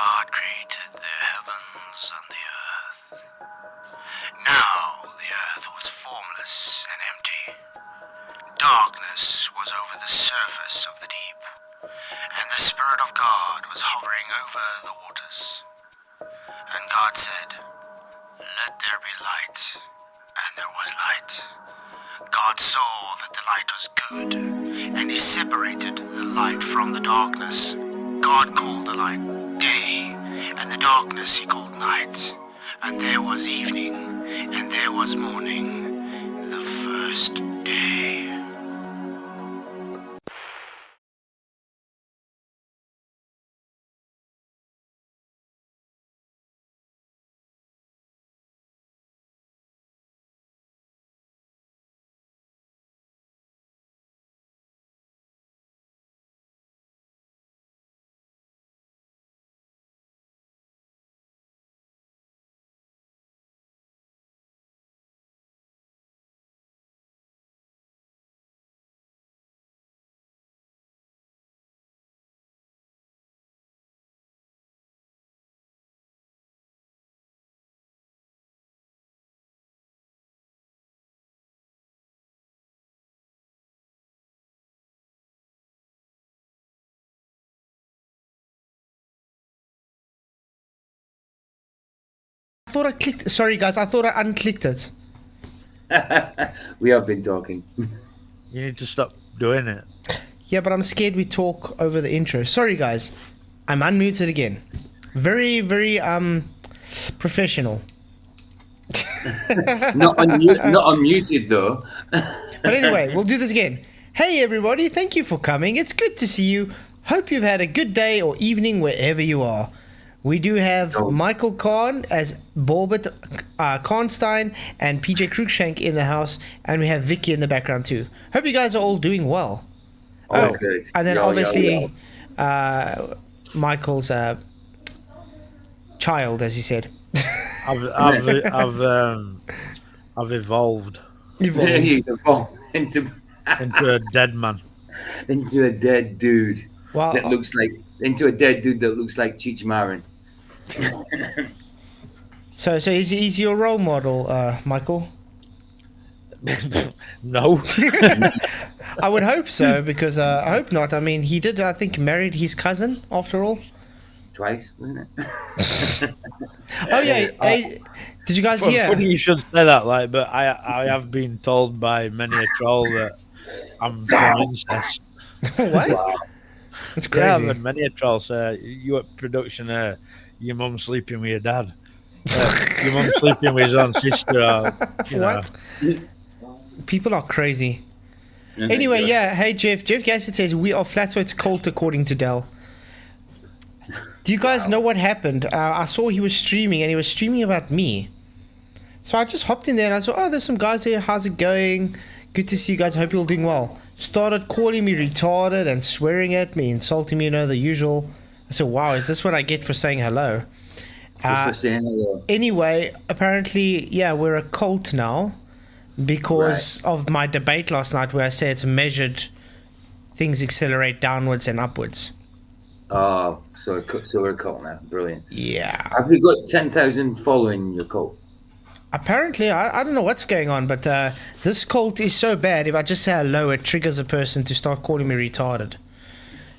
God created the heavens and the earth. Now the earth was formless and empty. Darkness was over the surface of the deep, and the Spirit of God was hovering over the waters. And God said, "Let there be light," and there was light. God saw that the light was good, and he separated the light from the darkness. God called the light day, and the darkness he called night. And there was evening, and there was morning, the first day. I thought I clicked. Sorry, guys. I thought I unclicked it. We have been talking. You need to stop doing it. Yeah, but I'm scared we talk over the intro. Sorry, guys. I'm unmuted again. Very, very professional. Not unmuted though. But anyway, we'll do this again. Hey, everybody. Thank you for coming. It's good to see you. Hope you've had a good day or evening wherever you are. We do have Michael Kahn as Borbert Kahnstein and PJ Cruikshank in the house, and we have Vicky in the background too. Hope you guys are all doing well. Good. And then obviously Michael's child, as he said. I've evolved He's evolved into a dead man. into a dead dude Well, that looks like Cheech Marin. so he's your role model, Michael? No. I would hope so, because I hope not. I mean, he did, I think, married his cousin after all. Twice, wasn't it? Oh yeah, hey, did you guys hear? Funny you should say that, like, but I have been told by many a troll that I'm from incest. What? Wow. That's Yeah, crazy. but many a troll say you at production, your mum sleeping with your dad, your mum sleeping with his own sister. You know. What? People are crazy. Anyway, yeah. Hey, Jeff Gassett says we are Flatzoid's cult, according to Dell. Do you guys know what happened? I saw he was streaming, and he was streaming about me. So I just hopped in there, and I saw, oh, there's some guys here. How's it going? Good to see you guys. Hope you're all doing well. Started calling me retarded and swearing at me, insulting me, the usual. I said, wow, is this what I get for saying hello? Just for saying hello. Anyway, apparently, yeah, we're a cult now because of my debate last night where I said it's measured, things accelerate downwards and upwards. Oh, so we're a cult now. Brilliant. Yeah. Have you got 10,000 following your cult? Apparently, I don't know what's going on, but this cult is so bad, if I just say hello, it triggers a person to start calling me retarded.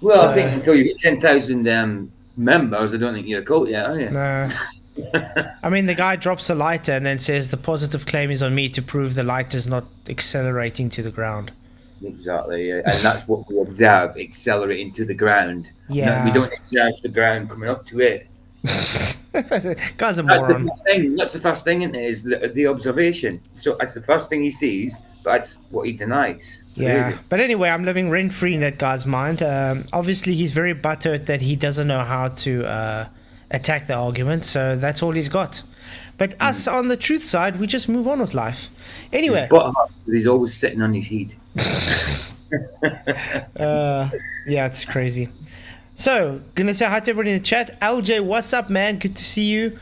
Well, So- I think until you get 10,000 members, I don't think you're a cult yet, are you? No. I mean, the guy drops a lighter and then says the positive claim is on me to prove the lighter is not accelerating to the ground. Exactly, yeah. And that's what we observe, accelerating to the ground. Yeah. No, we don't observe the ground coming up to it. Guy's a That's moron. the first thing. That's the first thing, isn't it? Is the observation. So that's the first thing he sees, but that's what he denies. Yeah, Crazy. but anyway, I'm living rent-free in that guy's mind. Obviously, he's very butthurt that he doesn't know how to attack the argument, so that's all he's got. But us on the truth side, we just move on with life. Anyway, But he's always sitting on his head. yeah, it's crazy. So, gonna say hi to everybody in the chat. LJ, what's up, man? Good to see you.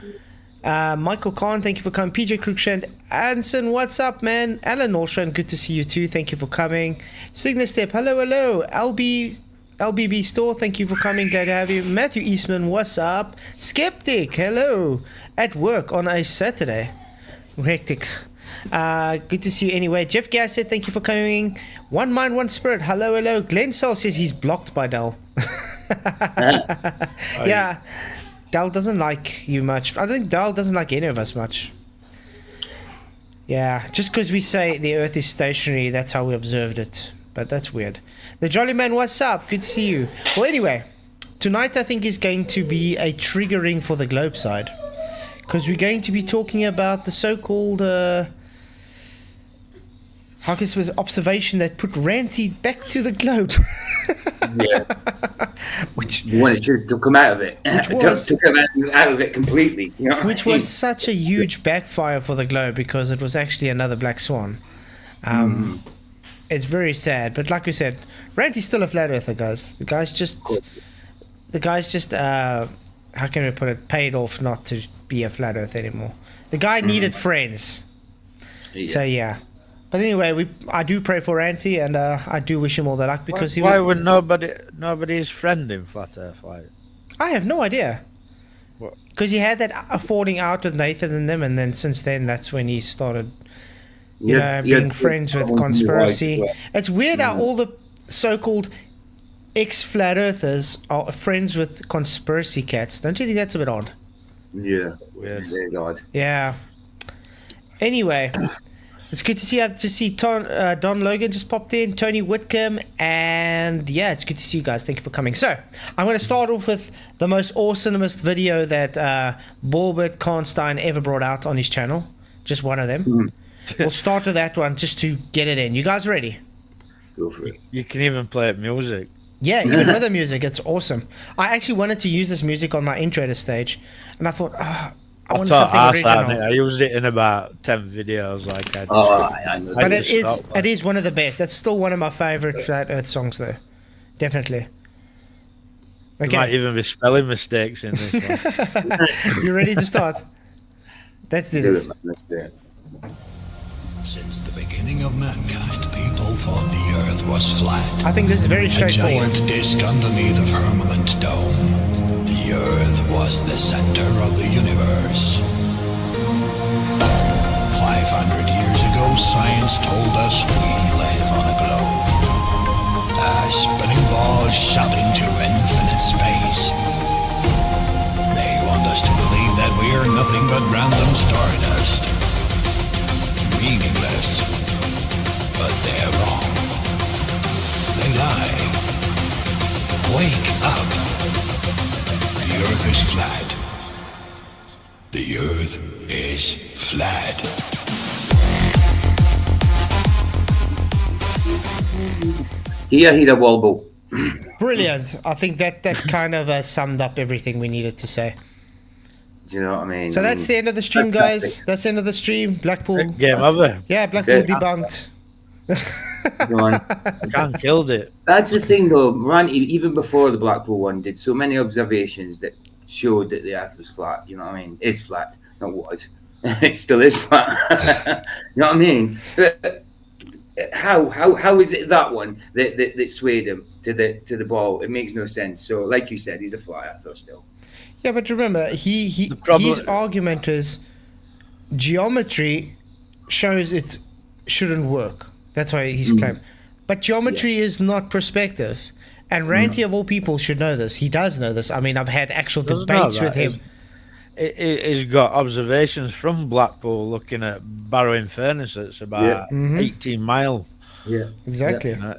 Michael Kahn, thank you for coming. PJ Cruikshank, Anson, what's up, man? Alan Norstrand, good to see you too. Thank you for coming. Signa Step, hello. LB LBB Store, thank you for coming. Glad to have you. Matthew Eastman, what's up? Skeptic, hello. At work on a Saturday. Hectic. Good to see you anyway. Jeff Gassett, thank you for coming. One Mind, One Spirit, hello, hello. Glenn Sell says he's blocked by Dell. Yeah, Dell doesn't like you much. I think Dell doesn't like any of us much. Yeah, just because we say the Earth is stationary, that's how we observed it. But that's weird. The Jolly Man, what's up? Good to see you. Well, anyway, tonight I think is going to be a triggering for the globe side. Because we're going to be talking about the so-called... how can I say, observation that put Ranty back to the globe. Yeah. Which you wanted to come out of it. To come out of it completely. You know what which I mean? was such a huge backfire for the globe because it was actually another Black Swan. It's very sad, but like we said, Ranty's still a flat earther, guys. The guy's just how can we put it, paid off not to be a flat earth anymore. The guy needed friends. Yeah. So yeah. But anyway, I do pray for Ranty, and I do wish him all the luck because why would nobody is friending Flat Earth? Like, I have no idea. Because he had that falling out with Nathan and them, and then since then that's when he started, being friends with conspiracy. It's weird how all the so-called ex-flat earthers are friends with conspiracy cats. Don't you think that's a bit odd? Yeah, weird. Very odd. Yeah. Anyway. It's good to see Don Logan just popped in, Tony Whitcomb, and yeah, it's good to see you guys. Thank you for coming. So, I'm going to start off with the most awesomest video that Borbert Karnstein ever brought out on his channel. Just one of them. We'll start with that one just to get it in. You guys ready? Go for it. You can even play it music. Yeah, even with the music, it's awesome. I actually wanted to use this music on my intro stage, and I thought, I want something original. I used it in about 10 videos. Like I know. But it is one of the best. That's still one of my favorite Flat Earth songs, though. Definitely. Okay. There might even be spelling mistakes in this one. You ready to start? Let's do this. Let's do it. Since the beginning of mankind, people thought the Earth was flat. I think this is very straightforward. A giant disk underneath a firmament dome. The Earth was the center of the universe. 500 years ago, science told us we live on a globe. A spinning ball shot into infinite space. They want us to believe that we are nothing but random stardust. Meaningless. But they're wrong. They lie. Wake up. The Earth is flat. The Earth is flat. Here, Wobble. Brilliant. I think that kind of summed up everything we needed to say. Do you know what I mean? So that's the end of the stream, guys. That's the end of the stream. Blackpool. Game over. Yeah, Blackpool debunked. Can't killed it. That's the thing, though. Ranty, even before the Blackpool one, did so many observations that showed that the Earth was flat. You know what I mean? Is flat, not was. It still is flat. You know what I mean? But how is it that one that swayed him to the ball? It makes no sense. So, like you said, he's a flat earther still. Yeah, but remember, his argument is geometry shows it shouldn't work. That's why he's claimed. But geometry is not perspective. And Ranty, of all people, should know this. He does know this. I mean, I've had actual debates with him. He's got observations from Blackpool looking at Barrowing Furnace. It's about 18 miles. Yeah, exactly. Yeah.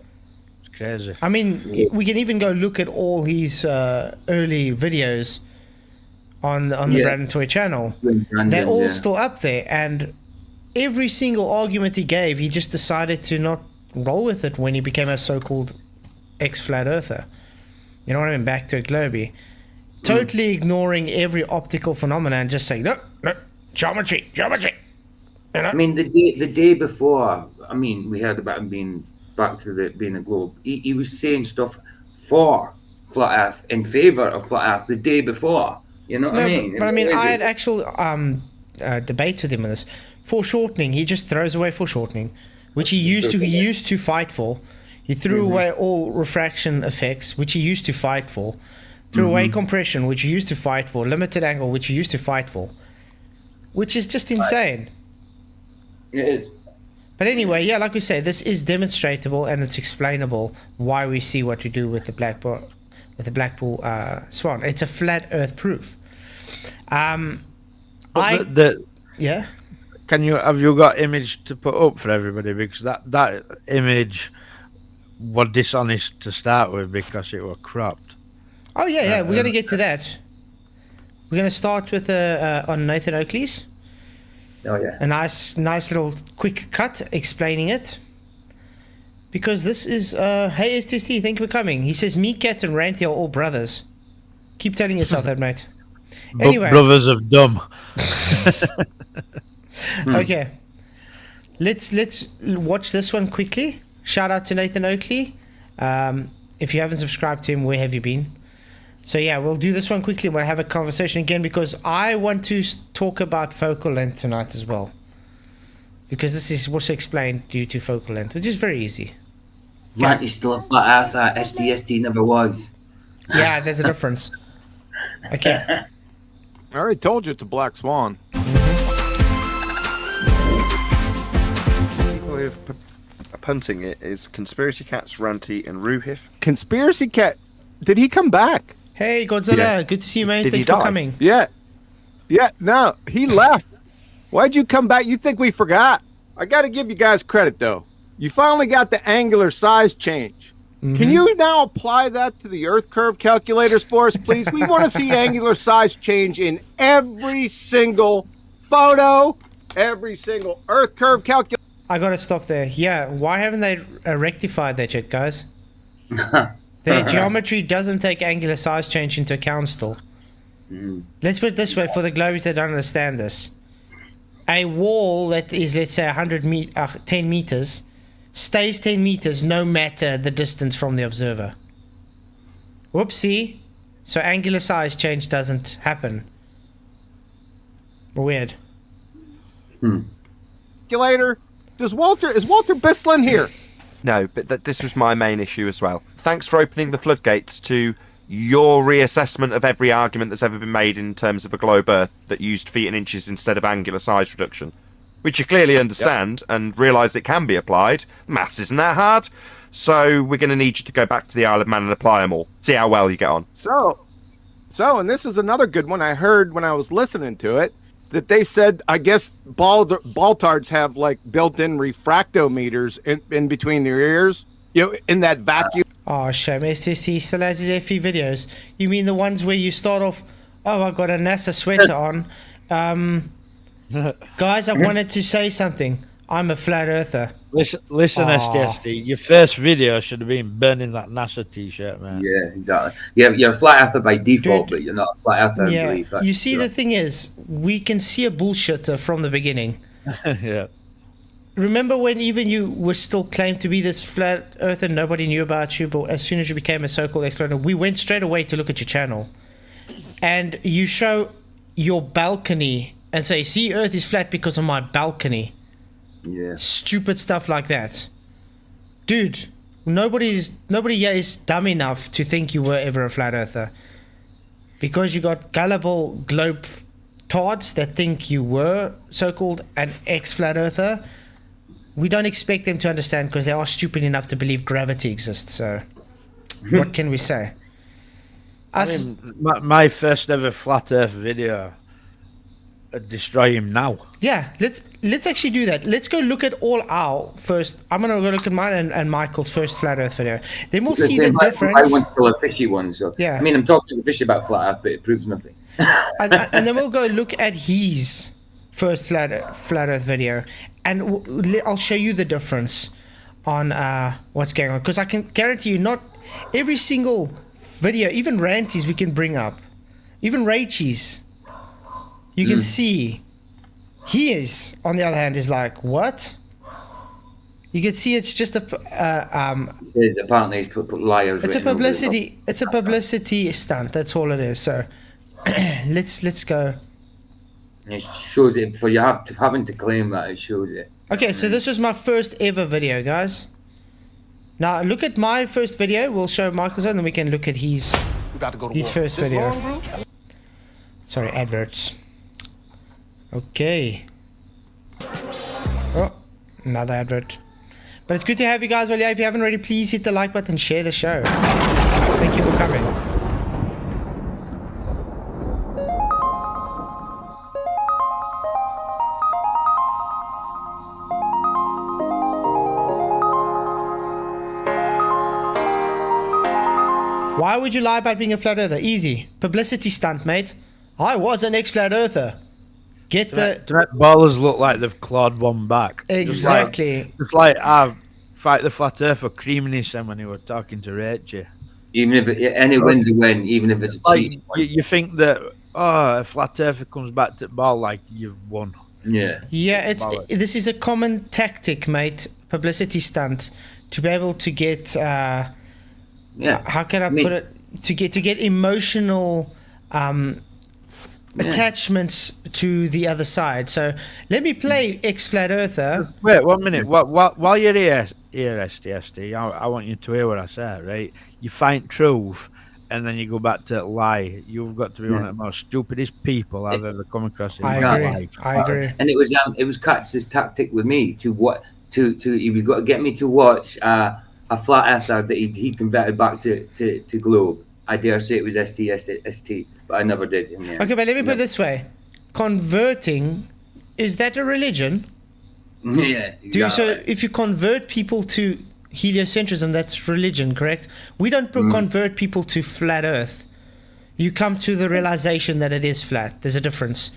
It's crazy. I mean, we can even go look at all his early videos on the Brandon Toy channel. They're all still up there, and every single argument he gave, he just decided to not roll with it when he became a so-called ex-flat earther. You know what I mean? Back to a Globey. Totally ignoring every optical phenomenon and just saying, no, geometry. You know? I mean, the day before, I mean, we heard about him being back to being a globe. He was saying stuff for flat Earth, in favour of flat Earth the day before. You know what I mean? But I mean, I had actual debates with him on this. Foreshortening, he just throws away foreshortening, which he used to fight for. He threw away all refraction effects, which he used to fight for. Threw away compression, which he used to fight for. Limited angle, which he used to fight for. Which is just insane. It is. But anyway, yeah, like we say, this is demonstratable and it's explainable why we see what we do with the Blackpool Swan. It's a flat Earth proof. Yeah. Have you got image to put up for everybody? Because that image was dishonest to start with because it was cropped. Oh yeah, we're gonna get to that. We're gonna start with on Nathan Oakley's. Oh yeah. A nice little quick cut explaining it. Because this is hey STC, thank you for coming. He says me, Cat, and Ranty are all brothers. Keep telling yourself that, mate. Anyway, brothers of dumb. Okay, let's watch this one quickly. Shout out to Nathan Oakley. If you haven't subscribed to him, where have you been? So yeah, we'll do this one quickly. We'll have a conversation again because I want to talk about focal length tonight as well. Because this is what's explained due to focal length, which is very easy. Ranty's still a flat earther. STST never was. Yeah, there's a difference. Okay. I already told you it's a Black Swan. People who are punting it is Conspiracy Cats, Ranty, and Ruhif. Conspiracy Cat. Did he come back? Hey, Godzilla. Good to see you, mate. Did Thank he you for die? coming. Yeah. No, he left. Why'd you come back? You think we forgot? I got to give you guys credit, though. You finally got the angular size change. Can you now apply that to the Earth curve calculators for us, please? We want to see angular size change in every single photo, every single Earth curve calculator. I gotta stop there. Yeah, why haven't they rectified that yet, guys? Their geometry doesn't take angular size change into account still. Let's put it this way for the globies that don't understand this. A wall that is, let's say, 10 meters stays 10 meters no matter the distance from the observer. Whoopsie. So angular size change doesn't happen. Weird. Calculator. Is Walter Bislin here? No, but this was my main issue as well. Thanks for opening the floodgates to your reassessment of every argument that's ever been made in terms of a globe Earth that used feet and inches instead of angular size reduction, which you clearly understand and realise it can be applied. Maths isn't that hard. So we're going to need you to go back to the Isle of Man and apply them all. See how well you get on. So, and this is another good one I heard when I was listening to it, that they said, I guess, baltards have, like, built-in refractometers in between their ears, in that vacuum. Oh, shame. STC still has his FE videos. You mean the ones where you start off, oh, I got a NASA sweater on. Guys, I've wanted to say something. I'm a flat earther. Listen, STSD, your first video should have been burning that NASA t-shirt, man. Yeah, exactly. You're a flat earther by default, but you're not a flat earther. Yeah, in belief. you see, the thing is, we can see a bullshitter from the beginning. Yeah. Remember when even you were still claimed to be this flat earther, nobody knew about you, but as soon as you became a so-called explorer, we went straight away to look at your channel. And you show your balcony and say, see, Earth is flat because of my balcony. Yeah. Stupid stuff like that. Dude, nobody here is dumb enough to think you were ever a flat earther. Because you got gullible globe tards that think you were so-called an ex-flat earther. We don't expect them to understand because they are stupid enough to believe gravity exists. So, what can we say? My first ever flat Earth video. Destroy him now. Yeah, let's actually do that. Let's go look at all our first. I'm gonna go look at mine and Michael's first flat Earth video. Then we'll see the difference. My one's still a fishy one, so yeah. I mean, I'm talking fishy about flat Earth, but it proves nothing. and then we'll go look at his first flat Earth video, and I'll show you the difference on what's going on. Because I can guarantee you, not every single video, even Ranty's, we can bring up, even Rachy's. You can see he is, on the other hand, is like, what? You can see it's just a apparently he's put liars. It's a publicity stunt. That's all it is. So let's go. It shows it for you having to claim that it shows it. Okay, so this was my first ever video, guys. Now look at my first video. We'll show Michael's and then we can look at his first video. Sorry, adverts. Okay. Oh, another advert. But it's good to have you guys all here. If you haven't already, please hit the like button, share the show. Thank you for coming. Why would you lie about being a flat earther? Easy. Publicity stunt, mate. I was an ex-flat earther. Get the... Ballers look like they've clawed one back. Exactly. It's like I fight the flat earther creaming his son when he was talking to Ranty. Even if any win's a win, even if it's a cheat. You think that, a flat earther comes back to the ball like you've won. Yeah. Yeah, this is a common tactic, mate. Publicity stunt. To be able to get... how can I put it? To get emotional attachments to the other side. So let me play ex-flat earther. Wait 1 minute. While you're here, STSD, I want you to hear what I say, right? You find truth and then you go back to lie. You've got to be one of the most stupidest people I've ever come across in my life. I agree. And it was Katz's tactic with me he was got to get me to watch a flat earther that he converted back to globe. I dare say it was ST, but I never did. Okay, but let me put it this way: converting, is that a religion? Yeah. Exactly. So if you convert people to heliocentrism, that's religion, correct? We don't convert people to flat Earth. You come to the realization that it is flat. There's a difference.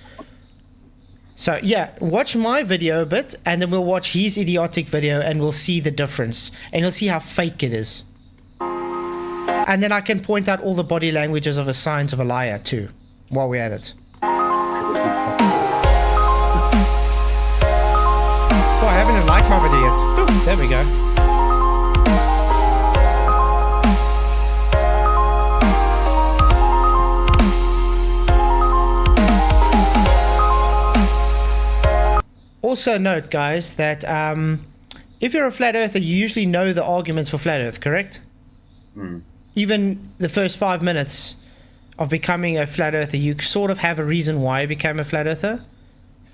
So yeah, watch my video a bit, and then we'll watch his idiotic video, and we'll see the difference, and you'll see how fake it is. And then I can point out all the body languages of a signs of a liar too, while we're at it. Oh, I haven't liked my video yet. Boom, there we go. Also note, guys, that if you're a flat earther, you usually know the arguments for flat earth, correct? Even the first 5 minutes of becoming a flat earther, you sort of have a reason why you became a flat earther.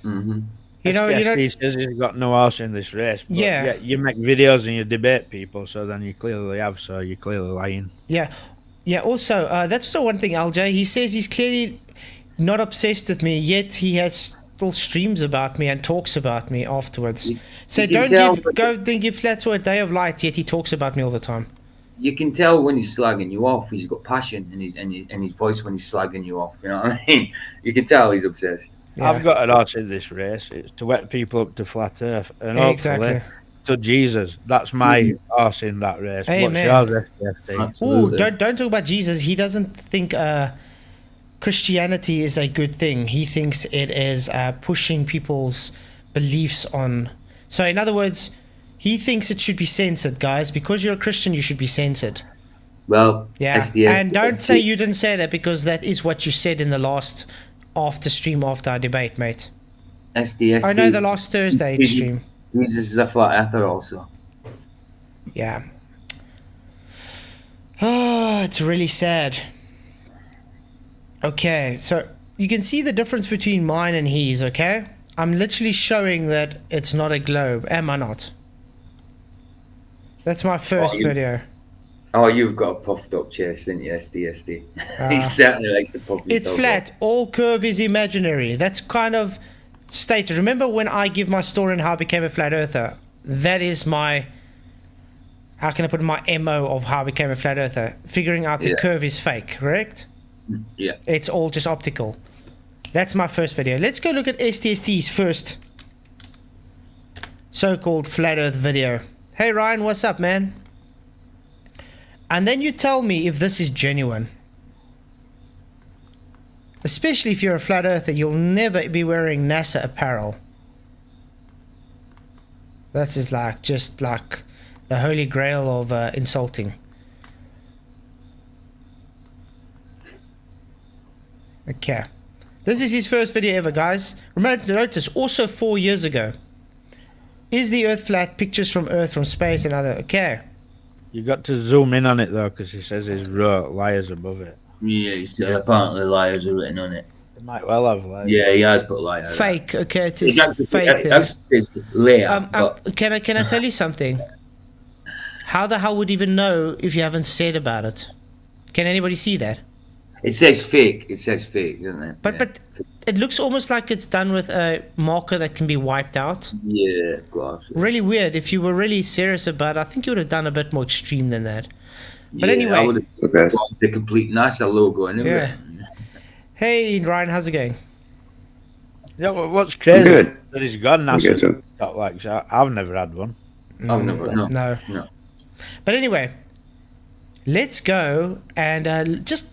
You know, he says he's got no house in this race. But yeah, you make videos and you debate people, so then you clearly have, so you're clearly lying. Yeah. Also, that's also one thing, LJ. He says he's clearly not obsessed with me, yet he has still streams about me and talks about me afterwards. So don't give Flatzoid a day of light, yet he talks about me all the time. You can tell when he's slagging you off. He's got passion in his voice when he's slagging you off. You know what I mean? You can tell he's obsessed. Yeah. I've got an arse in this race. It's to wet people up to flat Earth, and hopefully to Jesus. That's my arse in that race. Amen. Oh, don't talk about Jesus. He doesn't think Christianity is a good thing. He thinks it is pushing people's beliefs on. So in other words, he thinks it should be censored, guys. Because you're a Christian, you should be censored. Well, yeah. And don't say you didn't say that, because that is what you said in the last stream after our debate, mate. SDST. I know, the last Thursday stream. Jesus is a flat earther also. Yeah. Oh, it's really sad. Okay, so you can see the difference between mine and his, okay? I'm literally showing that it's not a globe, am I not? That's my first video. Oh, you've got a puffed up chest, didn't you, SDSD? He certainly likes to puff himself. It's flat. Up. All curve is imaginary. That's kind of stated. Remember when I give my story on how I became a flat earther? That is my... How can I put my MO of how I became a flat earther? Figuring out the curve is fake, correct? Yeah. It's all just optical. That's my first video. Let's go look at STST's first so-called flat earth video. Hey Ryan, what's up, man? And then you tell me if this is genuine. Especially if you're a flat earther, you'll never be wearing NASA apparel. That's just like the holy grail of insulting. Okay. This is his first video ever, guys. Remember to notice, also 4 years ago. Is the Earth flat? Pictures from Earth from space and other... Okay. You got to zoom in on it though, because he says he's wrote liars above it. Yeah, he said apparently liars are written on it. It might well have liars. Yeah, he has put liars. Fake. Okay, it It's is actually fake there. says layer, but Can I tell you something? How the hell would you even know if you haven't said about it? Can anybody see that? it says fake. It says fake, doesn't it? But it looks almost like it's done with a marker that can be wiped out. Yeah, of course. Really weird. If you were really serious about it, I think you would have done a bit more extreme than that. But Yeah, anyway. I would have Okay. the complete NASA logo and Yeah. everything. Hey, Ryan, how's it going? Yeah, well, what's crazy good. that he's got an I'm good, asset. too. Got like, so I've never had one. I've never no. No. No. But anyway, let's go and just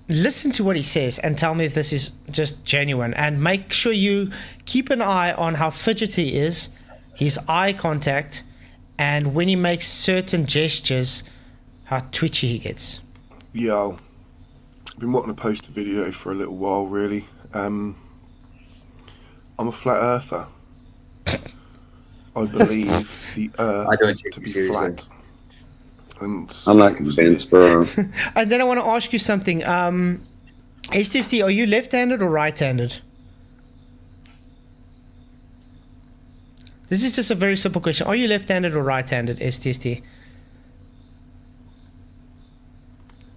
listen to what he says and tell me if this is just genuine. And make sure you keep an eye on how fidgety he is, his eye contact, and when he makes certain gestures, how twitchy he gets. Yo, I've been wanting to post a video for a little while, really. I'm a flat earther. I believe the I earth don't take to you be seriously. flat. And I'm not convinced, bro. And then I want to ask you something. STST, are you left-handed or right-handed? This is just a very simple question. Are you left-handed or right-handed, STST?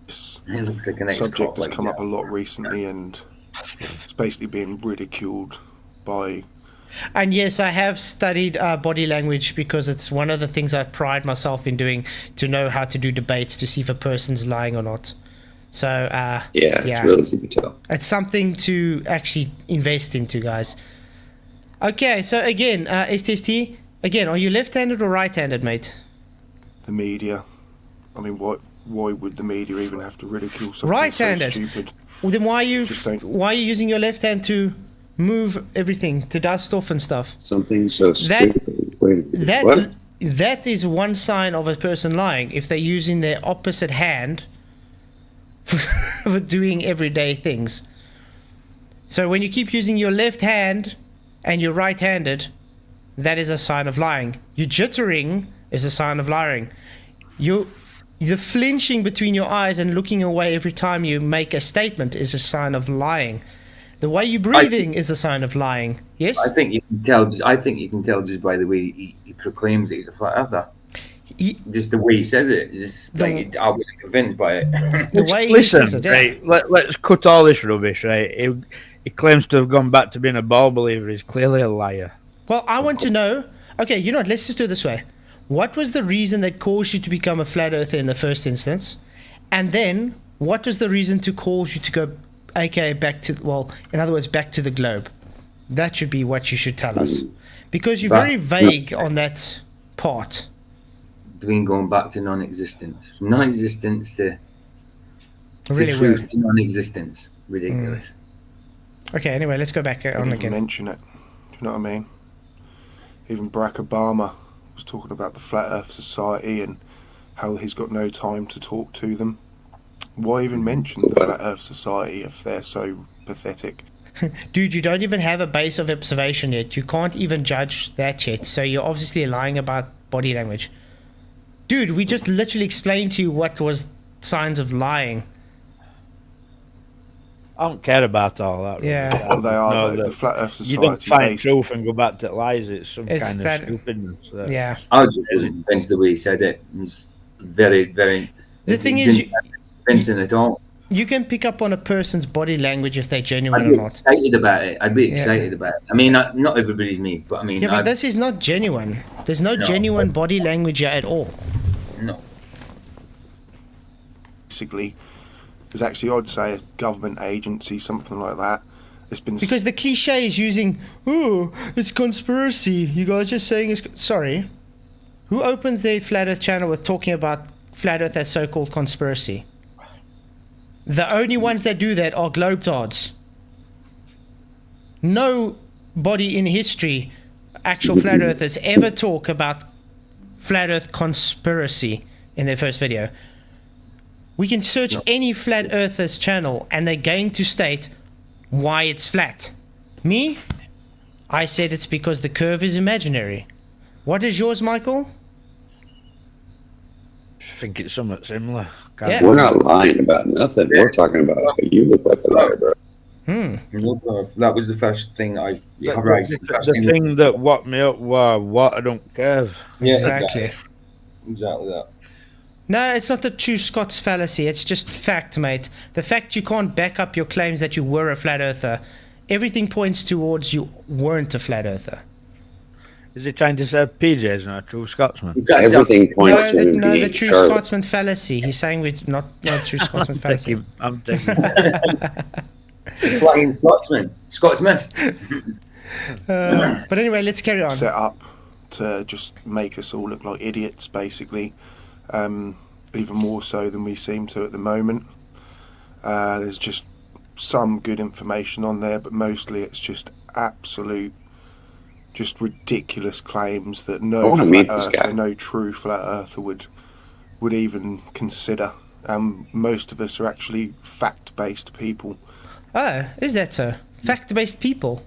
This He looks like an subject ex-cop, has like come that. up a lot recently, and it's basically being ridiculed by. And yes, I have studied body language because it's one of the things I pride myself in doing, to know how to do debates to see if a person's lying or not. So, Yeah, it's Yeah. really easy to tell. it's something to actually invest into, guys. Okay, so again, STST, again, are you left-handed or right-handed, mate? The media. I mean, why would the media even have to ridicule something Right-handed. so stupid? Well, then why Just don't- are you using your left hand to move everything, to dust off and stuff? Something so That- stupid. Wait, what? That is one sign of a person lying, if they're using their opposite hand for doing everyday things. So when you keep using your left hand and you're right-handed, that is a sign of lying. You jittering is a sign of lying. The flinching between your eyes and looking away every time you make a statement is a sign of lying. The way you're breathing is a sign of lying. Yes? I think you can tell. I think you can tell just by the way he proclaims that he's a flat earther. Just the way he says it. Just like I wasn't convinced by it. The way he Listen, says it, yeah. right, let's cut all this rubbish, right? He claims to have gone back to being a ball believer. He's clearly a liar. Well, I want to know. Okay, you know what? Let's just do it this way. What was the reason that caused you to become a flat earther in the first instance? And then, what was the reason to cause you to go, aka back to, well, in other words, back to the globe? That should be what you should tell us. Because you're very vague on that part. Between going back to non-existence, from non-existence to Really the weird. truth to non-existence. Ridiculous. Okay, anyway, let's go back on Didn't again. mention it. Do you know what I mean? Even Barack Obama was talking about the Flat Earth Society and how he's got no time to talk to them. Why even mention the Flat Earth Society if they're so pathetic? Dude, you don't even have a base of observation yet. You can't even judge that yet. So you're obviously lying about body language. Dude, we just literally explained to you what was signs of lying. I don't care about all that. Yeah. Really. Well, they are, No, though. The Flat Earth you don't Society find based. truth and go back to lies. It's some It's kind that- of stupidness. Yeah. I just wasn't convinced the way he said it. It's very, very. The thing is, convincing at all. you can pick up on a person's body language if they're genuine I'd or be not. excited about it. I'd be Yeah. excited about it. I mean, not everybody's me, but I mean, Yeah, but I'd- this is not genuine. There's no genuine body language here at all. no. Basically, there's actually, I'd say, a government agency, something like that. It's been Because the cliche is using, oh, it's conspiracy. You guys just saying it's... Sorry. Who opens their Flat Earth channel with talking about Flat Earth as so-called conspiracy? The only ones that do that are globetrotters. Nobody in history, actual Flat Earthers, ever talk about Flat Earth conspiracy in their first video. We can search any Flat Earthers channel and they're going to state why it's flat. Me? I said it's because the curve is imaginary. What is yours, Michael? think it's somewhat similar. Yeah. We're not lying about nothing. We're talking about you look like a liar, bro. No, bro, that was the first thing I The, right. the thing that woke me up was what I don't curve. Exactly. Exactly that. No, it's not the true Scots fallacy. It's just fact, mate. The fact you can't back up your claims that you were a flat earther. Everything points towards you weren't a flat earther. Is he trying to say PJ's not a true Scotsman? Everything points to him No, the being true Charlotte. Scotsman fallacy. He's saying we're not true Scotsman fallacy. I'm taking Flying Scotsman. Scots missed. But anyway, let's carry on. Set up to just make us all look like idiots, basically. Even more so than we seem to at the moment. There's just some good information on there, but mostly it's just absolute, just ridiculous claims that I no wanna flat meet this guy. earther, no true flat earther would even consider. Most of us are actually fact-based people. Oh, is that so? Fact-based people.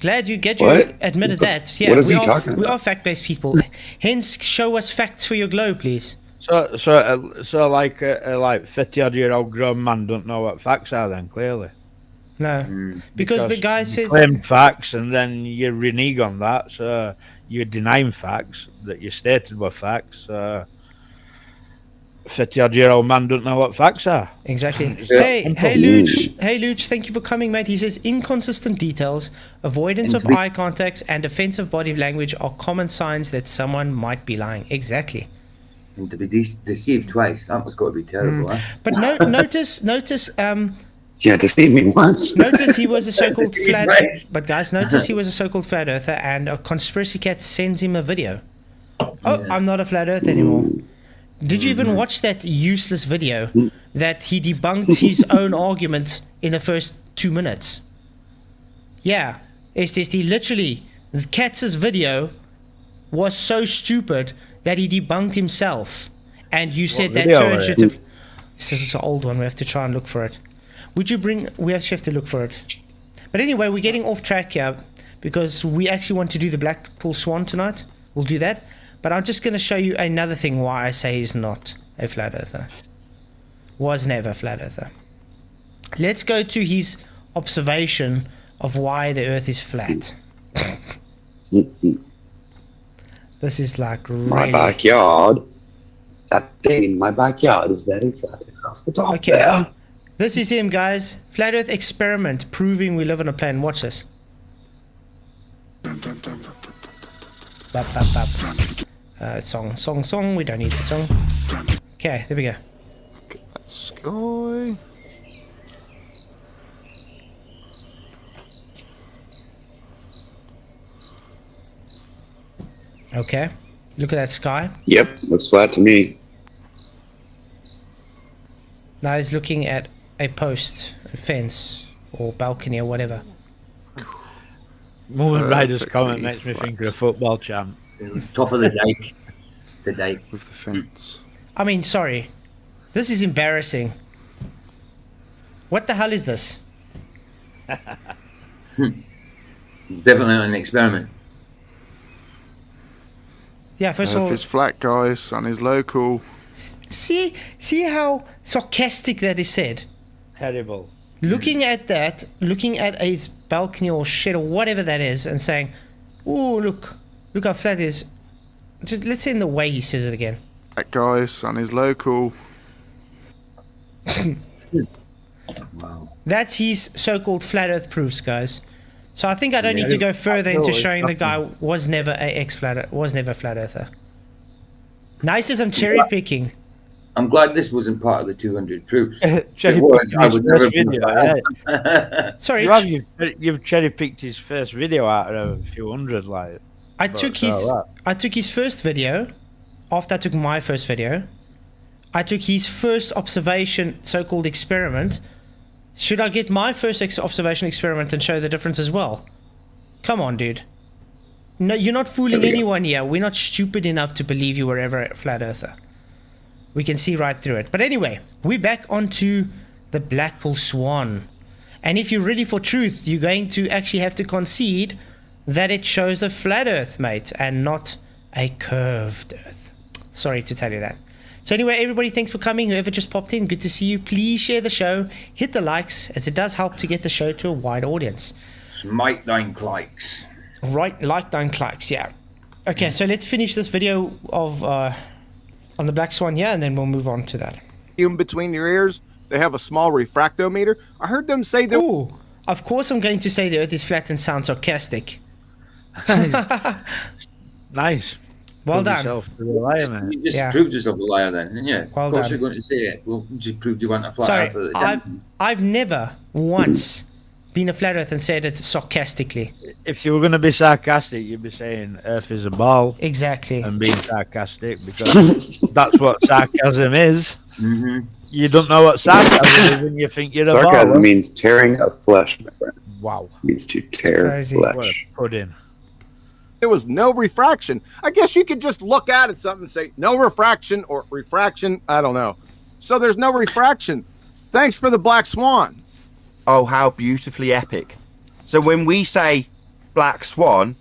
Glad you What? admitted that. Yeah, What is we he are, talking We about? are fact-based people. Hence, show us facts for your globe, please. So like a 50-odd-year-old grown man don't know what facts are then, clearly. No, because the guy you says claim facts and then you renege on that, so you're denying facts that you stated were facts. 50-odd-year-old man don't know what facts are. exactly. Hey, Luch, thank you for coming, mate. He says inconsistent details, avoidance of eye contacts, and offensive body language are common signs that someone might be lying. Exactly. And to be deceived twice, that was got to be terrible, huh? But notice. Yeah, deceive me once. Notice he was a so-called Deceived flat. twice. But guys, notice he was a so-called flat earther, and a conspiracy cat sends him a video. Oh, I'm not a flat earth anymore. Did you even watch that useless video that he debunked his own arguments in the first 2 minutes? Yeah, it's just he literally, Katz's video was so stupid that he debunked himself. And you said that video Turin was should have. It's an old one. We have to try and look for it. Would you bring? We actually have to look for it. But anyway, we're getting off track here because we actually want to do the Blackpool Swan tonight. We'll do that. But I'm just going to show you another thing why I say he's not a flat earther. Was never a flat earther. Let's go to his observation of why the earth is flat. This is like really... My backyard. That thing in my backyard is very flat across the top there. This is him, guys. Flat earth experiment proving we live on a planet. Watch this. Bap, bap, bap. Song. We don't need the song. Okay, there we go. Sky. Okay, look at that sky. Yep, looks flat to me. Now he's looking at a post, a fence, or balcony, or whatever. Moving Riders comment makes me think of a football champ. Top of the dike. The dike. With the fence. I mean, sorry. This is embarrassing. What the hell is this? It's definitely an experiment. Yeah, first of all... Earth is flat, guys. Sun is local. See how sarcastic that is said? Terrible. Looking at that, looking at his balcony or shed or whatever that is, and saying, "Oh, look how flat it is." Just let's say in the way he says it again. That guys, sun is local. Wow. That's his so-called flat Earth proofs, guys. So I think I don't need to go further into showing the guy was never a flat earther. Now he says I'm cherry picking. I'm glad this wasn't part of the 200 proofs. Cherry It was, picked I his would first never video. Yeah. Sorry, You've cherry picked his first video out of a few hundred, like. I took his first video after I took my first video. I took his first observation, so-called experiment. Should I get my first observation experiment and show the difference as well? Come on, dude. No, you're not fooling anyone here. We're not stupid enough to believe you were ever a flat earther. We can see right through it. But anyway, we're back onto the Blackpool Swan. And if you're ready for truth, you're going to actually have to concede that it shows a flat earth, mate, and not a curved earth. Sorry to tell you that. So anyway, everybody, thanks for coming. Whoever just popped in, good to see you. Please share the show. Hit the likes, as it does help to get the show to a wide audience. Mike 9 likes. Right, like 9 likes, yeah. Okay, so let's finish this video of on the Black Swan here, and then we'll move on to that. In between your ears, they have a small refractometer. I heard them say that. Ooh, of course I'm going to say the Earth is flat and sound sarcastic. Nice. Well Prove done. yourself to the liar, man. You just Yeah. proved yourself a liar then, didn't you? Well of course done. you're going to say it. Well, you just proved you weren't a flat Sorry, earther. I've never once been a flat Earth and said it sarcastically. If you were going to be sarcastic, you'd be saying Earth is a ball Exactly. and being sarcastic, because that's what sarcasm is. Mm-hmm. You don't know what sarcasm is and you think you're a Sarcasm ball. means tearing of flesh, my friend. Wow. Means to tear crazy. What flesh. a pudding. there was no refraction. I guess you could just look at it something and say no refraction or refraction. I don't know. So there's no refraction. Thanks for the Black Swan. Oh, how beautifully epic. So when we say Black Swan,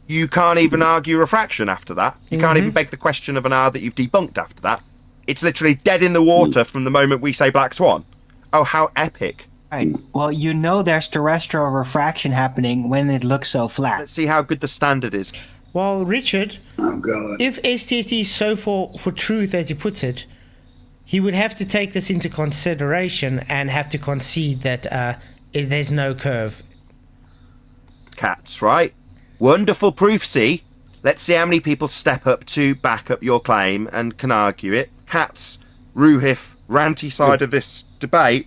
you can't even argue refraction after that. You can't even beg the question of an R that you've debunked after that. It's literally dead in the water from the moment we say Black Swan. Oh, how epic. Right. Well, you know there's terrestrial refraction happening when it looks so flat. Let's see how good the standard is. Well, Richard, Oh, God. if STSD is so for truth, as he puts it, he would have to take this into consideration and have to concede that there's no curve. Cats, right? Wonderful proof, see? Let's see how many people step up to back up your claim and can argue it. Cats, Ruhif, Ranty side of this debate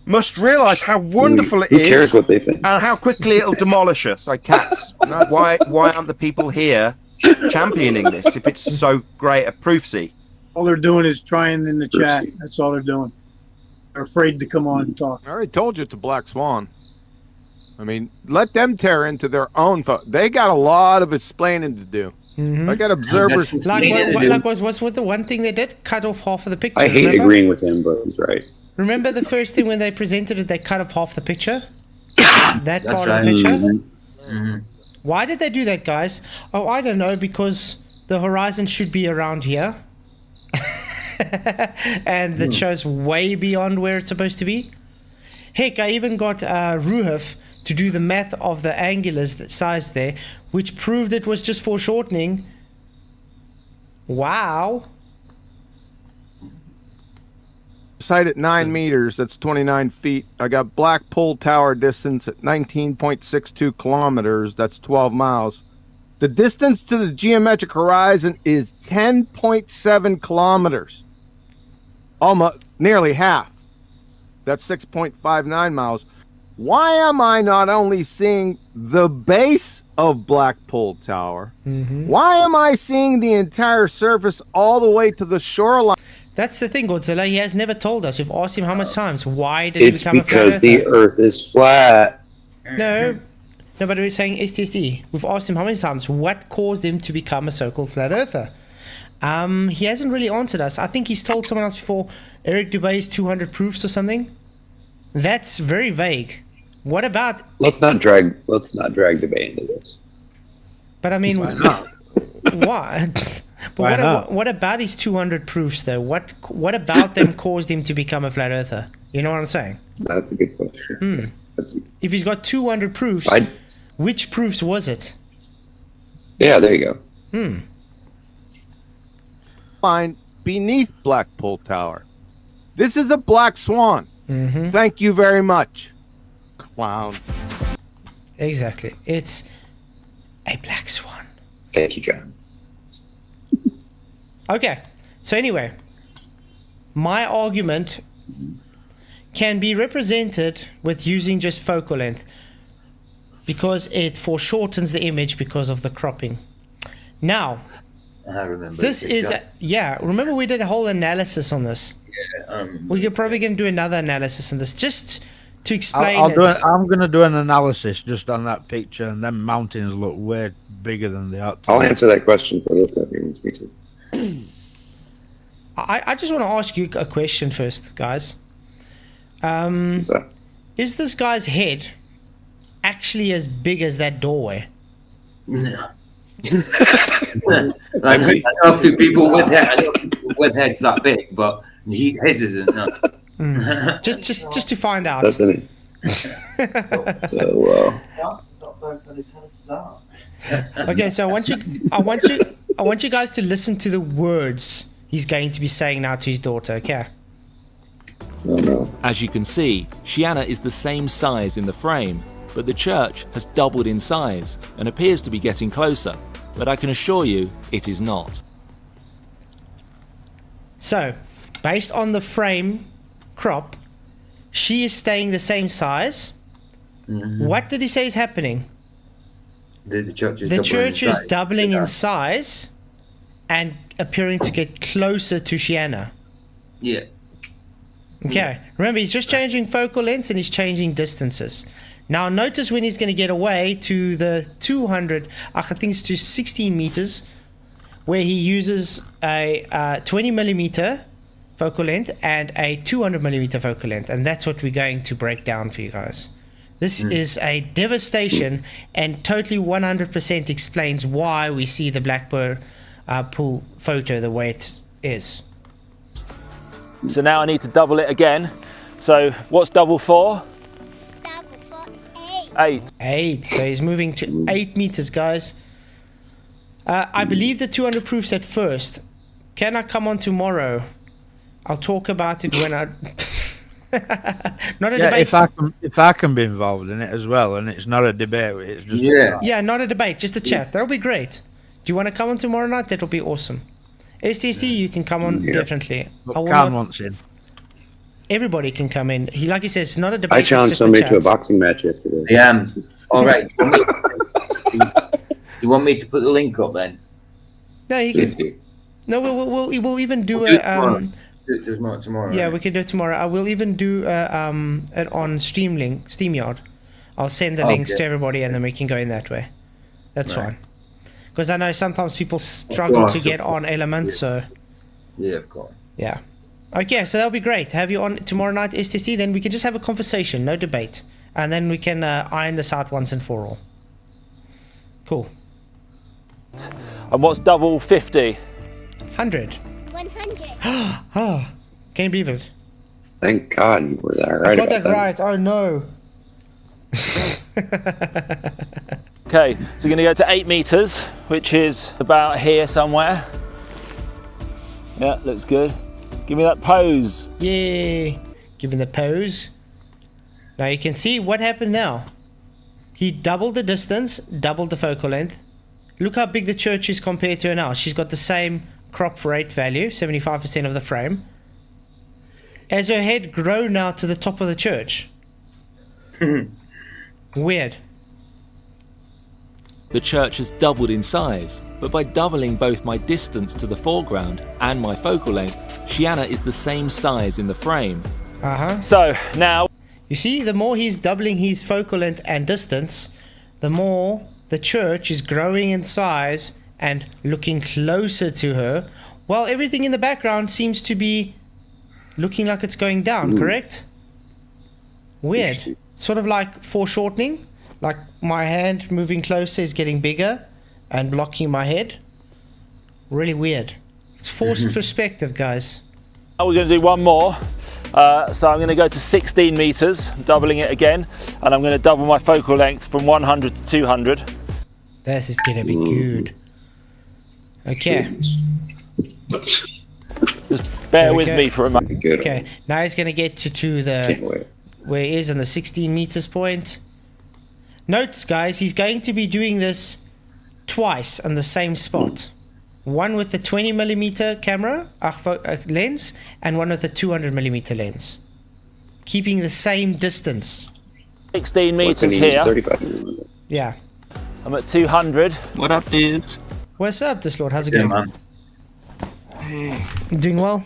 must realise how wonderful it Who cares is what they think? and how quickly it'll demolish us. Like, Cats, why aren't the people here championing this if it's so great a proof, see? All they're doing is trying in the chat. That's all they're doing. They're afraid to come on and talk. I already told you it's a Black Swan. I mean, let them tear into their own. They got a lot of explaining to do. I got observers. What's the one thing they did? Cut off half of the picture. I hate remember? agreeing with him, but he's right. Remember the first thing when they presented it, they cut off half the picture? That part of the picture? Mm-hmm. Why did they do that, guys? Oh, I don't know, because the horizon should be around here. And it shows way beyond where it's supposed to be. Heck, I even got Ruhif to do the math of the angular size there, which proved it was just foreshortening. Wow. Site at 9 meters, that's 29 feet. I got Blackpool Tower distance at 19.62 kilometers, that's 12 miles. The distance to the geometric horizon is 10.7 kilometers. Almost, nearly half. That's 6.59 miles. Why am I not only seeing the base of Blackpool Tower? Why am I seeing the entire surface all the way to the shoreline? That's the thing, Godzilla. He has never told us. We've asked him how much times. Why did he It's become a flat because the earther? Earth is flat. No, but we're saying STSD. We've asked him how many times. What caused him to become a so-called flat earther? He hasn't really answered us. I think he's told someone else before, Eric Dubé's 200 proofs or something. That's very vague. What about... Let's not drag debate into this. But I mean... Why not? What? But Why not? what about his 200 proofs, though? What about them caused him to become a flat earther? You know what I'm saying? That's a good question. If he's got 200 proofs, which proofs was it? Yeah, there you go. Line beneath Blackpool Tower. This is a Black Swan. Thank you very much. Clowns. Exactly. It's a Black Swan. Thank you, John. Okay, so anyway, my argument can be represented with using just focal length because it foreshortens the image because of the cropping. Now, I remember. this is, remember we did a whole analysis on this? We're probably going to do another analysis on this just to explain I'm going to do an analysis just on that picture, and them mountains look way bigger than they ought to. I'll answer that question for Luca if he wants me to. I just want to ask you a question first, guys. Is this guy's head actually as big as that doorway? No. Like, I know a few people with heads that big, but his isn't. No. Just to find out. Doesn't it? So, Okay, so I want you guys to listen to the words he's going to be saying now to his daughter. Okay. oh no. As you can see, Shiana is the same size in the frame, but the church has doubled in size and appears to be getting closer, but I can assure you it is not. So, based on the frame crop, she is staying the same size. What did he say is happening? The church is The doubling church in is size. doubling in size and appearing to get closer to Shiana. Yeah. Okay, remember he's just changing focal lengths and he's changing distances. Now notice when he's going to get away to the 200, I think it's to 16 meters, where he uses a 20 millimeter focal length and a 200 millimeter focal length, and that's what we're going to break down for you guys. This is a devastation and totally 100% explains why we see the Blackpool pool photo the way it is. So now I need to double it again. So what's double for? Double for is 8. 8. So he's moving to 8 meters, guys. I believe the 200 proofs at first. Can I come on tomorrow? I'll talk about it when I... Not a debate. If I can be involved in it as well, and it's not a debate, it's just Yeah, not a debate, just a chat. That'll be great. Do you want to come on tomorrow night? That'll be awesome. STC, you can come on definitely. Khan wants in. Everybody can come in. Like he says, it's not a debate. I challenged somebody to a boxing match yesterday. Yeah. All right. You want me to put the link up then? No, you can. No, we'll even do a. Do it tomorrow. Yeah, right? we can do it tomorrow. I will even do it on StreamYard. I'll send the links to everybody, and then we can go in that way. That's fine. Because I know sometimes people struggle to get on Ellement, so. Yeah, of course. Yeah. Okay, so that'll be great. Have you on tomorrow night, STC? Then we can just have a conversation, no debate, and then we can iron this out once and for all. Cool. And what's double 50? 100. 100. Oh, can you believe it? Thank God you were there. I Right got about that right. Oh no. Okay, so we're going to go to 8 meters, which is about here somewhere. Yeah, looks good. Give me that pose. Yeah, giving the pose. Now you can see what happened now. He doubled the distance, doubled the focal length. Look how big the church is compared to her now. She's got the same crop rate value, 75% of the frame. As her head grown now to the top of the church. Weird. The church has doubled in size, but by doubling both my distance to the foreground and my focal length, Shiana is the same size in the frame. So now... You see, the more he's doubling his focal length and distance, the more the church is growing in size and looking closer to her, while everything in the background seems to be looking like it's going down, correct? Weird. Sort of like foreshortening, like my hand moving closer is getting bigger and blocking my head. Really weird. It's forced perspective, guys. Now we're going to do one more. So I'm going to go to 16 meters, doubling it again, and I'm going to double my focal length from 100 to 200. This is going to be good. Okay. Just bear with me for a moment. Okay, now he's going to get to the where he is on the 16 meters point. Note, guys, he's going to be doing this twice on the same spot. One with the 20 millimeter camera lens and one with the 200 millimeter lens. Keeping the same distance. 16 meters here. Yeah. I'm at 200. What up, dudes? What's up, this Lord? How's it going? Man. Hey. Doing well?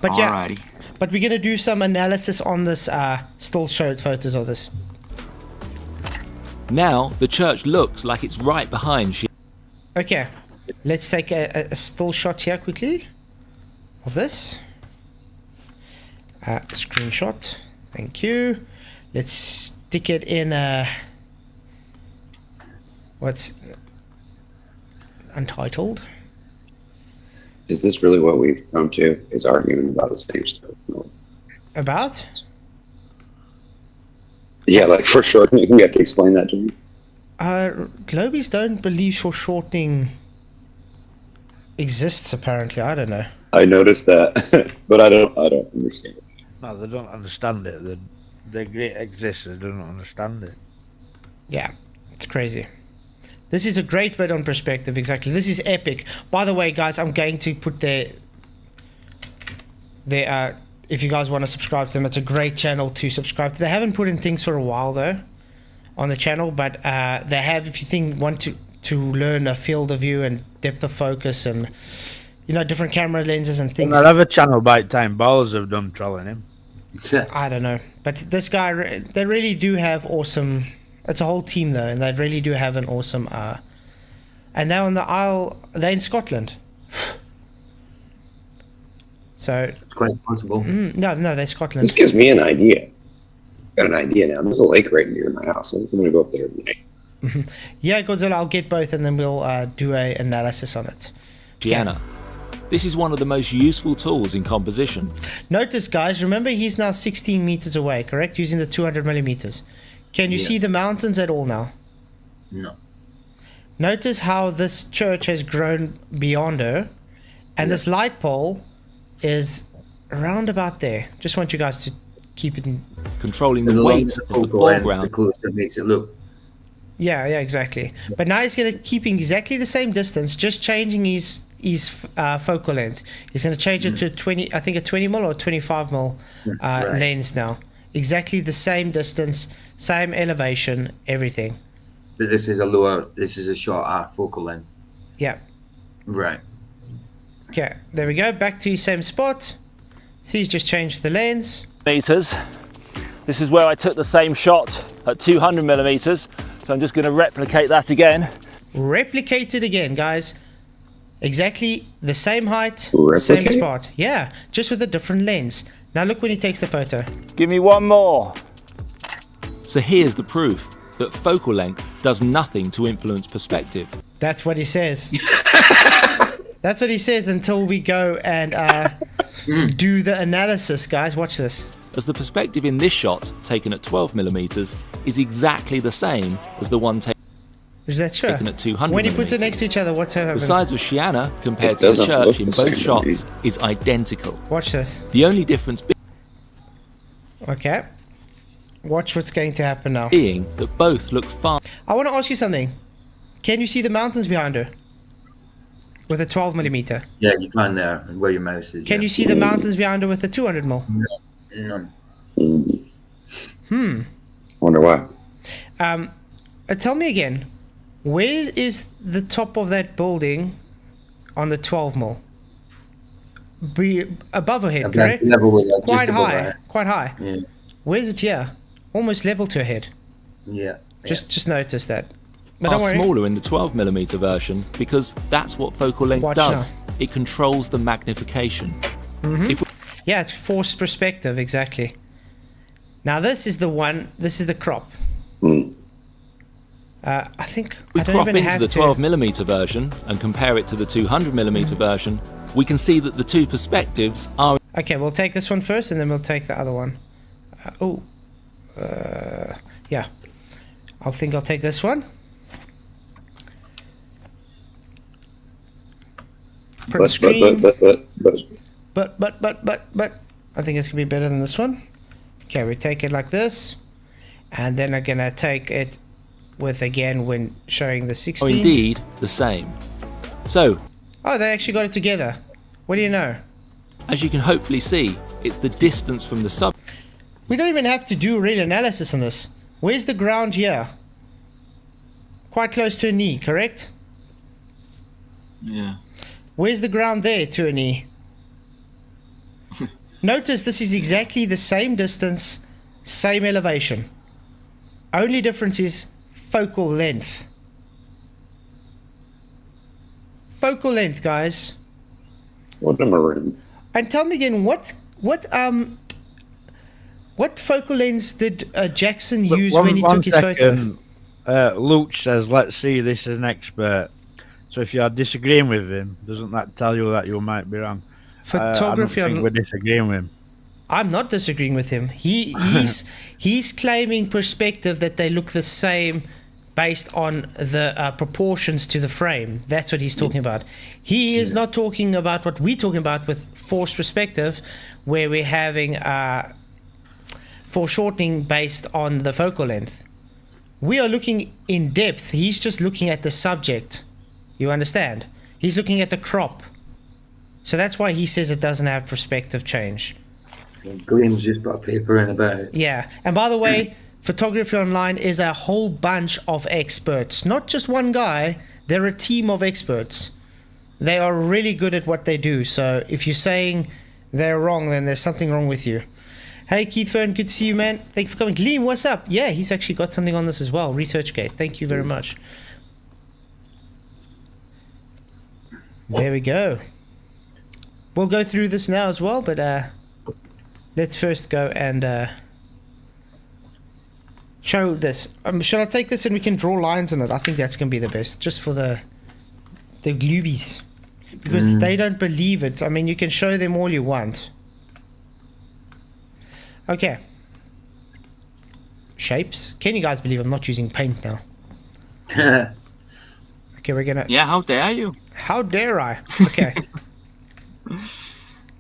But yeah, Alrighty. but we're going to do some analysis on this still showed photos of this. Now the church looks like it's right behind Shiana. Okay, let's take a still shot here quickly of this. Screenshot. Thank you. Let's stick it in Untitled. Is this really what we've come to? Is arguing about the same stuff? No. About? Yeah, like for sure. You have to explain that to me. Globies don't believe foreshortening exists. Apparently, I don't know. I noticed that, but I don't understand it. No, they don't understand it. The great exists. They don't understand it. Yeah, it's crazy. This is a great vid on perspective. Exactly. This is epic. By the way, guys, I'm going to put their if you guys want to subscribe to them, it's a great channel to subscribe to. They haven't put in things for a while though on the channel, but they have. If you want to learn a field of view and depth of focus and different camera lenses and things. That other channel, Bite Time Balls, have done trolling him. I don't know, but this guy, they really do have awesome. It's a whole team though, and they really do have an awesome. And they're on the Isle. They're in Scotland. So it's quite possible. No, they're Scotland. This gives me an idea. Got an idea now. There's a lake right near my house. I'm going to go up there tonight. Yeah, Godzilla, I'll get both, and then we'll do an analysis on it. Gianna. This is one of the most useful tools in composition. Notice, guys, remember he's now 16 meters away, correct? Using the 200 millimeters. Can you see the mountains at all now? No. Notice how this church has grown beyond her, and this light pole is around about there. Just want you guys to keep it in... Controlling the weight of the foreground. That makes it look... Yeah, exactly. But now he's going to keep exactly the same distance, just changing his focal length. He's going to change it to 20, I think a 20 mil or 25 mil lens now. Exactly the same distance, same elevation, everything. But this is a shorter focal length. Yeah. Right. Okay, there we go. Back to your same spot. See, he's just changed the lens. Meters. This is where I took the same shot at 200 millimeters. So I'm just going to replicate that again. Replicate it again, guys. Exactly the same height, Replicate? same spot. Yeah, just with a different lens. Now look when he takes the photo. Give me one more. So here's the proof that focal length does nothing to influence perspective. That's what he says. That's what he says until we go and do the analysis, guys. Watch this. As the perspective in this shot, taken at 12 millimeters, is exactly the same as the one is that true? taken at 200 When he millimeters. puts it next to each other, what's happening? The size of Shiana compared to the church in both shots is identical. Watch this. The only difference Okay. Watch what's going to happen now. being that both look far. I want to ask you something. Can you see the mountains behind her? With a 12 millimeter. Yeah, you can there, where your mouse is. Can you see the mountains behind her with a 200 mil? No. Wonder why. Tell me again. Where is the top of that building on the 12 mil? Above her head, correct? Level with, Quite just above high. her. Quite high. Yeah. Where's it here? Almost level to her head. Yeah. Just notice that. But Are don't worry. smaller in the 12 millimeter version because that's what focal length Watch does. It controls the magnification. Yeah, it's forced perspective, exactly. Now this is the one. This is the crop. I think We I don't crop even into have the to. 12 millimeter version and compare it to the 200 millimeter version. We can see that the two perspectives are. Okay, we'll take this one first, and then we'll take the other one. Yeah. I think I'll take this one. Print screen. But. I think it's gonna be better than this one. Okay, we take it like this, and then I'm gonna take it with again when showing the 16. Are indeed the same. So, oh, they actually got it together. What do you know? as you can hopefully see, it's the distance from the sub. We don't even have to do real analysis on this. Where's the ground here? Quite close to a knee, correct? Yeah. Where's the ground there to a knee? Notice this is exactly the same distance, same elevation. Only difference is focal length. Focal length, guys. What am I reading? And tell me again, what focal lens did Jackson use when he took his photo? Luch says, let's see, this is an expert. So if you're disagreeing with him, doesn't that tell you that you might be wrong? Photography I don't think we're disagreeing with him. I'm not disagreeing with him. He's claiming perspective that they look the same based on the proportions to the frame. That's what he's talking about. He is not talking about what we're talking about with forced perspective, where we're having foreshortening based on the focal length. We are looking in depth. He's just looking at the subject. You understand? He's looking at the crop. So that's why he says it doesn't have perspective change. Gleam's just got a paper in about it. Yeah. And by the way, Photography Online is a whole bunch of experts. Not just one guy. They're a team of experts. They are really good at what they do. So if you're saying they're wrong, then there's something wrong with you. Hey, Keith Fern, good to see you, man. Thank you for coming. Gleam, what's up? Yeah, he's actually got something on this as well. ResearchGate. Thank you very much. There we go. We'll go through this now as well, but let's first go and show this. Should I take this and we can draw lines on it? I think that's going to be the best, just for the gloobies. Because they don't believe it. I mean, you can show them all you want. Okay. Shapes. Can you guys believe I'm not using paint now? Okay, we're gonna... Yeah, how dare you? How dare I? Okay.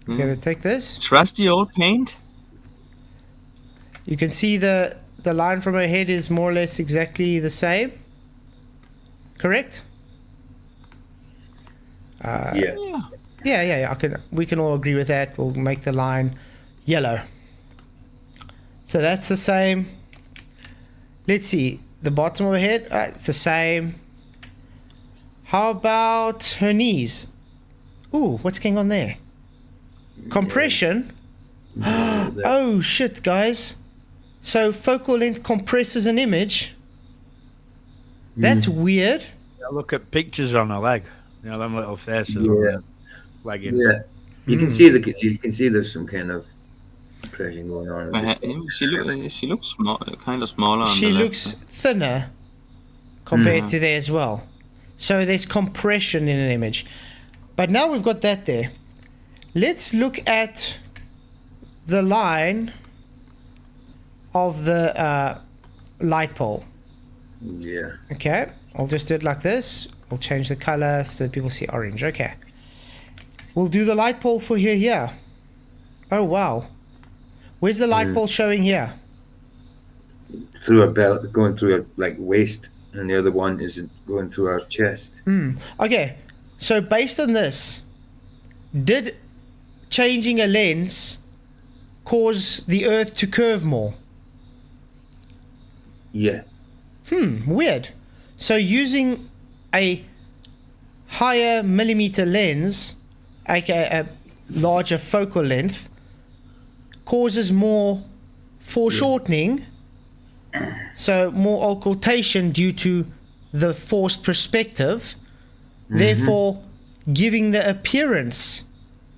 We're gonna take this. Trusty old paint? You can see the line from her head is more or less exactly the same. Correct? Yeah. We can all agree with that. We'll make the line yellow. So that's the same. Let's see. The bottom of her head, it's the same. How about her knees? Ooh, what's going on there? Compression? Oh shit, guys. So focal length compresses an image? That's weird. Yeah, look at pictures on her leg. You know, them little faces on the leg. Yeah. You can see there's some kind of compression going on. She looks small, kind of smaller. She looks thinner compared to there as well. So there's compression in an image. But now we've got that there. Let's look at the line of the light pole. Yeah. Okay. I'll just do it like this. We'll change the color so that people see orange. Okay. We'll do the light pole for here. Oh, wow. Where's the light pole showing here? Through a belt, going through a waist, and the other one is going through our chest. Okay. So based on this, did changing a lens cause the Earth to curve more? Yeah. Weird. So using a higher millimeter lens, aka a larger focal length, causes more foreshortening, so more occultation due to the forced perspective, therefore giving the appearance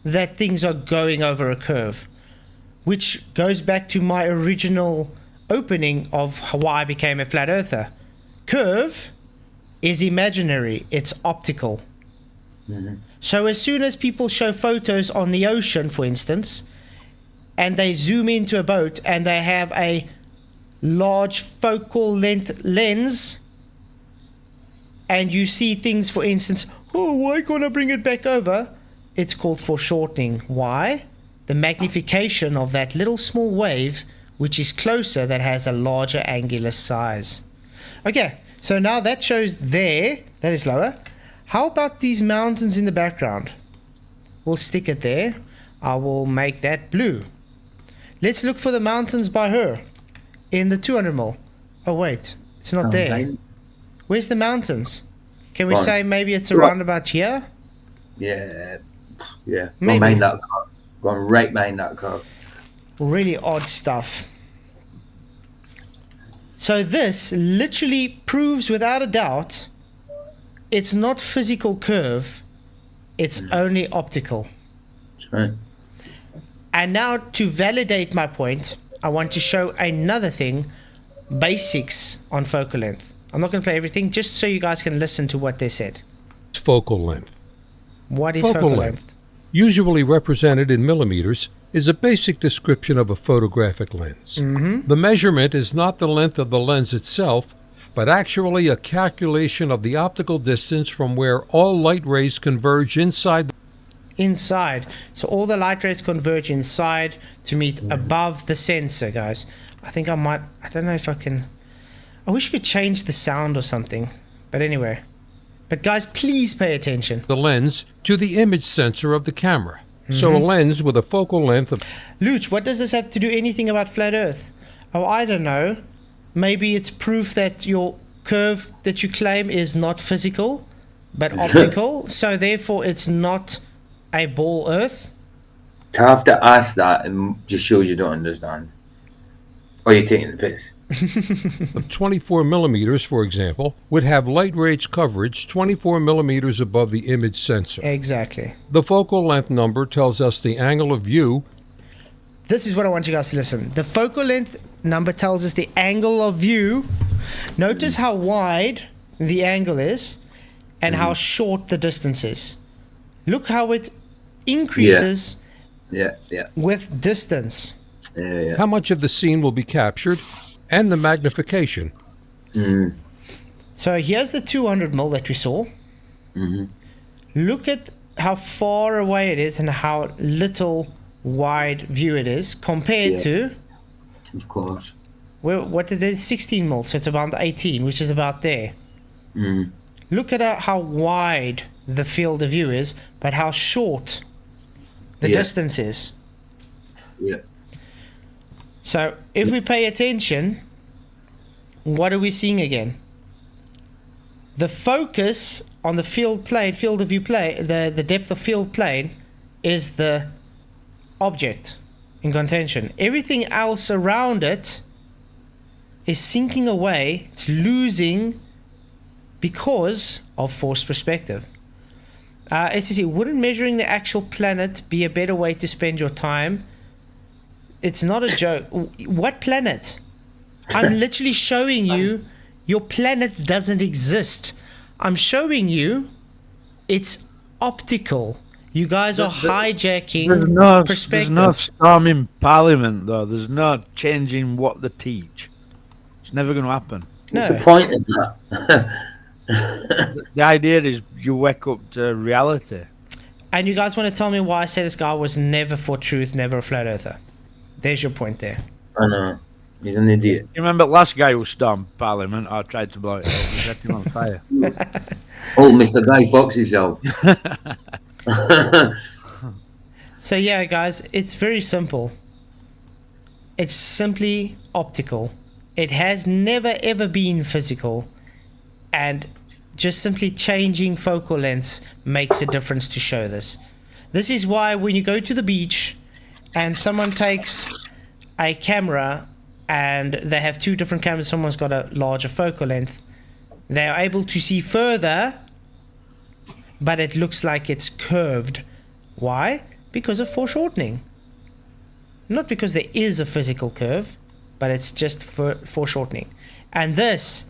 that things are going over a curve, which goes back to my original opening of why I became a flat earther. Curve is imaginary, it's optical. So as soon as people show photos on the ocean, for instance, and they zoom into a boat and they have a large focal length lens, and you see things, for instance, oh, why can't I bring it back over? It's called foreshortening. Why? The magnification of that little small wave, which is closer, that has a larger angular size. Okay, so now that shows there, that is lower. How about these mountains in the background? We'll stick it there. I will make that blue. Let's look for the mountains by her in the 200mm. Oh wait, it's not there. Where's the mountains? Can we say maybe it's around about here? Yeah. Yeah. Maybe. Behind that car. Going right behind that car. Really odd stuff. So this literally proves without a doubt it's not physical curve, it's only optical. That's right. And now to validate my point, I want to show another thing, basics on focal length. I'm not going to play everything, just so you guys can listen to what they said. Focal length. What is focal length? Usually represented in millimeters, is a basic description of a photographic lens. The measurement is not the length of the lens itself, but actually a calculation of the optical distance from where all light rays converge inside. So all the light rays converge inside to meet above the sensor, guys. I don't know if I can. I wish you could change the sound or something. But anyway. But guys, please pay attention. The lens to the image sensor of the camera. So a lens with a focal length of... Luch, what does this have to do anything about flat Earth? Oh, I don't know. Maybe it's proof that your curve that you claim is not physical, but optical. So therefore it's not a ball Earth. To have to ask that, it just shows you don't understand. Or you're taking the piss. Of 24 millimeters, for example, would have light range coverage 24 millimeters above the image sensor. Exactly. The focal length number tells us the angle of view. This is what I want you guys to listen. The focal length number tells us the angle of view. Notice how wide the angle is and how short the distance is. Look how it increases with distance. How much of the scene will be captured, and the magnification. So here's the 200 mil that we saw. Look at how far away it is and how little wide view it is compared to... Of course. Well, what it is, 16 mil, so it's about 18, which is about there. Look at how wide the field of view is, but how short the distance is. So if we pay attention, what are we seeing again? The focus on the field of view plane, the depth of field plane is the object in contention. Everything else around it is sinking away, it's losing because of forced perspective. SCC, wouldn't measuring the actual planet be a better way to spend your time? It's not a joke. What planet? I'm literally showing you your planet doesn't exist. I'm showing you it's optical. You guys are hijacking perspective. There's no storming Parliament, though. There's no changing what they teach. It's never going to happen. What's the point in that? The idea is you wake up to reality. And you guys want to tell me why I say this guy was never for truth, never a flat earther? There's your point there. I know. He's an idiot. You remember the last guy who stormed Parliament? I tried to blow it out. We set him on fire. Oh, Mr. Guy Fawkes himself. So yeah, guys, it's very simple. It's simply optical. It has never ever been physical, and just simply changing focal lengths makes a difference to show this. This is why when you go to the beach and someone takes a camera and they have two different cameras, someone's got a larger focal length, they are able to see further, but it looks like it's curved. Why? Because of foreshortening. Not because there is a physical curve, but it's just foreshortening. And this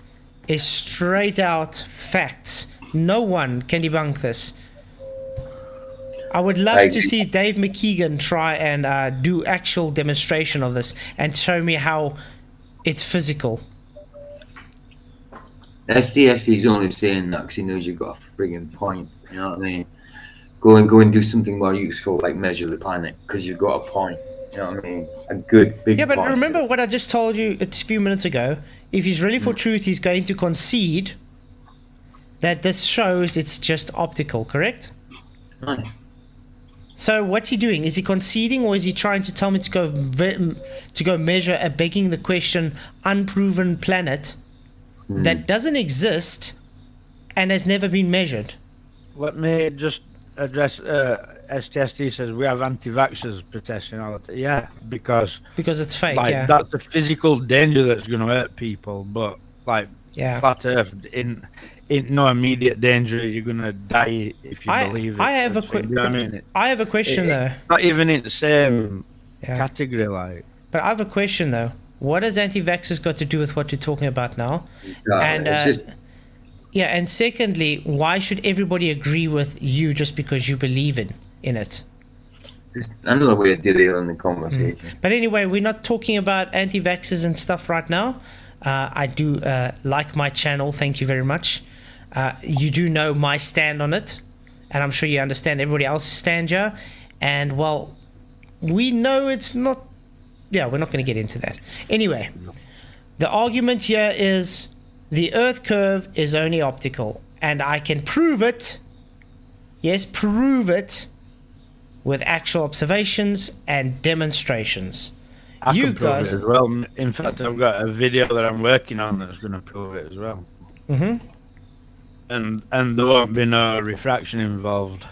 is straight out facts. No one can debunk this. I would love to see Dave McKeegan try and do actual demonstration of this and show me how it's physical. SDSD's only saying that because he knows you've got a frigging point. You know what I mean? Go and do something more useful, like measure the planet, because you've got a point. You know what I mean? A good big Yeah, but point. remember what I just told you a few minutes ago. If he's really for truth, he's going to concede that this shows it's just optical, correct? Right. So what's he doing? Is he conceding, or is he trying to tell me to go measure a begging the question unproven planet that doesn't exist and has never been measured? Let me just address STSD says we have anti-vaxxers protesting all the time. Yeah, because it's fake. Like, yeah, that's a physical danger that's going to hurt people. But like flat Earth, in no immediate danger. You're going to die if you believe it. I have a question though. Not even in the same category, like. But I have a question though. What has anti-vaxxers got to do with what we're talking about now? And Yeah, and secondly, why should everybody agree with you just because you believe in it? Just another way of derailing the conversation. But anyway, we're not talking about anti-vaxxers and stuff right now. I do like my channel, thank you very much. You do know my stand on it, and I'm sure you understand everybody else's stand here. And well, we know it's not, yeah, we're not going to get into that. Anyway, the argument here is the Earth curve is only optical, and I can prove it, yes, prove it, with actual observations and demonstrations. I can prove it as well. In fact, I've got a video that I'm working on that's going to prove it as well. Mm-hmm. And there won't be no refraction involved.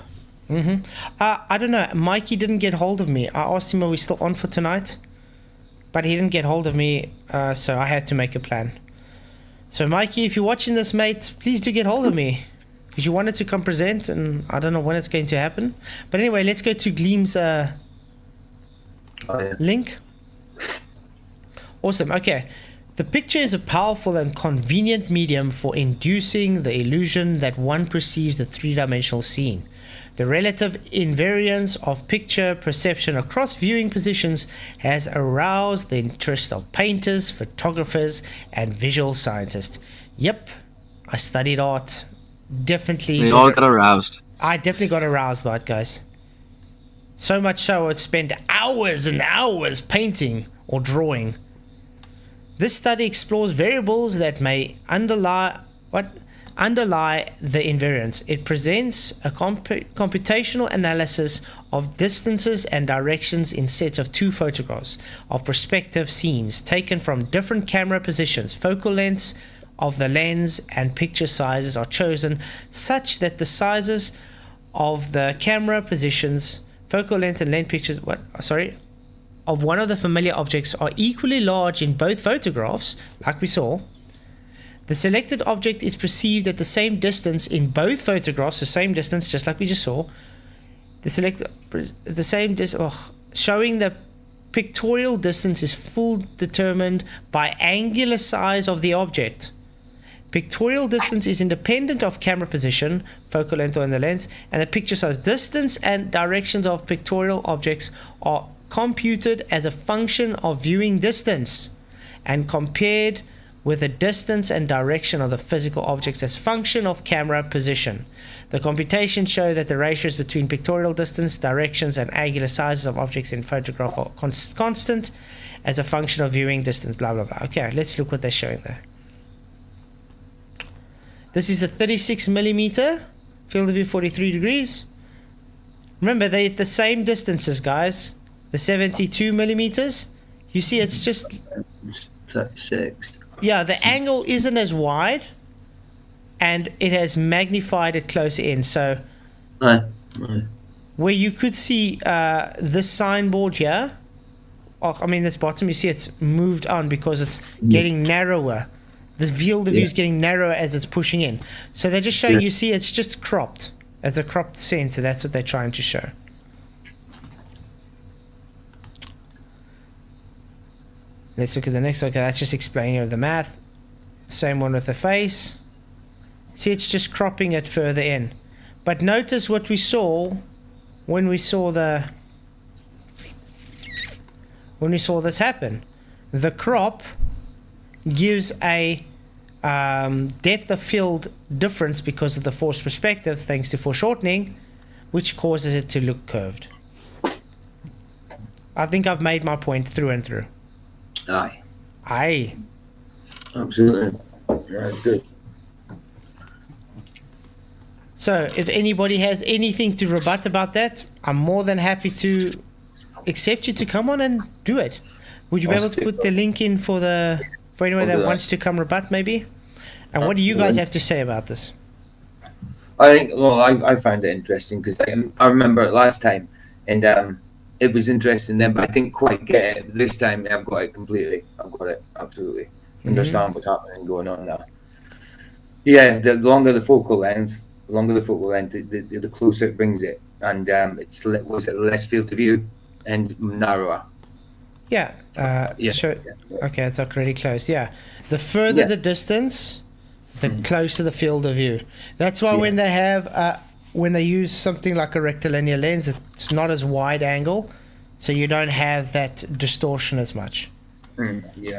Mm-hmm. I don't know. Mikey didn't get hold of me. I asked him, are we still on for tonight? But he didn't get hold of me, so I had to make a plan. So Mikey, if you're watching this, mate, please do get hold of me. Because you wanted to come present, and I don't know when it's going to happen. But anyway, let's go to Gleam's link. Awesome. Okay. The picture is a powerful and convenient medium for inducing the illusion that one perceives the three-dimensional scene. The relative invariance of picture perception across viewing positions has aroused the interest of painters, photographers, and visual scientists. Yep, I studied art. Definitely. We all got aroused. I definitely got aroused by it, guys. So much so I would spend hours and hours painting or drawing. This study explores variables that may underlie the invariance. It presents a computational analysis of distances and directions in sets of two photographs of perspective scenes taken from different camera positions. Focal lengths of the lens and picture sizes are chosen such that the sizes of the camera positions, focal length and lens pictures, of one of the familiar objects are equally large in both photographs, like we saw. The selected object is perceived at the same distance in both photographs, the same distance, just like we just saw. Showing the pictorial distance is determined by angular size of the object. Pictorial distance is independent of camera position, focal length on the lens, and the picture size. Distance and directions of pictorial objects are computed as a function of viewing distance and compared with the distance and direction of the physical objects as function of camera position. The computations show that the ratios between pictorial distance, directions, and angular sizes of objects in photograph are constant as a function of viewing distance, blah, blah, blah. Okay, let's look what they're showing there. This is a 36mm, field of view 43 degrees. Remember, they're at the same distances, guys. The 72mm. You see, it's just 36. Yeah, the angle isn't as wide, and it has magnified it closer in. So, where you could see this signboard here, this bottom, you see it's moved on because it's getting narrower. The field of view is getting narrower as it's pushing in. So they're just showing, you see, it's just cropped. It's a cropped center. That's what they're trying to show. Let's look at the next. Okay, that's just explaining the math. Same one with the face. See, it's just cropping it further in. But notice what we saw when we saw this happen. The crop gives a depth of field difference because of the forced perspective, thanks to foreshortening, which causes it to look curved. I think I've made my point through and through. Aye. Absolutely. Yeah, good. So, if anybody has anything to rebut about that, I'm more than happy to accept you to come on and do it. Would you be able to put the link in for anyone that wants to come rebut, maybe? And what do you guys have to say about this? I found it interesting because I remember it last time, and it was interesting then, but I didn't quite get it. This time I've got it completely. I've got it absolutely. Understand what's happening going on now. Yeah, the longer the focal length, the closer it brings it, and it's less field of view and narrower. Yeah. Sure. Okay, it's not really close. Yeah. The further the distance, the closer the field of view. That's why when they have when they use something like a rectilinear lens, it's not as wide angle, so you don't have that distortion as much.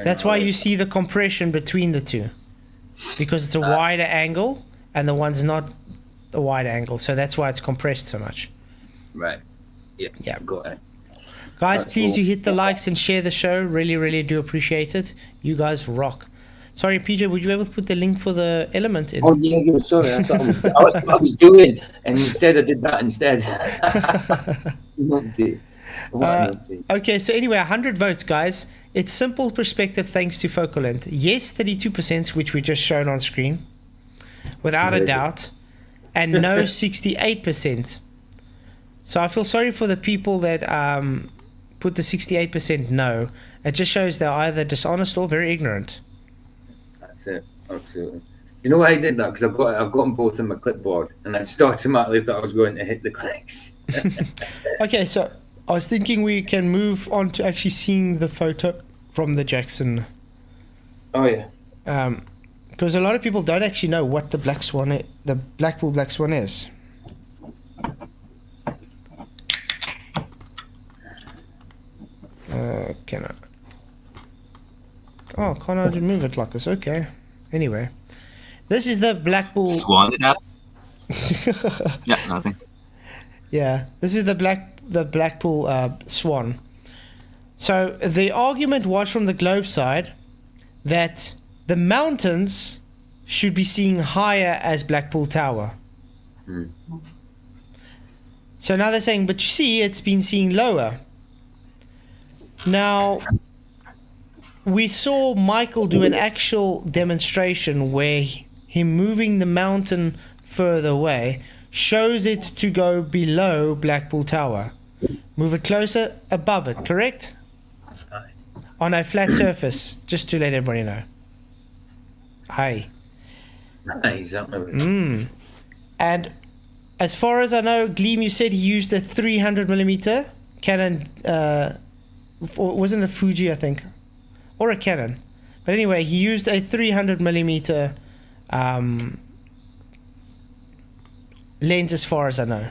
That's why you see the compression between the two, because it's a wider angle and the one's not a wide angle, so that's why it's compressed so much. Right. Yeah. Go ahead. Guys, please do hit the likes and share the show. Really, really do appreciate it. You guys rock. Sorry, PJ, would you be able to put the link for the Element in? Oh, yeah, sorry. I thought I was doing, and instead I did that instead. Okay, so anyway, 100 votes, guys. It's simple perspective thanks to focal length. Yes, 32%, which we just shown on screen, without a doubt, and no 68%. So I feel sorry for the people that put the 68% no. It just shows they're either dishonest or very ignorant. That's it, absolutely. You know why I did that? Because I've got them both on my clipboard, and I just automatically thought I was going to hit the clicks. Okay, so I was thinking we can move on to actually seeing the photo from the Jackson. Oh yeah. Because a lot of people don't actually know what the Black Swan, the Blackpool Black Swan is. Can I? Oh, can't I just move it like this? Okay. Anyway, this is the Blackpool Swan. Yeah, nothing. Yeah, this is the Blackpool Swan. So the argument was from the globe side that the mountains should be seen higher as Blackpool Tower. So now they're saying, but you see, it's been seen lower. Now, we saw Michael do an actual demonstration where him moving the mountain further away shows it to go below Blackpool Tower. Move it closer, above it, correct? On a flat surface, just to let everybody know. Aye. Exactly. And as far as I know, Gleam, you said he used a 300mm Canon, wasn't a Fuji, I think, or a Canon. But anyway, he used a 300mm lens as far as I know.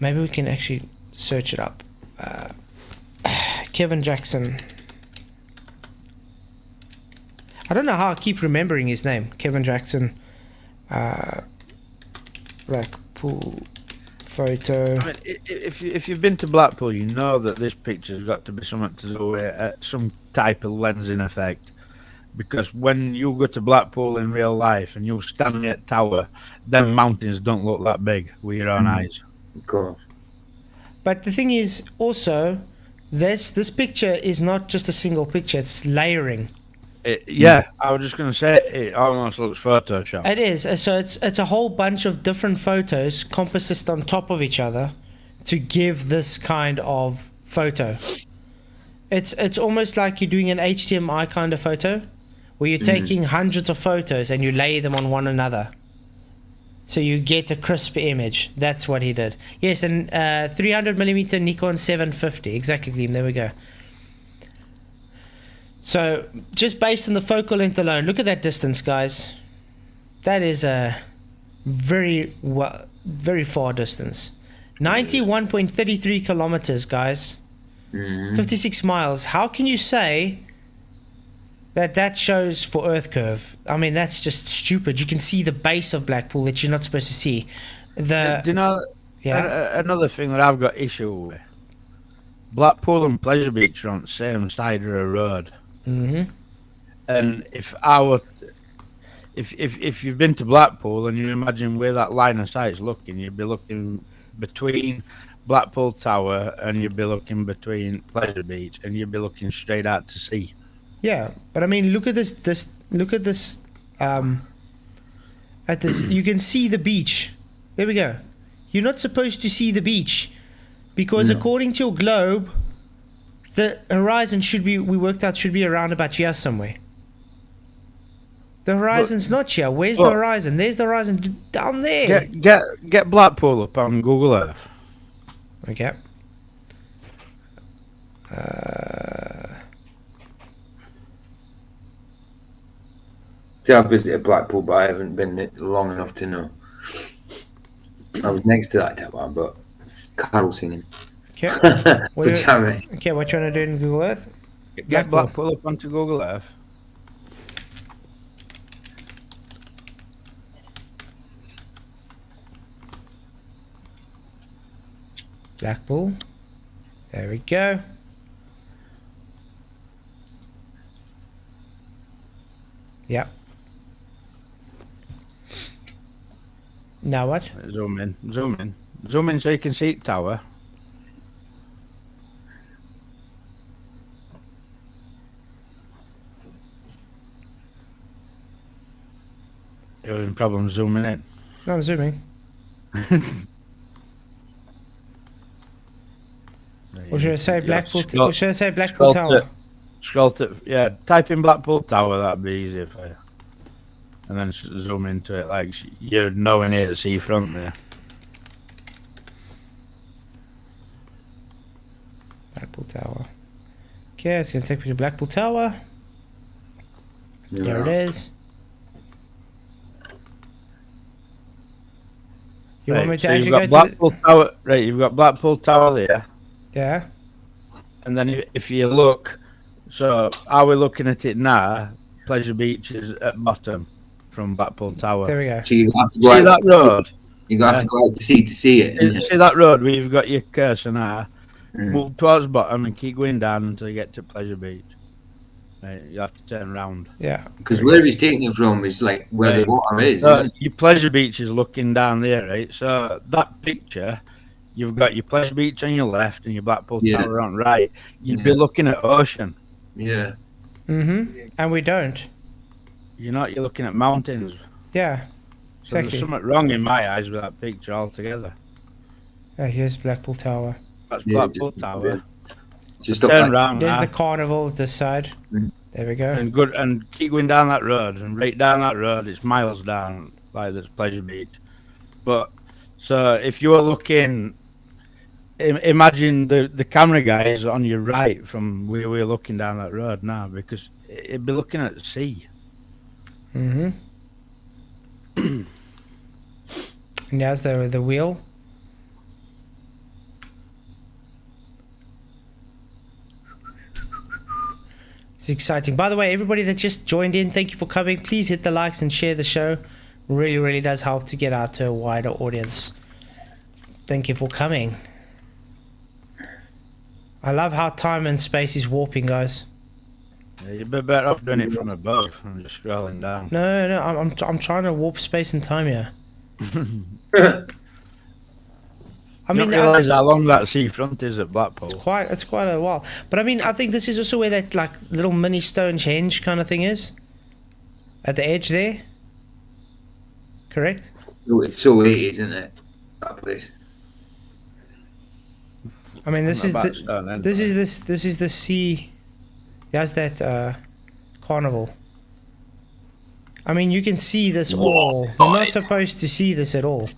Maybe we can actually search it up. Kevin Jackson. I don't know how I keep remembering his name. Kevin Jackson. Blackpool photo. I mean, if you've been to Blackpool, you know that this picture's got to be something to do with some type of lensing effect. Because when you go to Blackpool in real life and you're standing at tower, them mountains don't look that big with your own eyes. Of course. But the thing is also, this picture is not just a single picture, it's layering. I was just going to say, it almost looks Photoshop. It is. So it's a whole bunch of different photos composite on top of each other to give this kind of photo. It's almost like you're doing an HDMI kind of photo, where you're taking hundreds of photos and you lay them on one another. So you get a crisp image. That's what he did. Yes, and 300mm Nikon 750. Exactly, Gleam. There we go. So, just based on the focal length alone, look at that distance, guys. That is a very far distance. 91.33 kilometers, guys. 56 miles. How can you say that shows for Earth curve? I mean, that's just stupid. You can see the base of Blackpool that you're not supposed to see. Do you know, another thing that I've got issue with? Blackpool and Pleasure Beach are on the same side of a road. And if you've been to Blackpool and you imagine where that line of sight's looking, you'd be looking between Blackpool Tower and you'd be looking between Pleasure Beach and you'd be looking straight out to sea. Yeah, but I mean, look at this. Look at this. At this, you can see the beach. There we go. You're not supposed to see the beach because according to your globe, the horizon should be, we worked out, should be around about here somewhere. The horizon's not here. Where's the horizon? There's the horizon down there. Get Blackpool up on Google Earth. Okay. I've visited Blackpool, but I haven't been long enough to know. I was next to that tower, but Carol singing. Okay. For charity. Okay, what you want to do in Google Earth? Get Blackpool up onto Google Earth. Blackpool. There we go. Yep. Now what? Zoom in. Zoom in. Zoom in so you can see the tower. You're having problems zooming in. No, I'm zooming. Or should I say Blackpool? Or should I say Blackpool Tower? Scroll to, yeah. Type in Blackpool Tower. That'd be easier for you. And then zoom into it like you're nowhere near the seafront there. Blackpool Tower. Okay, it's gonna take me to Blackpool Tower. Yeah. There it is. You want me to actually go to Blackpool Tower? Right, you've got Blackpool Tower there. Yeah. And then if you look, so are we looking at it now? Pleasure Beach is at bottom from Blackpool Tower. There we go. So you have to see that road? You have to go out to see it. You see that road where you've got your cursor now? Move towards bottom and keep going down until you get to Pleasure Beach. Right, you have to turn round. Yeah. Because where he's taking it from is like where the water is. Your Pleasure Beach is looking down there, right? So that picture, you've got your Pleasure Beach on your left and your Blackpool Tower on right. You'd be looking at ocean. Yeah. And we don't. You're not. You're looking at mountains. Yeah. So Exactly. there's something wrong in my eyes with that picture altogether. Yeah, here's Blackpool Tower. That's Blackpool Tower. Just turn round. There's the carnival this side. There we go. And keep going down that road and right down that road. It's miles down by this Pleasure Beach. But so if you're looking, imagine the camera guy is on your right from where we're looking down that road now, because it'd be looking at the sea. And there's the wheel. It's exciting. By the way, everybody that just joined in, thank you for coming. Please hit the likes and share the show. Really, really does help to get out to a wider audience. Thank you for coming. I love how time and space is warping, guys. Yeah, you'd be better off doing it from above and just scrolling down. No, I'm trying to warp space and time here. I mean, realise how long that seafront is at Blackpool. It's quite a while. But I mean, I think this is also where that like little mini Stonehenge kind of thing is, at the edge there. Correct? It's so it, isn't it? That place. I mean, this is the sea. There's that carnival. I mean, you can see this all. You're not supposed to see this at all.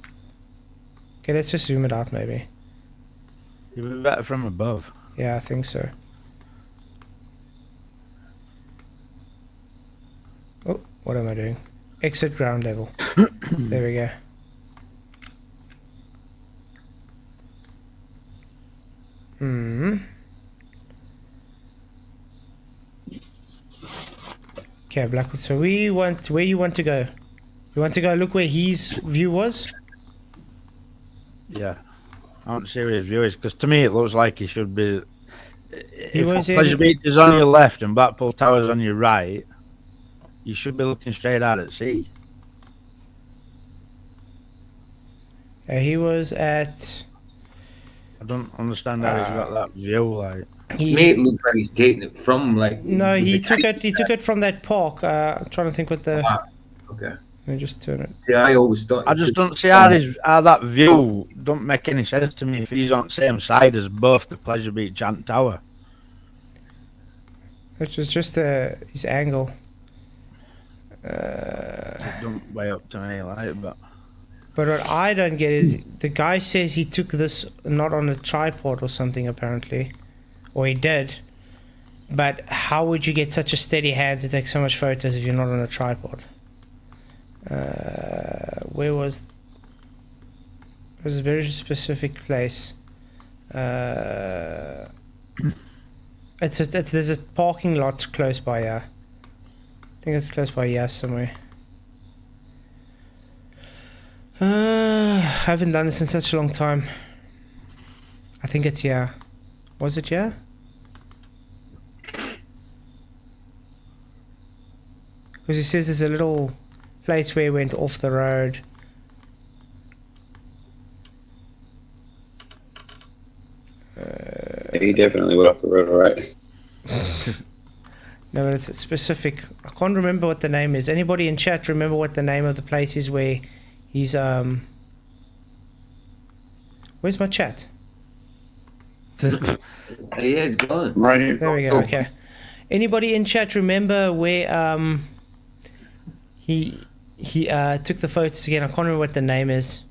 Okay, let's just zoom it out, maybe. You'd be better from above. Yeah, I think so. Oh, what am I doing? Exit ground level. There we go. Okay, Blackwood. So where you want to go? You want to go look where his view was? Yeah, I want to see where his view is, because to me it looks like he should be. If Pleasure Beach is on your left and Blackpool Tower is on your right, you should be looking straight out at sea. He was at. I don't understand how he's got that view. Like, it looks like he's taking it from like. No, he took it from that park. I'm trying to think what the. Okay. Let me just turn it. Yeah, I always thought. I just don't see how that view don't make any sense to me if he's on the same side as both the Pleasure Beach and Tower. Which was just his angle. Don't weigh up to me like, but what I don't get is the guy says he took this not on a tripod or something apparently, or he did. But how would you get such a steady hand to take so much photos if you're not on a tripod? Where was? It was a very specific place. There's a parking lot close by here. I think it's close by here somewhere. I haven't done this in such a long time. I think it's here. Was it here? Because he says there's a little place where he went off the road. He definitely went off the road, alright. No, but it's specific. I can't remember what the name is. Anybody in chat remember what the name of the place is where he's Where's my chat? Yeah, it's gone. Right here. There we go. Okay. Anybody in chat remember where he took the photos again? I can't remember what the name is.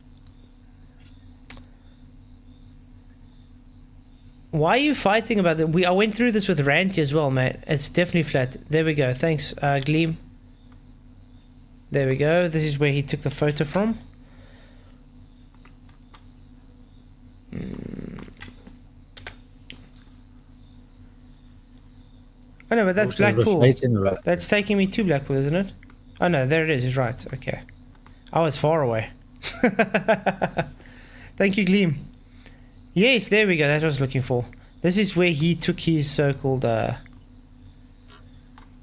Why are you fighting about that? I went through this with Ranty as well, mate. It's definitely flat. There we go. Thanks, Gleam. There we go. This is where he took the photo from. Oh no, but that's Blackpool. That's taking me to Blackpool, isn't it? Oh no, there it is. It's right. Okay. I was far away. Thank you, Gleam. Yes, there we go. That's what I was looking for. This is where he took his so-called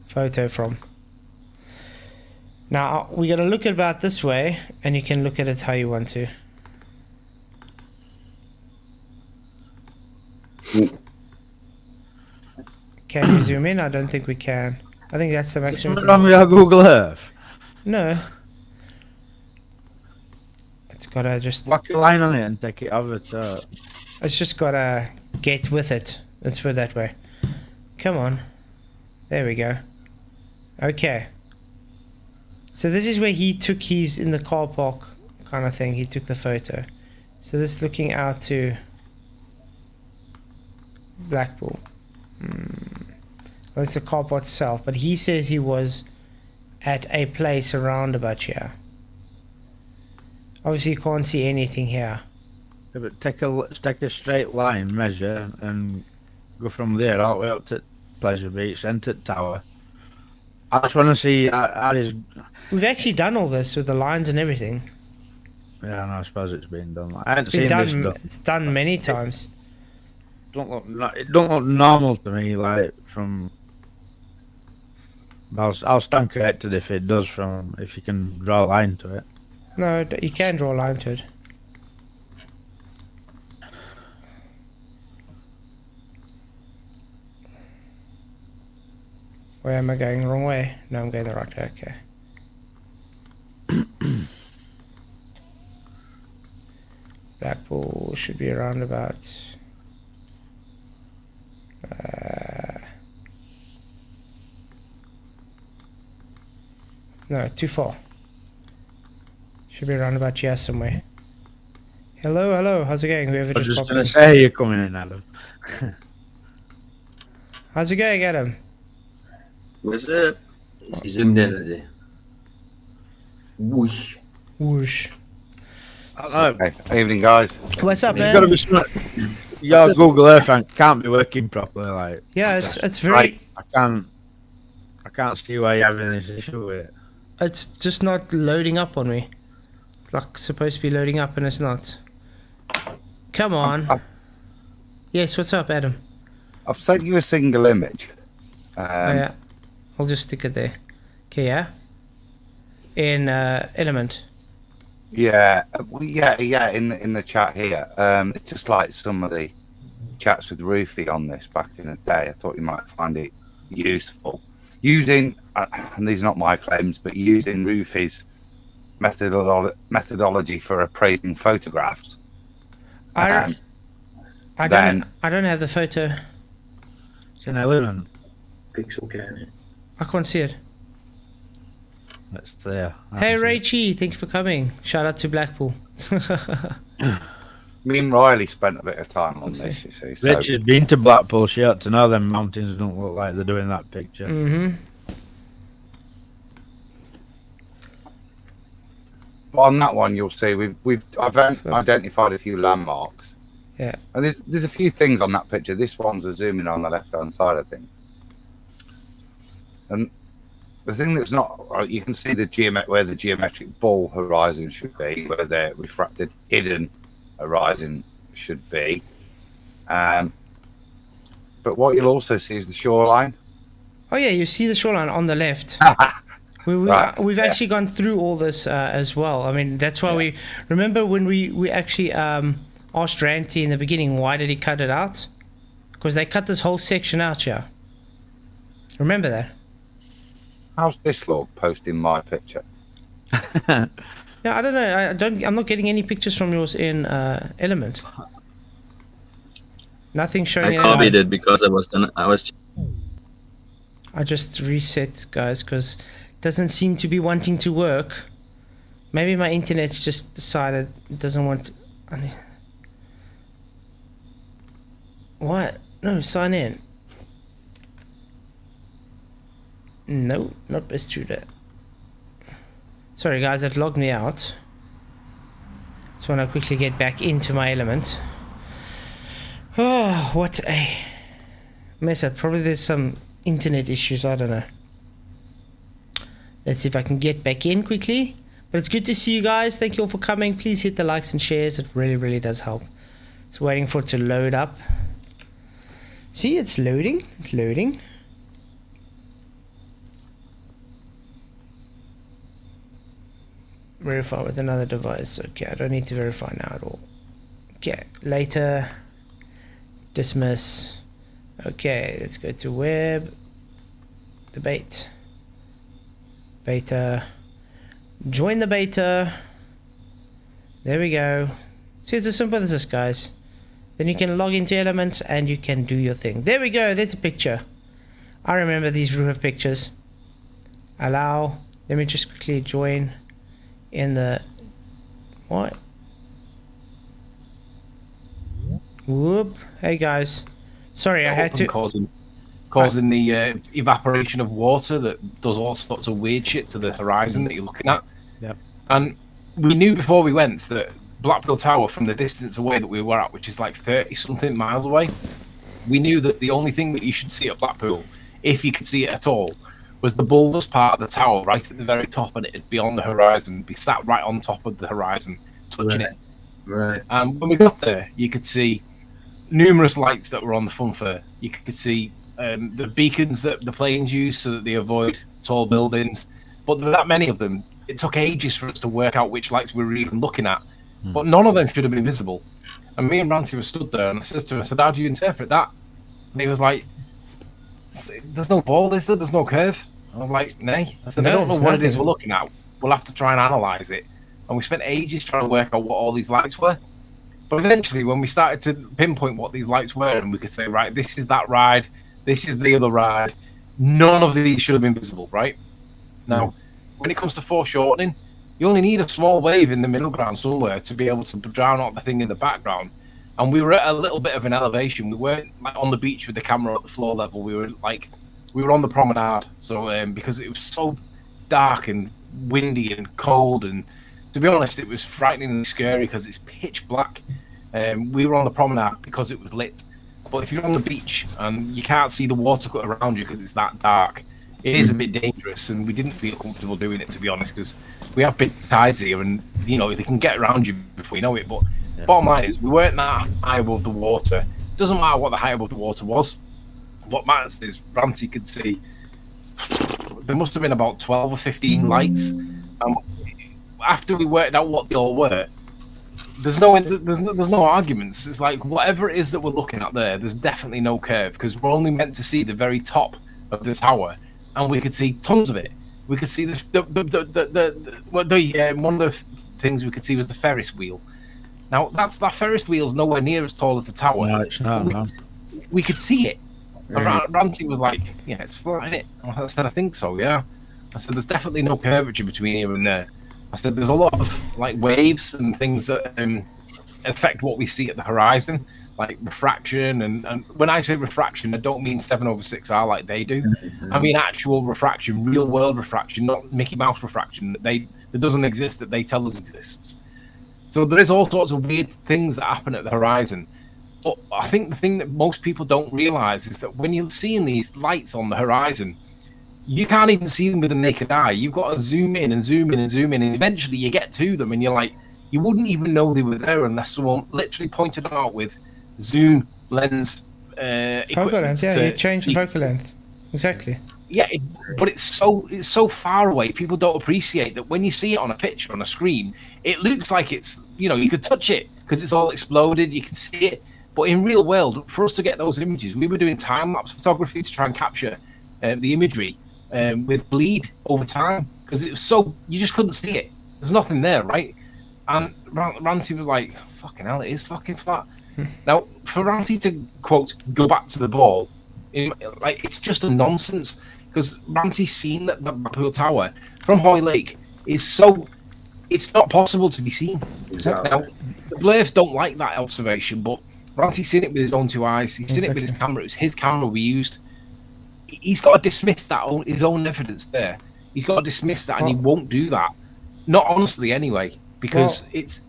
photo from. Now, we're going to look at about this way, and you can look at it how you want to. Can you zoom in? I don't think we can. I think that's the maximum. What's wrong with our Google Earth? No. It's got to just... Whack a line on it and take it over to... It's just got to get with it. Let's put it that way. Come on. There we go. Okay. So this is where he took his, in the car park kind of thing, he took the photo. So this is looking out to Blackpool. Well, it's the car park itself, but he says he was at a place around about here. Obviously you can't see anything here. Yeah, but take a straight line, measure, and go from there all the way up to Pleasure Beach, then to Tower. I just want to see how is. We've actually done all this with the lines and everything. Yeah, I suppose it's been done. I haven't seen this done. It's done many times. It don't look normal to me, like from. I'll stand corrected if it does if you can draw a line to it. No, you can draw a line to it. Where am I going? The wrong way? No, I'm going the right way. Okay. Blackpool should be around about. No, too far. Should be around about here somewhere. Hello, hello. How's it going? Whoever just popped in. I was just gonna say you're coming in, Adam. How's it going, Adam? What's up? He zoomed in, is he? Whoosh. Whoosh. Hey, evening, guys. What's up, man? Your Google Earth can't be working properly, like. Yeah, it's very. I can't see why you're having this issue with it. It's just not loading up on me. It's like supposed to be loading up and it's not. Come on. Yes, what's up, Adam? I've sent you a single image. Oh, yeah. I'll just stick it there. Okay, yeah. In Ellemnet. Yeah, in the chat here. It's just like some of the chats with Roofy on this back in the day. I thought you might find it useful. Using, and these are not my claims, but using Roofy's methodology for appraising photographs. I don't have the photo. It's an Ellement. Pixel can. I can't see it. It's there. Hey Rachy, thank you for coming. Shout out to Blackpool. Me and Riley spent a bit of time on this, you see. So. Richard's been to Blackpool, she ought to know them mountains don't look like they're doing that picture. Mm-hmm. But on that one, you'll see I've identified a few landmarks. Yeah. And there's a few things on that picture. This one's a zoom in on the left-hand side, I think. And the thing that's not, you can see where the geometric ball horizon should be, where the refracted hidden horizon should be. But what you'll also see is the shoreline. Oh yeah, you see the shoreline on the left. We've actually gone through all this as well. I mean, that's why we remember when we actually asked Ranty in the beginning, why did he cut it out? Because they cut this whole section out here. Remember that? How's this log posting my picture? Yeah, I don't know. I'm not getting any pictures from yours in Element. Nothing showing. I copied it because I just reset, guys, because it doesn't seem to be wanting to work. Maybe my internet's just decided it doesn't want. What? No, sign in. No, not best to that. Sorry guys, that logged me out. Just want to quickly get back into my element. Oh, what a mess up. Probably there's some internet issues, I don't know. Let's see if I can get back in quickly. But it's good to see you guys. Thank you all for coming. Please hit the likes and shares. It really, really does help. Just waiting for it to load up. See, it's loading. It's loading. Verify with another device. Okay, I don't need to verify now at all. Okay, later. Dismiss. Okay, let's go to web. Debate. Beta. Join the beta. There we go. See, it's as simple as this, guys. Then you can log into Elements and you can do your thing. There we go. There's a picture. I remember these roof pictures. Allow. Let me just quickly join in the what? Whoop. Hey guys. Sorry, I had to causing the evaporation of water that does all sorts of weird shit to the horizon that you're looking at. Yeah. And we knew before we went that Blackpool Tower, from the distance away that we were at, which is like 30 something miles away, we knew that the only thing that you should see at Blackpool, if you could see it at all, was the bulbous part of the tower right at the very top, and it'd be on the horizon, be sat right on top of the horizon, touching it. Right. And when we got there, you could see numerous lights that were on the funfair. You could see the beacons that the planes use so that they avoid tall buildings. But there were that many of them. It took ages for us to work out which lights we were even looking at. But none of them should have been visible. And me and Ranty were stood there, and I said to him, I said, how do you interpret that? And he was like, there's no ball, is there? There's no curve. I was like, nay. I said, I don't know what it is we're looking at. We'll have to try and analyse it. And we spent ages trying to work out what all these lights were. But eventually, when we started to pinpoint what these lights were, and we could say, right, this is that ride, this is the other ride, none of these should have been visible, right? Now, when it comes to foreshortening, you only need a small wave in the middle ground somewhere to be able to drown out the thing in the background. And we were at a little bit of an elevation. We weren't like on the beach with the camera at the floor level. We were on the promenade. So because it was so dark and windy and cold, and to be honest, it was frighteningly scary because it's pitch black. We were on the promenade because it was lit. But if you're on the beach and you can't see the water cut around you because it's that dark, it is a bit dangerous, and we didn't feel comfortable doing it, to be honest, because we have big tides here, and you know they can get around you before you know it. But bottom line is, we weren't that high above the water. It doesn't matter what the height above the water was. What matters is Ranty could see. There must have been about 12 or 15 lights. After we worked out what they all were, there's no arguments. It's like whatever it is that we're looking at there's definitely no curve, because we're only meant to see the very top of the tower. And we could see tons of it. We could see one of the things we could see was the Ferris wheel. Now that Ferris wheel's nowhere near as tall as the tower. No, it's not. We could see it. And Ranty was like, "Yeah, it's flat, isn't it?" I said, "I think so, yeah." I said, "There's definitely no curvature between here and there." I said, "There's a lot of like waves and things that affect what we see at the horizon." like refraction, and when I say refraction, I don't mean 7/6R like they do. I mean actual refraction, real world refraction, not Mickey Mouse refraction that doesn't exist, that they tell us exists. So there is all sorts of weird things that happen at the horizon. But I think the thing that most people don't realize is that when you're seeing these lights on the horizon, you can't even see them with the naked eye. You've got to zoom in and zoom in and zoom in, and eventually you get to them and you're like, you wouldn't even know they were there unless someone literally pointed them out with zoom lens focal length. Yeah, you change the focal length. Exactly. Yeah, but it's so far away. People don't appreciate that when you see it on a picture on a screen, it looks like it's, you know, you could touch it because it's all exploded. You can see it, but in real world, for us to get those images, we were doing time lapse photography to try and capture the imagery with bleed over time because it was so you just couldn't see it. There's nothing there, right? And Ranty was like, "Fucking hell, it is fucking flat." Now, for Ranty to quote go back to the ball, like it's just a nonsense because Ranty's seen that the Blackpool Tower from Hoy Lake is so it's not possible to be seen. Exactly. Now, the Blair's don't like that observation, but Ranty's seen it with his own two eyes. He's seen it with his camera. It was his camera we used. He's got to dismiss that his own evidence there. He's got to dismiss that, and he won't do that. Not honestly, anyway, because it's.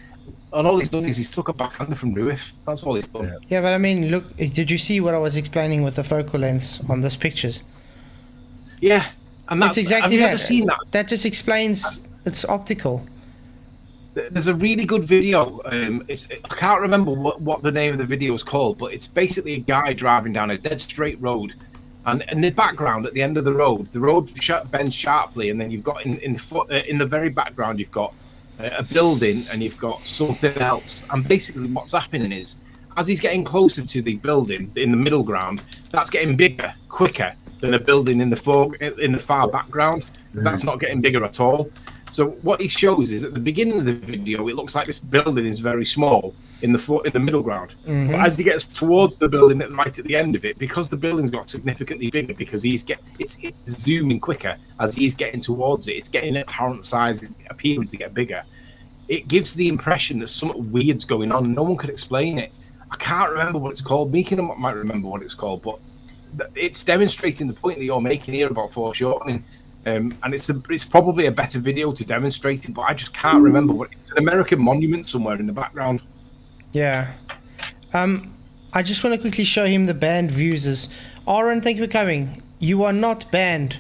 And all he's done is he's took a backhander from Ruif. That's all he's done. Yeah, but I mean, look, did you see what I was explaining with the focal lengths on these pictures? Yeah, and that's exactly I've that. never seen that. That just explains it's optical. There's a really good video. I can't remember what the name of the video is called, but it's basically a guy driving down a dead straight road, and in the background at the end of the road bends sharply, and then you've got in the very background you've got a building and you've got something else, and basically what's happening is as he's getting closer to the building in the middle ground, that's getting bigger quicker than a building in the far background. That's not getting bigger at all. So what he shows is at the beginning of the video it looks like this building is very small in the middle ground, but as he gets towards the building right at the end of it, because the building's got significantly bigger, because it's zooming quicker as he's getting towards it, it's getting apparent size, it's appearing to get bigger. It gives the impression that something weird's going on and no one can explain it. I can't remember what it's called. Meekin might remember what it's called, but it's demonstrating the point that you're making here about foreshortening. And it's probably a better video to demonstrate it, but I just can't remember what it's an American monument somewhere in the background. Yeah. I just want to quickly show him the banned views. Aaron, thank you for coming. You are not banned.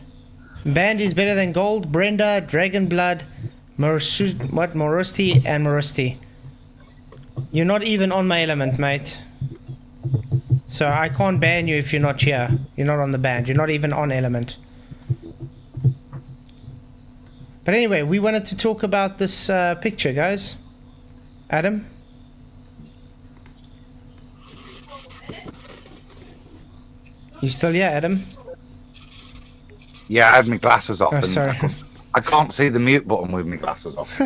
Banned is better than gold, Brenda, Dragon Blood, Morosti, and Morosti. You're not even on my element, mate. So I can't ban you if you're not here. You're not on the band. You're not even on element. But anyway, we wanted to talk about this picture, guys. Adam? You still here, Adam? Yeah, I had my glasses off. Oh, sorry. I can't see the mute button with my glasses off.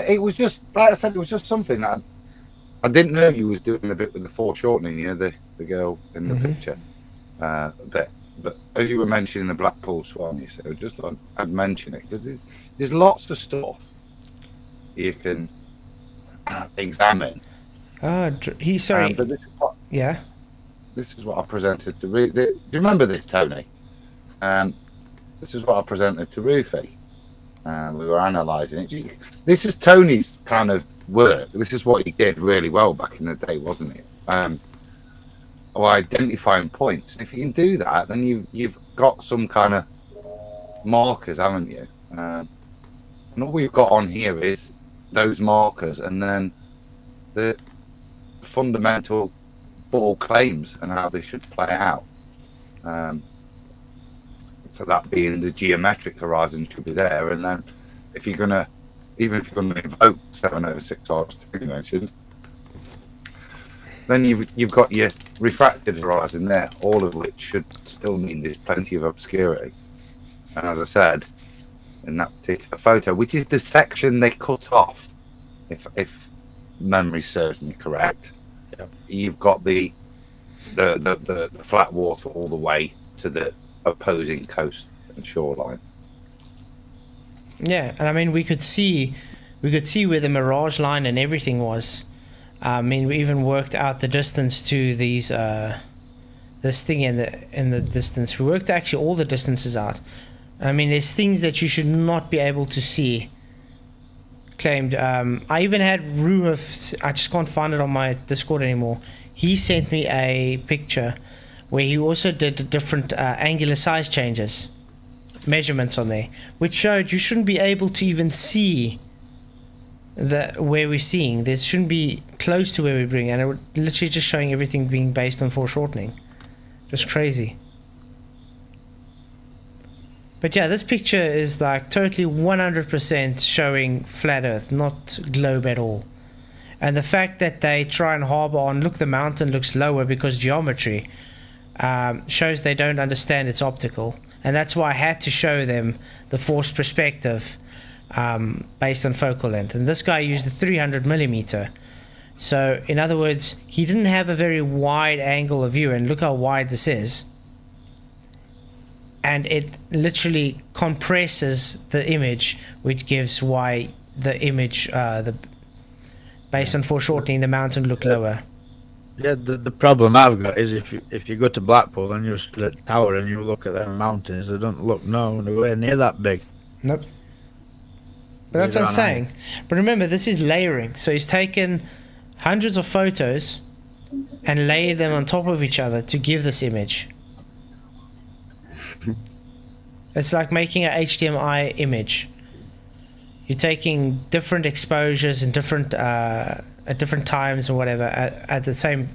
It was just, like I said, it was just something that I didn't know you was doing a bit with the foreshortening, you know, the girl in the picture. But as you were mentioning the Blackpool Swan, you said, I just thought I'd mention it because there's lots of stuff you can examine. Sorry. But this is what, yeah. This is what I presented to do you remember this, Tony? This is what I presented to Rufy. We were analysing it. This is Tony's kind of work. This is what he did really well back in the day, wasn't it? Identifying points. If you can do that, then you've got some kind of markers, haven't you? And all we've got on here is those markers, and then the fundamental ball claims and how they should play out. So that being the geometric horizon should be there, and then if you're gonna invoke 7/6R as you mentioned, then you've got your refracted horizon there, all of which should still mean there's plenty of obscurity. And as I said, in that particular photo, which is the section they cut off, if memory serves me correct, you've got the flat water all the way to the opposing coast and shoreline. Yeah, and I mean we could see we could see where the mirage line and everything was. I mean, we even worked out the distance to these this thing in the distance. We worked actually all the distances out. I mean, there's things that you should not be able to see. Claimed. I even had Rue I just can't find it on my Discord anymore. He sent me a picture where he also did different angular size changes, measurements on there, which showed you shouldn't be able to even see where we're seeing. This shouldn't be close to where we're bringing, and it was literally just showing everything being based on foreshortening. Just crazy. But yeah, this picture is like totally 100% showing flat Earth, not globe at all. And the fact that they try and harbor on, look, the mountain looks lower because geometry, shows they don't understand it's optical. And that's why I had to show them the forced perspective based on focal length. And this guy used a 300 millimeter. So in other words, he didn't have a very wide angle of view, and look how wide this is. And it literally compresses the image, which gives why the image, based on foreshortening, the mountain look lower. Yeah, the problem I've got is if you go to Blackpool and you're at the tower and you look at them mountains, they don't look nowhere near that big. Nope. But that's what I'm saying. But remember, this is layering. So he's taken hundreds of photos and layered them on top of each other to give this image. It's like making an HDMI image. You're taking different exposures and different at different times or whatever at the same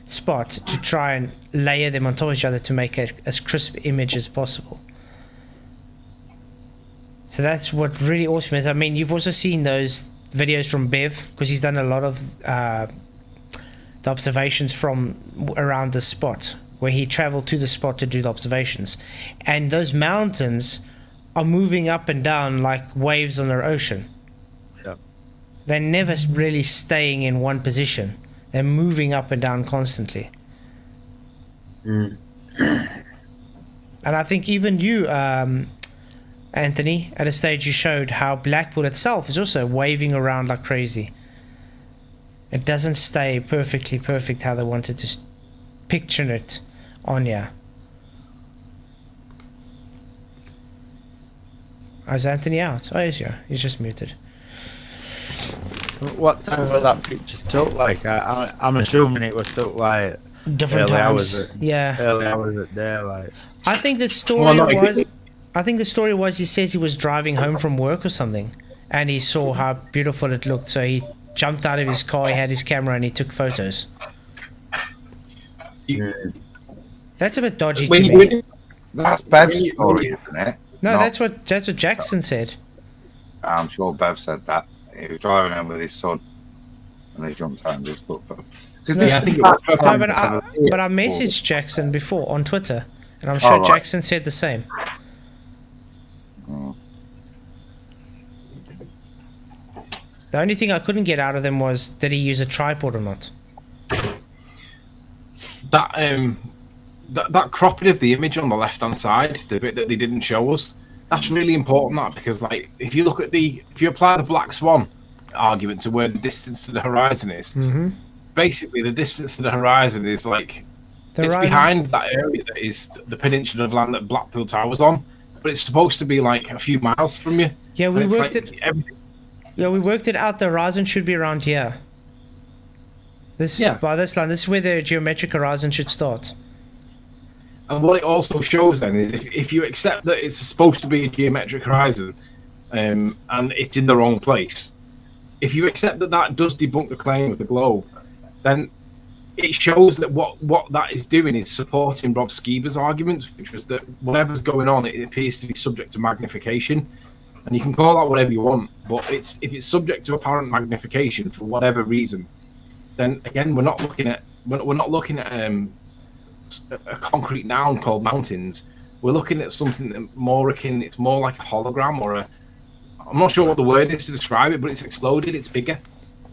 spot to try and layer them on top of each other to make it as crisp image as possible. So that's what really awesome is. I mean, you've also seen those videos from Bev, because he's done a lot of the observations from around the spot, where he traveled to the spot to do the observations. And those mountains are moving up and down like waves on their ocean. Yeah. They're never really staying in one position. They're moving up and down constantly. And I think even you, Anthony, at a stage you showed how Blackpool itself is also waving around like crazy. It doesn't stay perfectly perfect how they wanted to picture it on here. Oh, is Anthony out? Oh, he's here. He's just muted. What time was that picture took? Like, I'm assuming it was took like different times. Early hours at day. Like, I think the story was. I think the story was he says he was driving home from work or something, and he saw how beautiful it looked. So he jumped out of his car. He had his camera and he took photos. That's a bit dodgy to me. That's Bev's story, isn't it? No, that's what Jackson said. I'm sure Bev said that. He was driving home with his son, and they jumped out and just looked for him. But I messaged Jackson before on Twitter, and I'm sure Jackson said the same. The only thing I couldn't get out of them was, did he use a tripod or not? That cropping of the image on the left hand side, the bit that they didn't show us, that's really important. That because, like, if you apply the Black Swan argument to where the distance to the horizon is, basically the distance to the horizon is like it's behind that area that is the peninsula of land that Blackpool Tower's on, but it's supposed to be like a few miles from you. Yeah, we worked it. Yeah, we worked it out. The horizon should be around here. By this line, this is where the geometric horizon should start. And what it also shows then is if you accept that it's supposed to be a geometric horizon, and it's in the wrong place, if you accept that that does debunk the claim of the globe, then it shows that what that is doing is supporting Rob Skeeber's argument, which was that whatever's going on, it appears to be subject to magnification. And you can call that whatever you want, but if it's subject to apparent magnification for whatever reason, then again we're not looking at a concrete noun called mountains. We're looking at something that more akin. It's more like a hologram or I'm not sure what the word is to describe it, but it's exploded. It's bigger.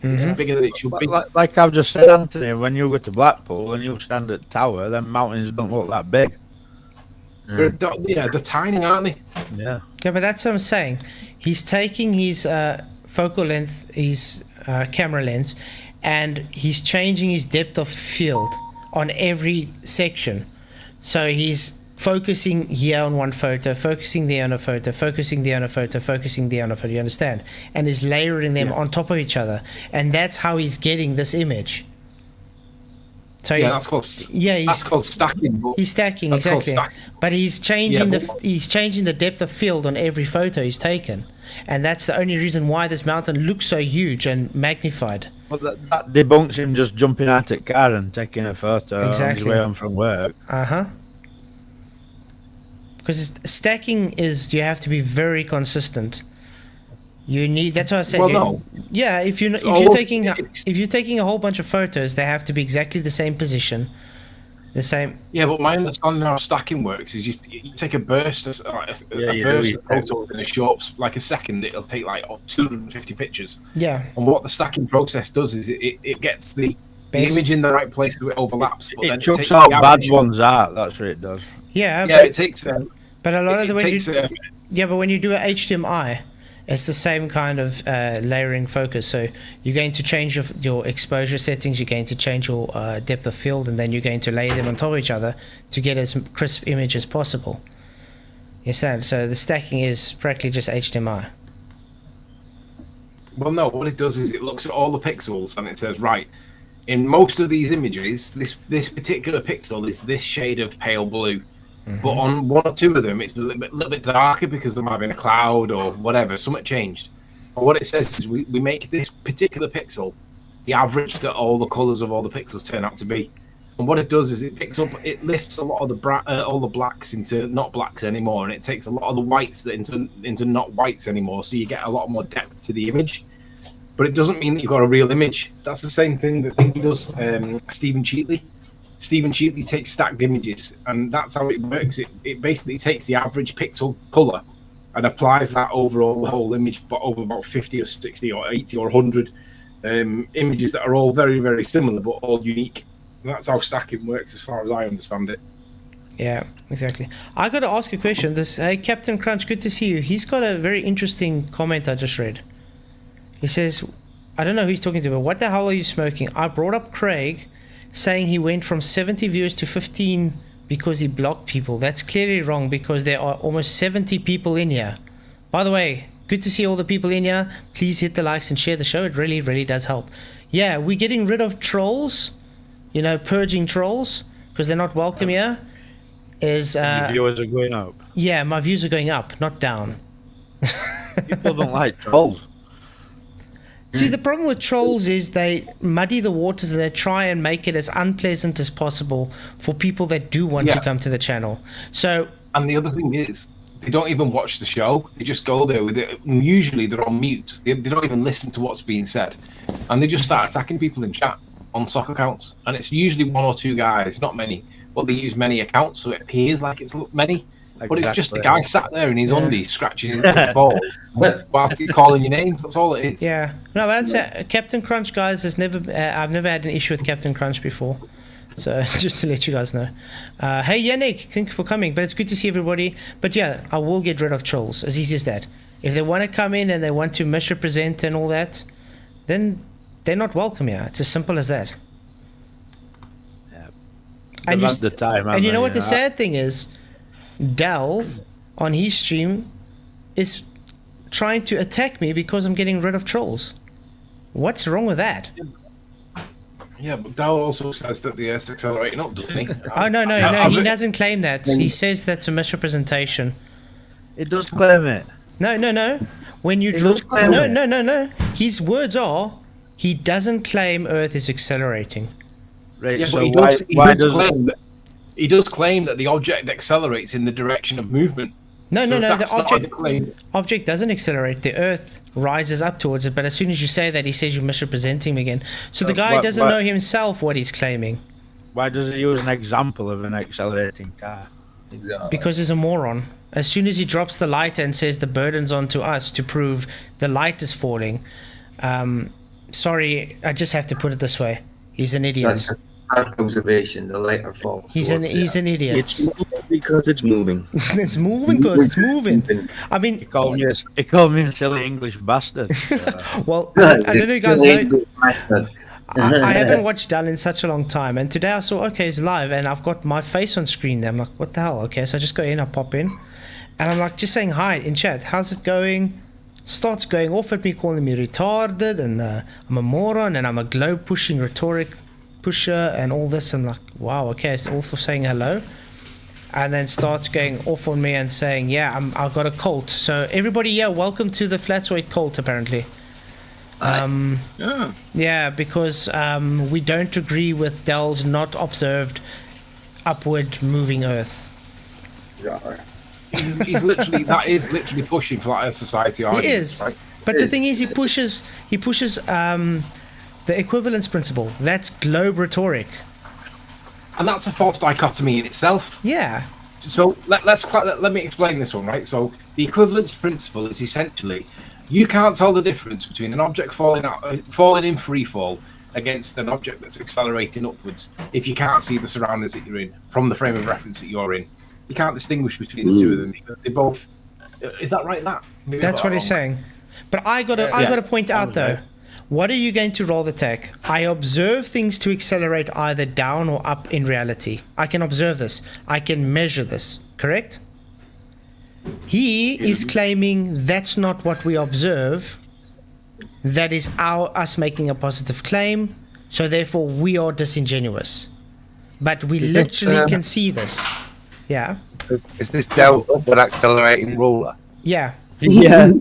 It's bigger than it should be. Like I've just said, Anthony, when you go to Blackpool and you stand at the tower, then mountains don't look that big. They're tiny, aren't they? Yeah. Yeah, but that's what I'm saying. He's taking his focal length, his camera lens, and he's changing his depth of field on every section. So he's focusing here on one photo, focusing there on a photo, focusing there on a photo, focusing there on a photo, you understand? And he's layering them on top of each other. And that's how he's getting this image. So that's called stacking. He's stacking, exactly. But he's changing the depth of field on every photo he's taken. And that's the only reason why this mountain looks so huge and magnified. Well, that debunks him just jumping out at car and taking a photo on his way home from work. Because stacking is, you have to be very consistent. You need. That's why I said. If you're taking a whole bunch of photos, they have to be exactly the same position, the same. Yeah, but my understanding of how stacking works is you take a burst of photos in a short, like a second. It'll take like 250 pictures. Yeah. And what the stacking process does is it gets the image in the right place so it overlaps. But it chucks out bad ones out. That's what it does. Yeah. Yeah, it takes. But a lot of the way but when you do an HDMI, it's the same kind of layering focus. So you're going to change your exposure settings, you're going to change your depth of field, and then you're going to lay them on top of each other to get as crisp image as possible. You understand? So the stacking is practically just HDMI. Well, no, what it does is it looks at all the pixels and it says, right, in most of these images, this particular pixel is this shade of pale blue. But on one or two of them, it's a little bit darker because there might have been a cloud or whatever, something changed. And what it says is we make this particular pixel the average that all the colours of all the pixels turn out to be. And what it does is it lifts a lot of all the blacks into not blacks anymore, and it takes a lot of the whites into not whites anymore, so you get a lot more depth to the image. But it doesn't mean that you've got a real image. That's the same thing that he does, Stephen Cheatley. Stephen Cheatley takes stacked images, and that's how it works. It basically takes the average pixel color and applies that over the whole image, but over about 50 or 60 or 80 or 100 images that are all very, very similar, but all unique. And that's how stacking works as far as I understand it. Yeah, exactly. I got to ask a question. Hey, Captain Crunch, good to see you. He's got a very interesting comment I just read. He says, I don't know who he's talking to, but what the hell are you smoking? I brought up Craig saying he went from 70 viewers to 15 because he blocked people. That's clearly wrong because there are almost 70 people in here. By the way, good to see all the people in here. Please hit the likes and share the show. It really, really does help. Yeah, we're getting rid of trolls, purging trolls because they're not welcome here. Your viewers are going up. Yeah, my views are going up, not down. People don't like trolls. See, the problem with trolls is they muddy the waters and they try and make it as unpleasant as possible for people that do want to come to the channel. And the other thing is, they don't even watch the show. They just go there with it. And usually they're on mute. They don't even listen to what's being said. And they just start attacking people in chat on stock accounts. And it's usually one or two guys, not many. But they use many accounts, so it appears like it's many. But it's just a guy sat there in his undies scratching his ball whilst he's calling your names. That's all it is. Yeah. No, that's Captain Crunch, guys. I've never had an issue with Captain Crunch before. So just to let you guys know. Hey, Yannick, thank you for coming. But it's good to see everybody. But yeah, I will get rid of trolls. As easy as that. If they want to come in and they want to misrepresent and all that, then they're not welcome here. It's as simple as that. Yeah. And you know what the sad thing is? Dell on his stream is trying to attack me because I'm getting rid of trolls. What's wrong with that? Yeah, but Dell also says that the Earth's accelerating up, doesn't he? No, he doesn't claim that. He says that's a misrepresentation. It does claim it. No. When you draw, no. His words are, he doesn't claim Earth is accelerating. Right. Yeah, so why does he does claim that the object accelerates in the direction of movement. No. The object doesn't accelerate. The Earth rises up towards it. But as soon as you say that, he says you're misrepresenting him again. So the guy doesn't know himself what he's claiming. Why does he use an example of an accelerating car? Because he's a moron. As soon as he drops the light and says the burden's onto us to prove the light is falling, sorry, I just have to put it this way. He's an idiot. observation, the later fall. He's an idiot. It's moving because it's moving. It's moving because it's moving. I mean, He called me a silly English bastard. well, I don't know, guys. I haven't watched Dell in such a long time, and today I saw, okay, it's live, and I've got my face on screen there. I'm like, what the hell? Okay, so I just go in, I pop in, and I'm like, just saying hi in chat. How's it going? Starts going off at me, calling me retarded, and I'm a moron, and I'm a globe pushing rhetoric pusher, and all this. I'm like, wow, okay, it's all for saying hello. And then starts going off on me and saying, yeah, I've got a cult. So everybody, yeah, welcome to the Flatzoid cult, apparently. Yeah, because we don't agree with Dell's not observed upward moving Earth. He's literally, that is literally pushing flat Earth society. He is, right? But the thing is, he pushes the equivalence principle. That's globe rhetoric, and that's a false dichotomy in itself. Yeah. So let me explain this one, right? So the equivalence principle is essentially, you can't tell the difference between an object falling in free fall against an object that's accelerating upwards if you can't see the surroundings that you're in from the frame of reference that you're in. You can't distinguish between the two of them because they both. Is that right? That's what he's saying. But I gotta point out though, what are you going to roll the tech? I observe things to accelerate either down or up in reality. I can observe this. I can measure this. Correct? He is claiming that's not what we observe. That is us making a positive claim. So therefore we are disingenuous. But we literally can see this. Yeah. Is this Dell upward accelerating ruler? Yeah. Yeah.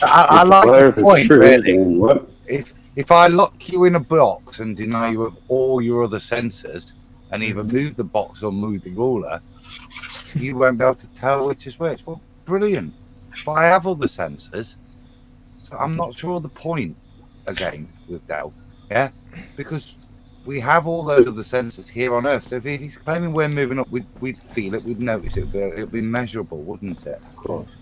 I like the point, really. If I lock you in a box and deny you of all your other senses, and either move the box or move the ruler, you won't be able to tell which is which. Well, brilliant. But I have other senses, so I'm not sure of the point, again, with Dell. Yeah? Because we have all those other senses here on Earth. So if he's claiming we're moving up, we'd feel it, we'd notice it, it'd be measurable, wouldn't it? Of course.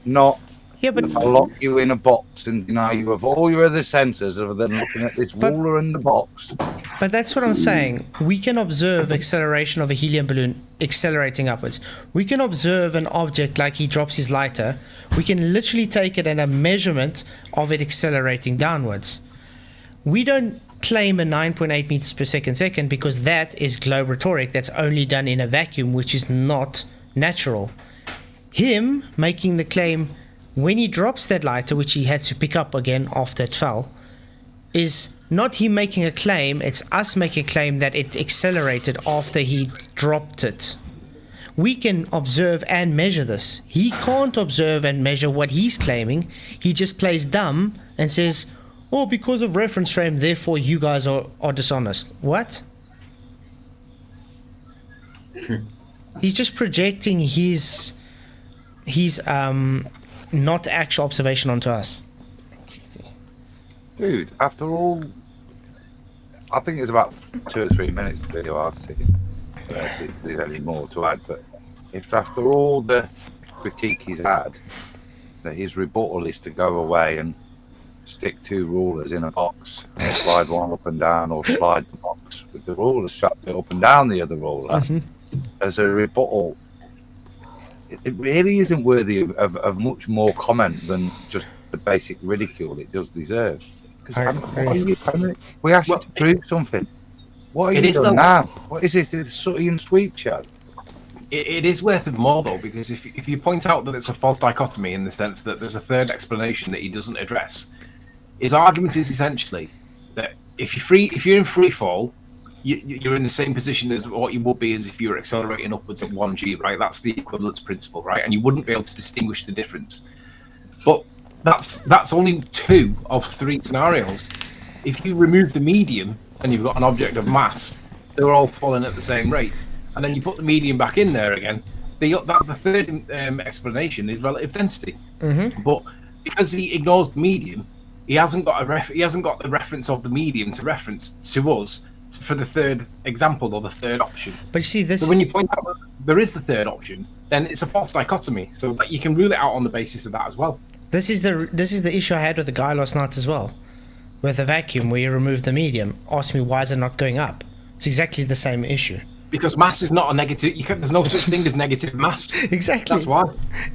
Not if I lock you in a box and deny you of all your other senses other than looking at this ruler in the box. But that's what I'm saying. We can observe acceleration of a helium balloon accelerating upwards. We can observe an object like he drops his lighter. We can literally take it and a measurement of it accelerating downwards. We don't claim a 9.8 meters per second because that is globe rhetoric. That's only done in a vacuum, which is not natural. Him making the claim when he drops that lighter, which he had to pick up again after it fell, is not him making a claim, it's us making a claim that it accelerated after he dropped it. We can observe and measure this. He can't observe and measure what he's claiming. He just plays dumb and says, oh, because of reference frame, therefore you guys are dishonest. What? He's just projecting his not actual observation onto us. Dude, after all, I think it's about 2 or 3 minutes to video article. If there's any more to add, but if after all the critique he's had, that his rebuttal is to go away and stick 2 rulers in a box and slide one up and down, or slide the box with the ruler strapped up and down the other ruler as a rebuttal, it really isn't worthy of much more comment than just the basic ridicule it does deserve. Because we asked you to prove something. What are you doing now? What is this? It's a Sooty and Sweep show. It is worth of more though, because if you point out that it's a false dichotomy in the sense that there's a third explanation that he doesn't address, his argument is essentially that if you're in free fall, you're in the same position as what you would be as if you were accelerating upwards at 1g, right? That's the equivalence principle, right? And you wouldn't be able to distinguish the difference. But that's only 2 of 3 scenarios. If you remove the medium and you've got an object of mass, they're all falling at the same rate. And then you put the medium back in there again, the third explanation is relative density. But because he ignores the medium, he hasn't got the reference of the medium to reference to us for the third example or the third option. But you see, so when you point out that there is the third option, then it's a false dichotomy. So you can rule it out on the basis of that as well. This is the issue I had with the guy last night as well. with a vacuum where you remove the medium. Ask me why is it not going up? It's exactly the same issue. Because mass is not a negative. There's no such thing as negative mass. Exactly. That's why.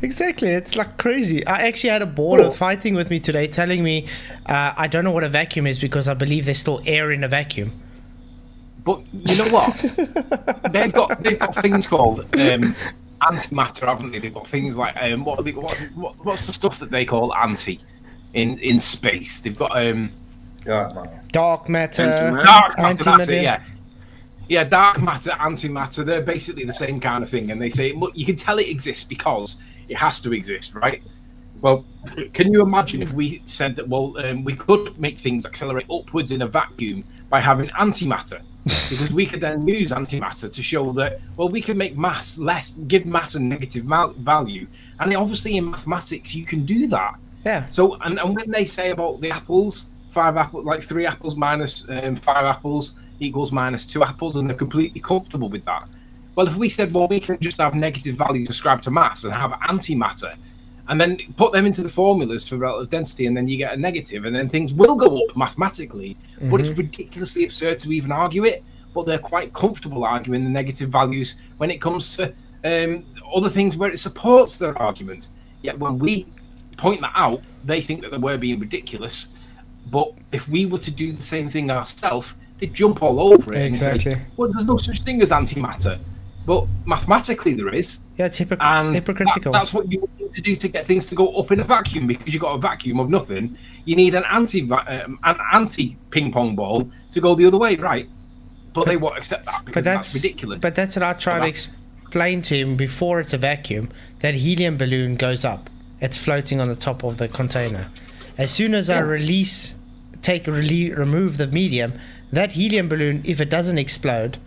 Exactly. It's like crazy. I actually had a border fighting with me today, telling me I don't know what a vacuum is because I believe there's still air in a vacuum. But you know what? they've got things called antimatter, haven't they? They've got things like what's the stuff that they call anti in space? They've got dark matter, antimatter. Yeah, dark matter, antimatter, they're basically the same kind of thing. And they say, look, you can tell it exists because it has to exist, right? Well, can you imagine if we said that, we could make things accelerate upwards in a vacuum by having antimatter? Because we could then use antimatter to show that, we can make mass give mass a negative value. And obviously in mathematics, you can do that. Yeah. So, and when they say about the apples, 5 apples, like 3 apples minus 5 apples, equals minus 2 apples, and they're completely comfortable with that. Well, if we said, we can just have negative values ascribed to mass and have antimatter, and then put them into the formulas for relative density, and then you get a negative, and then things will go up mathematically, but it's ridiculously absurd to even argue it, but they're quite comfortable arguing the negative values when it comes to other things where it supports their argument. Yet when we point that out, they think that we're being ridiculous, but if we were to do the same thing ourselves, they jump all over it and say, there's no such thing as antimatter. But mathematically there is. Yeah, it's hypocritical. That's what you need to do to get things to go up in a vacuum, because you've got a vacuum of nothing. You need an anti ping pong ball to go the other way, right? But they won't accept that because that's ridiculous. But that's what I try to explain to him before it's a vacuum. That helium balloon goes up. It's floating on the top of the container. As soon as I remove the medium, that helium balloon, if it doesn't explode,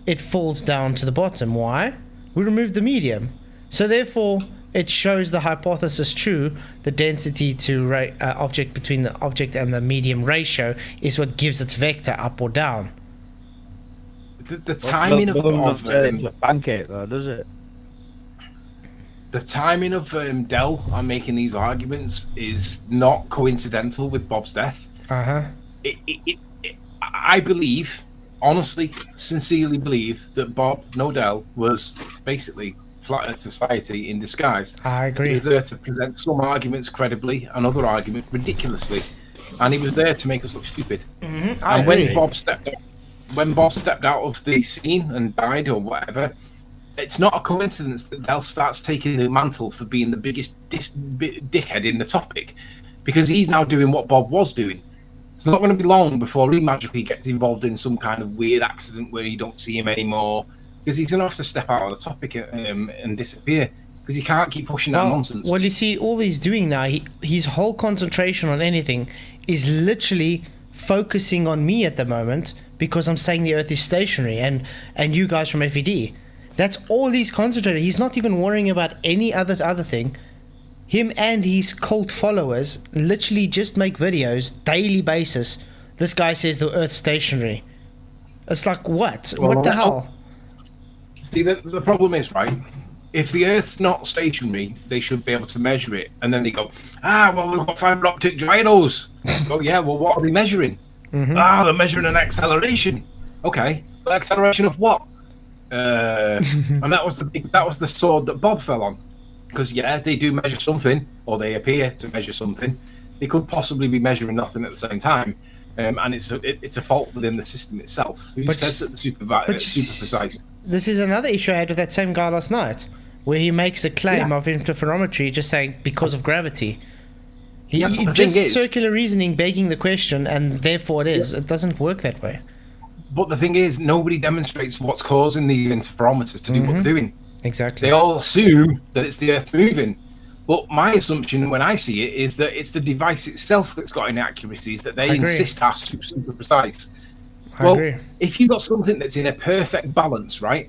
it falls down to the bottom. Why? We removed the medium. So therefore, it shows the hypothesis true. The density to object between the object and the medium ratio is what gives its vector up or down. The timing of pancake, though, does it? The timing of Dell on making these arguments is not coincidental with Bob's death. I believe, honestly, sincerely believe that Bob Nodell was basically Flat Earth Society in disguise. I agree. He was there to present some arguments credibly and other arguments ridiculously, and he was there to make us look stupid. And when Bob stepped out of the scene and died or whatever, it's not a coincidence that Dell starts taking the mantle for being the biggest dickhead in the topic, because he's now doing what Bob was doing. It's not going to be long before he magically gets involved in some kind of weird accident where you don't see him anymore, because he's going to have to step out of the topic and disappear, because he can't keep pushing that nonsense. Well, you see, all he's doing now, his whole concentration on anything is literally focusing on me at the moment, because I'm saying the Earth is stationary, and you guys from FED. That's all he's concentrated. He's not even worrying about any other thing. Him and his cult followers literally just make videos daily basis. This guy says the Earth's stationary. It's like, what? What the hell? See, the problem is, right, if the Earth's not stationary, they should be able to measure it. And then they go, we've got fiber optic gyros. Oh, yeah, well, what are they measuring? They're measuring an acceleration. Okay, but acceleration of what? And that was the sword that Bob fell on. Because they do measure something, or they appear to measure something. They could possibly be measuring nothing at the same time, and it's a fault within the system itself. Who says that the super precise? This is another issue I had with that same guy last night, where he makes a claim of interferometry, just saying because of gravity. He just circular reasoning, begging the question, and therefore it is. It doesn't work that way. But the thing is, nobody demonstrates what's causing the interferometers to do what they're doing. Exactly. They all assume that it's the Earth moving. But my assumption when I see it is that it's the device itself that's got inaccuracies that they insist are super precise. I agree. If you've got something that's in a perfect balance, right?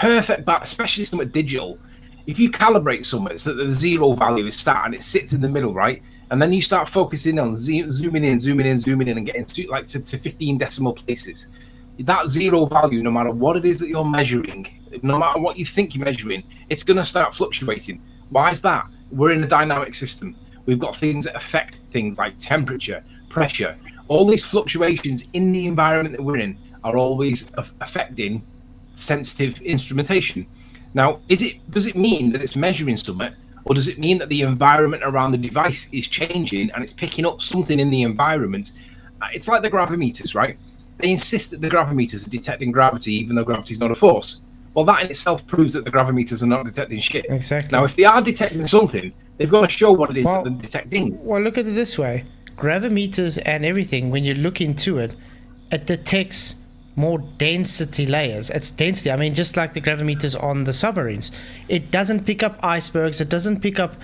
Especially something digital. If you calibrate something so that the zero value is sat and it sits in the middle, right? And then you start focusing on zooming in and getting to 15 decimal places. That zero value, no matter what it is that you're measuring, no matter what you think you're measuring, it's going to start fluctuating. Why is that? We're in a dynamic system. We've got things that affect things like temperature, pressure, all these fluctuations in the environment that we're in are always affecting sensitive instrumentation. Now, does it mean that it's measuring something, or does it mean that the environment around the device is changing and it's picking up something in the environment? It's like the gravimeters, right? They insist that the gravimeters are detecting gravity, even though gravity is not a force. Well, that in itself proves that the gravimeters are not detecting shit. Exactly. Now, if they are detecting something, they've got to show what it is that they're detecting. Well, look at it this way. Gravimeters and everything, when you look into it, it detects more density layers. It's density. I mean, just like the gravimeters on the submarines. It doesn't pick up icebergs. It doesn't pick up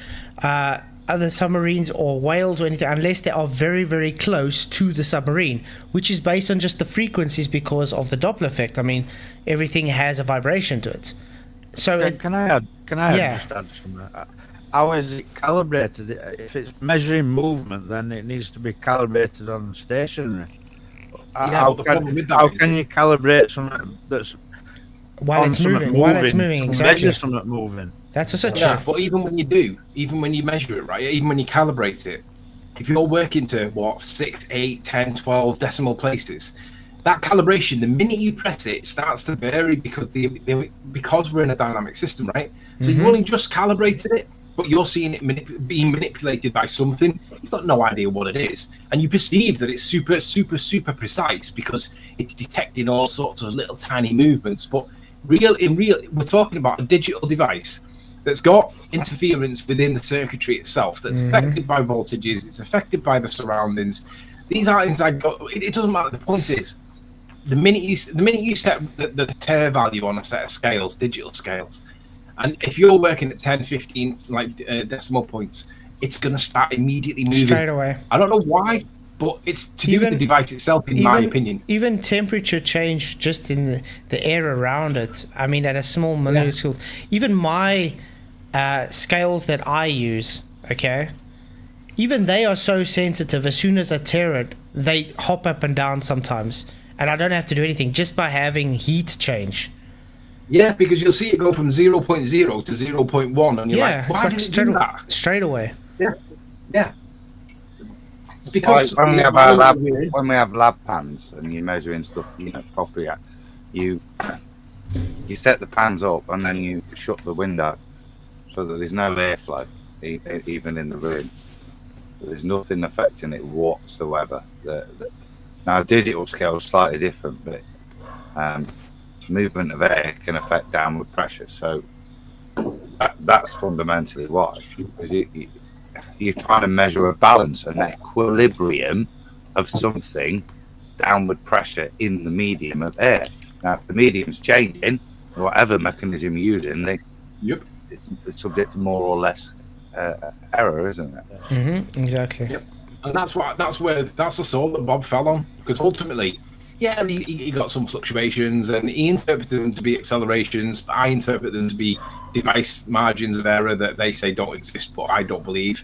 other submarines or whales or anything unless they are very, very close to the submarine, which is based on just the frequencies because of the Doppler effect. I mean, everything has a vibration to it. So can I add just add something? How is it calibrated? If it's measuring movement, then it needs to be calibrated on stationary. How can you calibrate something that's while it's moving? Exactly. Measure something moving. That's also true. Yeah, but even when you measure it, right? Even when you calibrate it, if you're working to 6, 8, 10, 12 decimal places, that calibration, the minute you press it, starts to vary because because we're in a dynamic system, right? So you've only just calibrated it, but you're seeing it being manipulated by something. You've got no idea what it is, and you perceive that it's super, super, super precise because it's detecting all sorts of little tiny movements. But we're talking about a digital device that's got interference within the circuitry itself, that's affected by voltages, it's affected by the surroundings. These are things it doesn't matter. The point is, the minute you set the tare value on a set of scales, digital scales, and if you're working at 10, 15 decimal points, it's going to start immediately moving straight away. I don't know why, but it's to do with the device itself, in my opinion. Even temperature change just in the air around it. I mean, at a small minuscule. Even my scales that I use, okay, even they are so sensitive. As soon as I tear it, they hop up and down sometimes, and I don't have to do anything just by having heat change. Yeah, because you'll see it go from 0.0 to 0.1, and you're like, why did it do that? Straight away. Yeah. It's because when we have lab pans and you're measuring stuff, properly, you set the pans up and then you shut the window so that there's no airflow, even in the room. There's nothing affecting it whatsoever. Now, digital scale is slightly different, but movement of air can affect downward pressure. So that's fundamentally why. Because you're trying to measure a balance, an equilibrium of something, downward pressure in the medium of air. Now, if the medium's changing, whatever mechanism you're using, it's subject to more or less error, isn't it? Exactly. Yep. And that's the sort that Bob fell on, because ultimately, he got some fluctuations, and he interpreted them to be accelerations, but I interpret them to be device margins of error that they say don't exist, but I don't believe.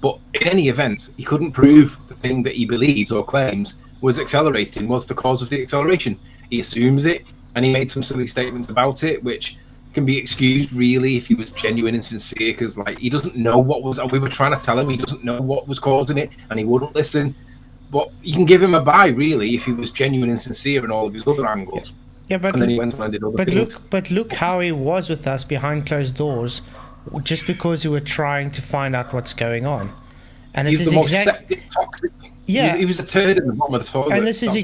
But in any event, he couldn't prove the thing that he believes or claims was accelerating was the cause of the acceleration. He assumes it, and he made some silly statements about it, which can be excused really if he was genuine and sincere, because he doesn't know what was. We were trying to tell him he doesn't know what was causing it, and he wouldn't listen. But you can give him a buy really if he was genuine and sincere in all of his other angles. Yeah, but and then he went and did other things. Look how he was with us behind closed doors, just because we were trying to find out what's going on. And He's this is the most exactly. septic, toxic. Yeah, he was a turd in the bottom of the toilet. And this is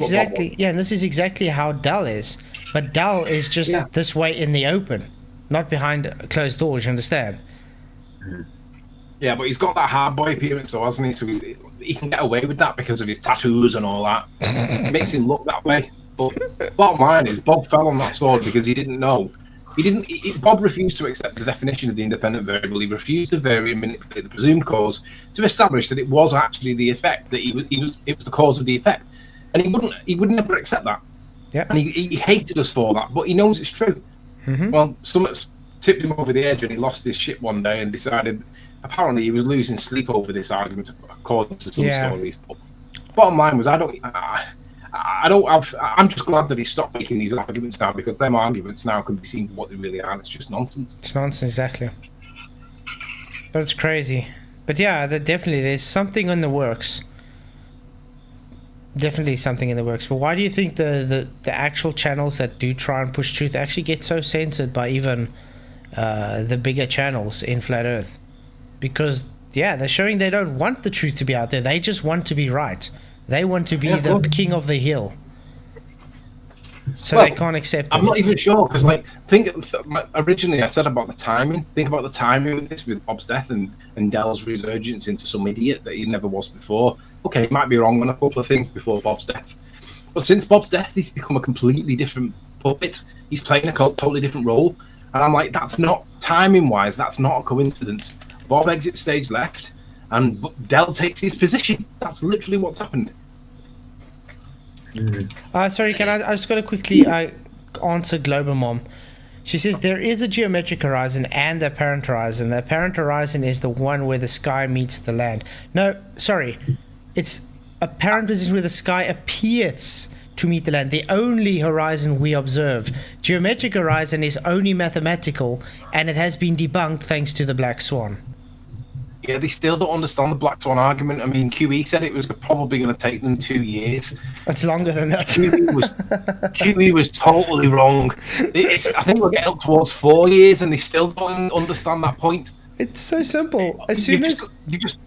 exactly how Dell is. But Dell is just this way in the open, not behind closed doors. You understand? Yeah, but he's got that hard boy appearance, though, hasn't he? So he can get away with that because of his tattoos and all that. It makes him look that way. But bottom line is, Bob fell on that sword because he didn't know. Bob refused to accept the definition of the independent variable. He refused to vary and manipulate the presumed cause to establish that it was actually the effect, that it was the cause of the effect. And he would never accept that. Yeah. And he hated us for that, but he knows it's true. Well, something's tipped him over the edge, and he lost his shit one day and decided. Apparently, he was losing sleep over this argument, according to some stories. But bottom line was, I'm just glad that he stopped making these arguments now, because them arguments now can be seen for what they really are. It's just nonsense. It's nonsense, exactly. But it's crazy. But yeah, there's something in the works. Definitely something in the works. But why do you think the actual channels that do try and push truth actually get so censored by even the bigger channels in Flat Earth? Because, yeah, they're showing they don't want the truth to be out there. They just want to be right. They want to be the king of the hill. So they can't accept it. I'm not even sure, because, like, originally I said about the timing. Think about the timing of this with Bob's death and Dell's resurgence into some idiot that he never was before. Okay, he might be wrong on a couple of things before Bob's death. But since Bob's death, he's become a completely different puppet. He's playing a totally different role. And I'm like, that's not, timing-wise, that's not a coincidence. Bob exits stage left, and Dell takes his position. That's literally what's happened. Sorry, I just got to quickly answer Global Mom. She says there is a geometric horizon and the apparent horizon. The apparent horizon is the one where the sky meets the land. No, sorry. It's apparent position where the sky appears to meet the land. The only horizon we observe. Geometric horizon is only mathematical, and it has been debunked thanks to the Black Swan. Yeah, they still don't understand the Black Swan argument. I mean, QE said it was probably going to take them 2 years. It's longer than that. QE was totally wrong. I think we're getting up towards 4 years, and they still don't understand that point. It's so simple. As soon as you just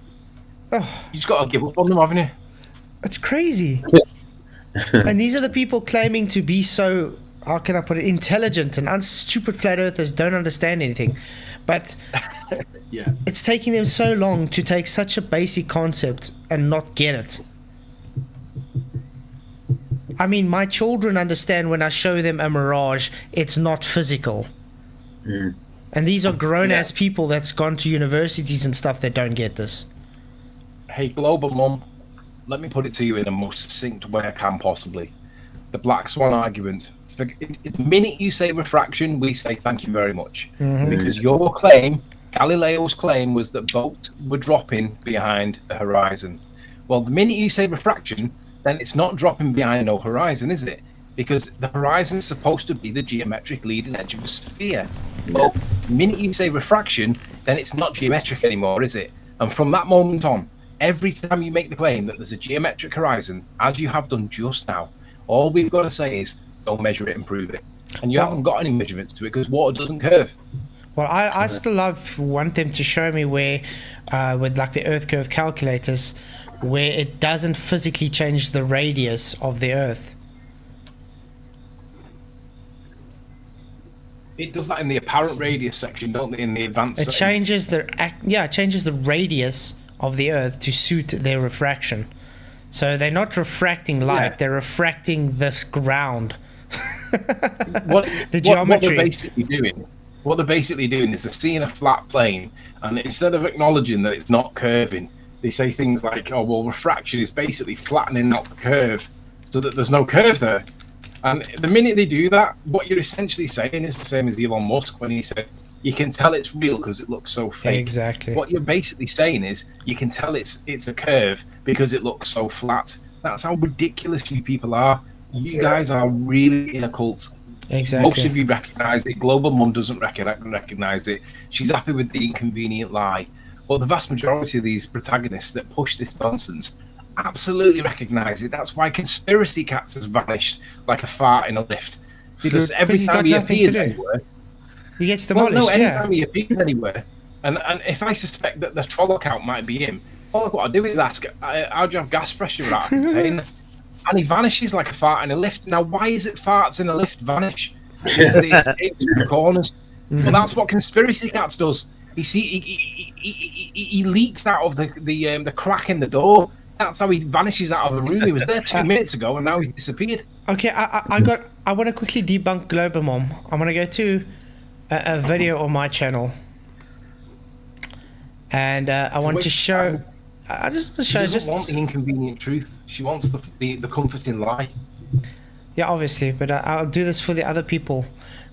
got to give up on them, haven't you? It's crazy. And these are the people claiming to be so, how can I put it, intelligent and stupid flat earthers don't understand anything. But yeah, it's taking them so long to take such a basic concept and not get it. I mean, my children understand when I show them a mirage, it's not physical. And these are grown-ass people that's gone to universities and stuff that don't get this. Hey, Global Mum, let me put it to you in the most succinct way I can possibly. The Black Swan argument. The minute you say refraction, we say thank you very much. Because your claim, Galileo's claim, was that boats were dropping behind the horizon. Well, the minute you say refraction, then it's not dropping behind no horizon, is it? Because the horizon is supposed to be the geometric leading edge of a sphere. Well, the minute you say refraction, then it's not geometric anymore, is it? And from that moment on, every time you make the claim that there's a geometric horizon, as you have done just now, all we've got to say is, don't measure it and prove it. And you haven't got any measurements to it because water doesn't curve. Well, I still want them to show me where, with like the Earth curve calculators, where it doesn't physically change the radius of the Earth. It does that in the apparent radius section, don't they? In the advanced. It changes it changes the radius of the Earth to suit their refraction. So they're not refracting light; they're refracting the ground. The geometry. What they're basically doing is they're seeing a flat plane, and instead of acknowledging that it's not curving, they say things like, "Oh, well, refraction is basically flattening out the curve, so that there's no curve there." And the minute they do that, what you're essentially saying is the same as Elon Musk when he said, "You can tell it's real because it looks so fake." Exactly. What you're basically saying is, you can tell it's a curve because it looks so flat. That's how ridiculous you people are. You guys are really in a cult. Exactly. Most of you recognise it. Global Mum doesn't recognise it. She's happy with the inconvenient lie. But the vast majority of these protagonists that push this nonsense absolutely recognise it. That's why Conspiracy Cats has vanished like a fart in a lift. Because every time he appears anywhere, he gets demolished. Well, no, anytime he appears anywhere, and if I suspect that the troll account might be him, all I've got to do is ask, how do you have gas pressure without a container? And he vanishes like a fart in a lift. Now, why is it farts in a lift vanish? Because they escape through the corners. Well, that's what Conspiracy Cats does. He leaks out of the crack in the door. That's how he vanishes out of the room. He was there 2 minutes ago, and now he's disappeared. Okay, I want to quickly debunk Global Mom. I'm gonna go to a video on my channel, and I want to show. I just want to show. She doesn't want the inconvenient truth. She wants the comforting lie. Yeah, obviously, but I'll do this for the other people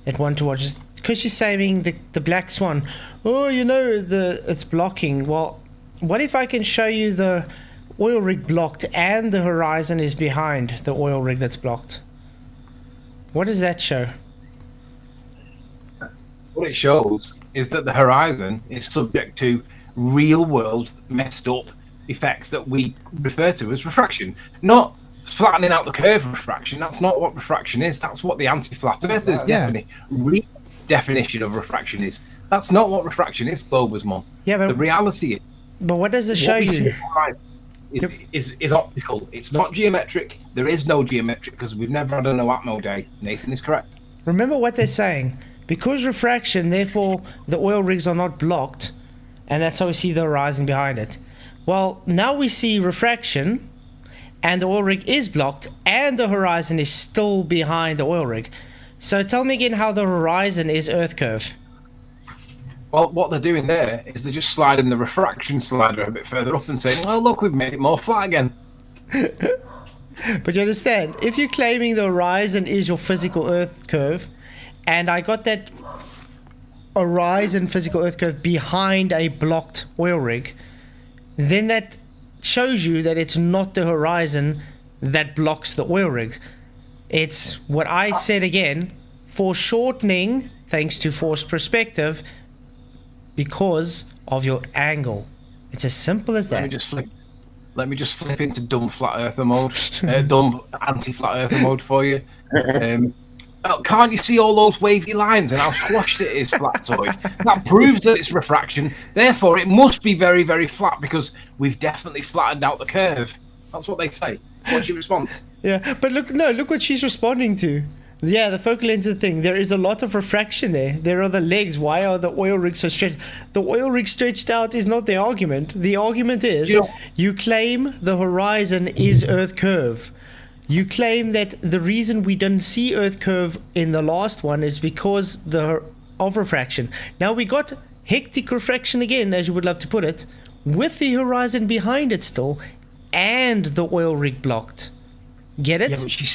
that want to watch this. Because she's saying the Black Swan. Oh, you know, it's blocking. Well, what if I can show you the oil rig blocked and the horizon is behind the oil rig that's blocked? What does that show? What it shows is that the horizon is subject to real world messed up effects that we refer to as refraction, not flattening out the curve of refraction. That's not what refraction is. That's what the anti-flat earthers definition of refraction is. That's not what refraction is, Glober's mum. Yeah, but the reality is. But what does it show you? Is optical. It's not geometric. There is no geometric because we've never had a no atmo day. Nathan is correct. Remember what they're saying. Because refraction, therefore the oil rigs are not blocked, and that's how we see the horizon behind it. Well, now we see refraction, and the oil rig is blocked, and the horizon is still behind the oil rig. So tell me again how the horizon is Earth curve. Well, what they're doing there is they're just sliding the refraction slider a bit further up and saying, "Oh, look, we've made it more flat again." But you understand, if you're claiming the horizon is your physical Earth curve, and I got that horizon physical Earth curve behind a blocked oil rig, then that shows you that it's not the horizon that blocks the oil rig. It's what I said again, foreshortening thanks to forced perspective because of your angle. It's as simple as that. Let me just flip into dumb flat earther mode, dumb anti-flat earther mode for you. Can't you see all those wavy lines and how squashed it is, Flatzoid? That proves that it's refraction. Therefore, it must be very, very flat because we've definitely flattened out the curve. That's what they say. What's your response? Yeah, but look what she's responding to. Yeah, the focal length thing. There is a lot of refraction there. There are the legs. Why are the oil rigs so stretched? The oil rig stretched out is not the argument. The argument is you claim the horizon is Earth curve. You claim that the reason we didn't see Earth curve in the last one is because of refraction. Now we got hectic refraction again, as you would love to put it, with the horizon behind it still, and the oil rig blocked. Get it? Yeah, but she's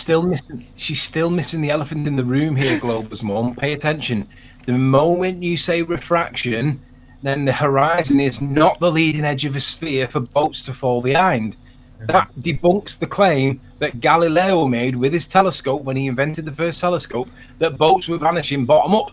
still missing the elephant in the room here, Glober's mum. Pay attention. The moment you say refraction, then the horizon is not the leading edge of a sphere for boats to fall behind. That debunks the claim that Galileo made with his telescope when he invented the first telescope, that boats were vanishing bottom up,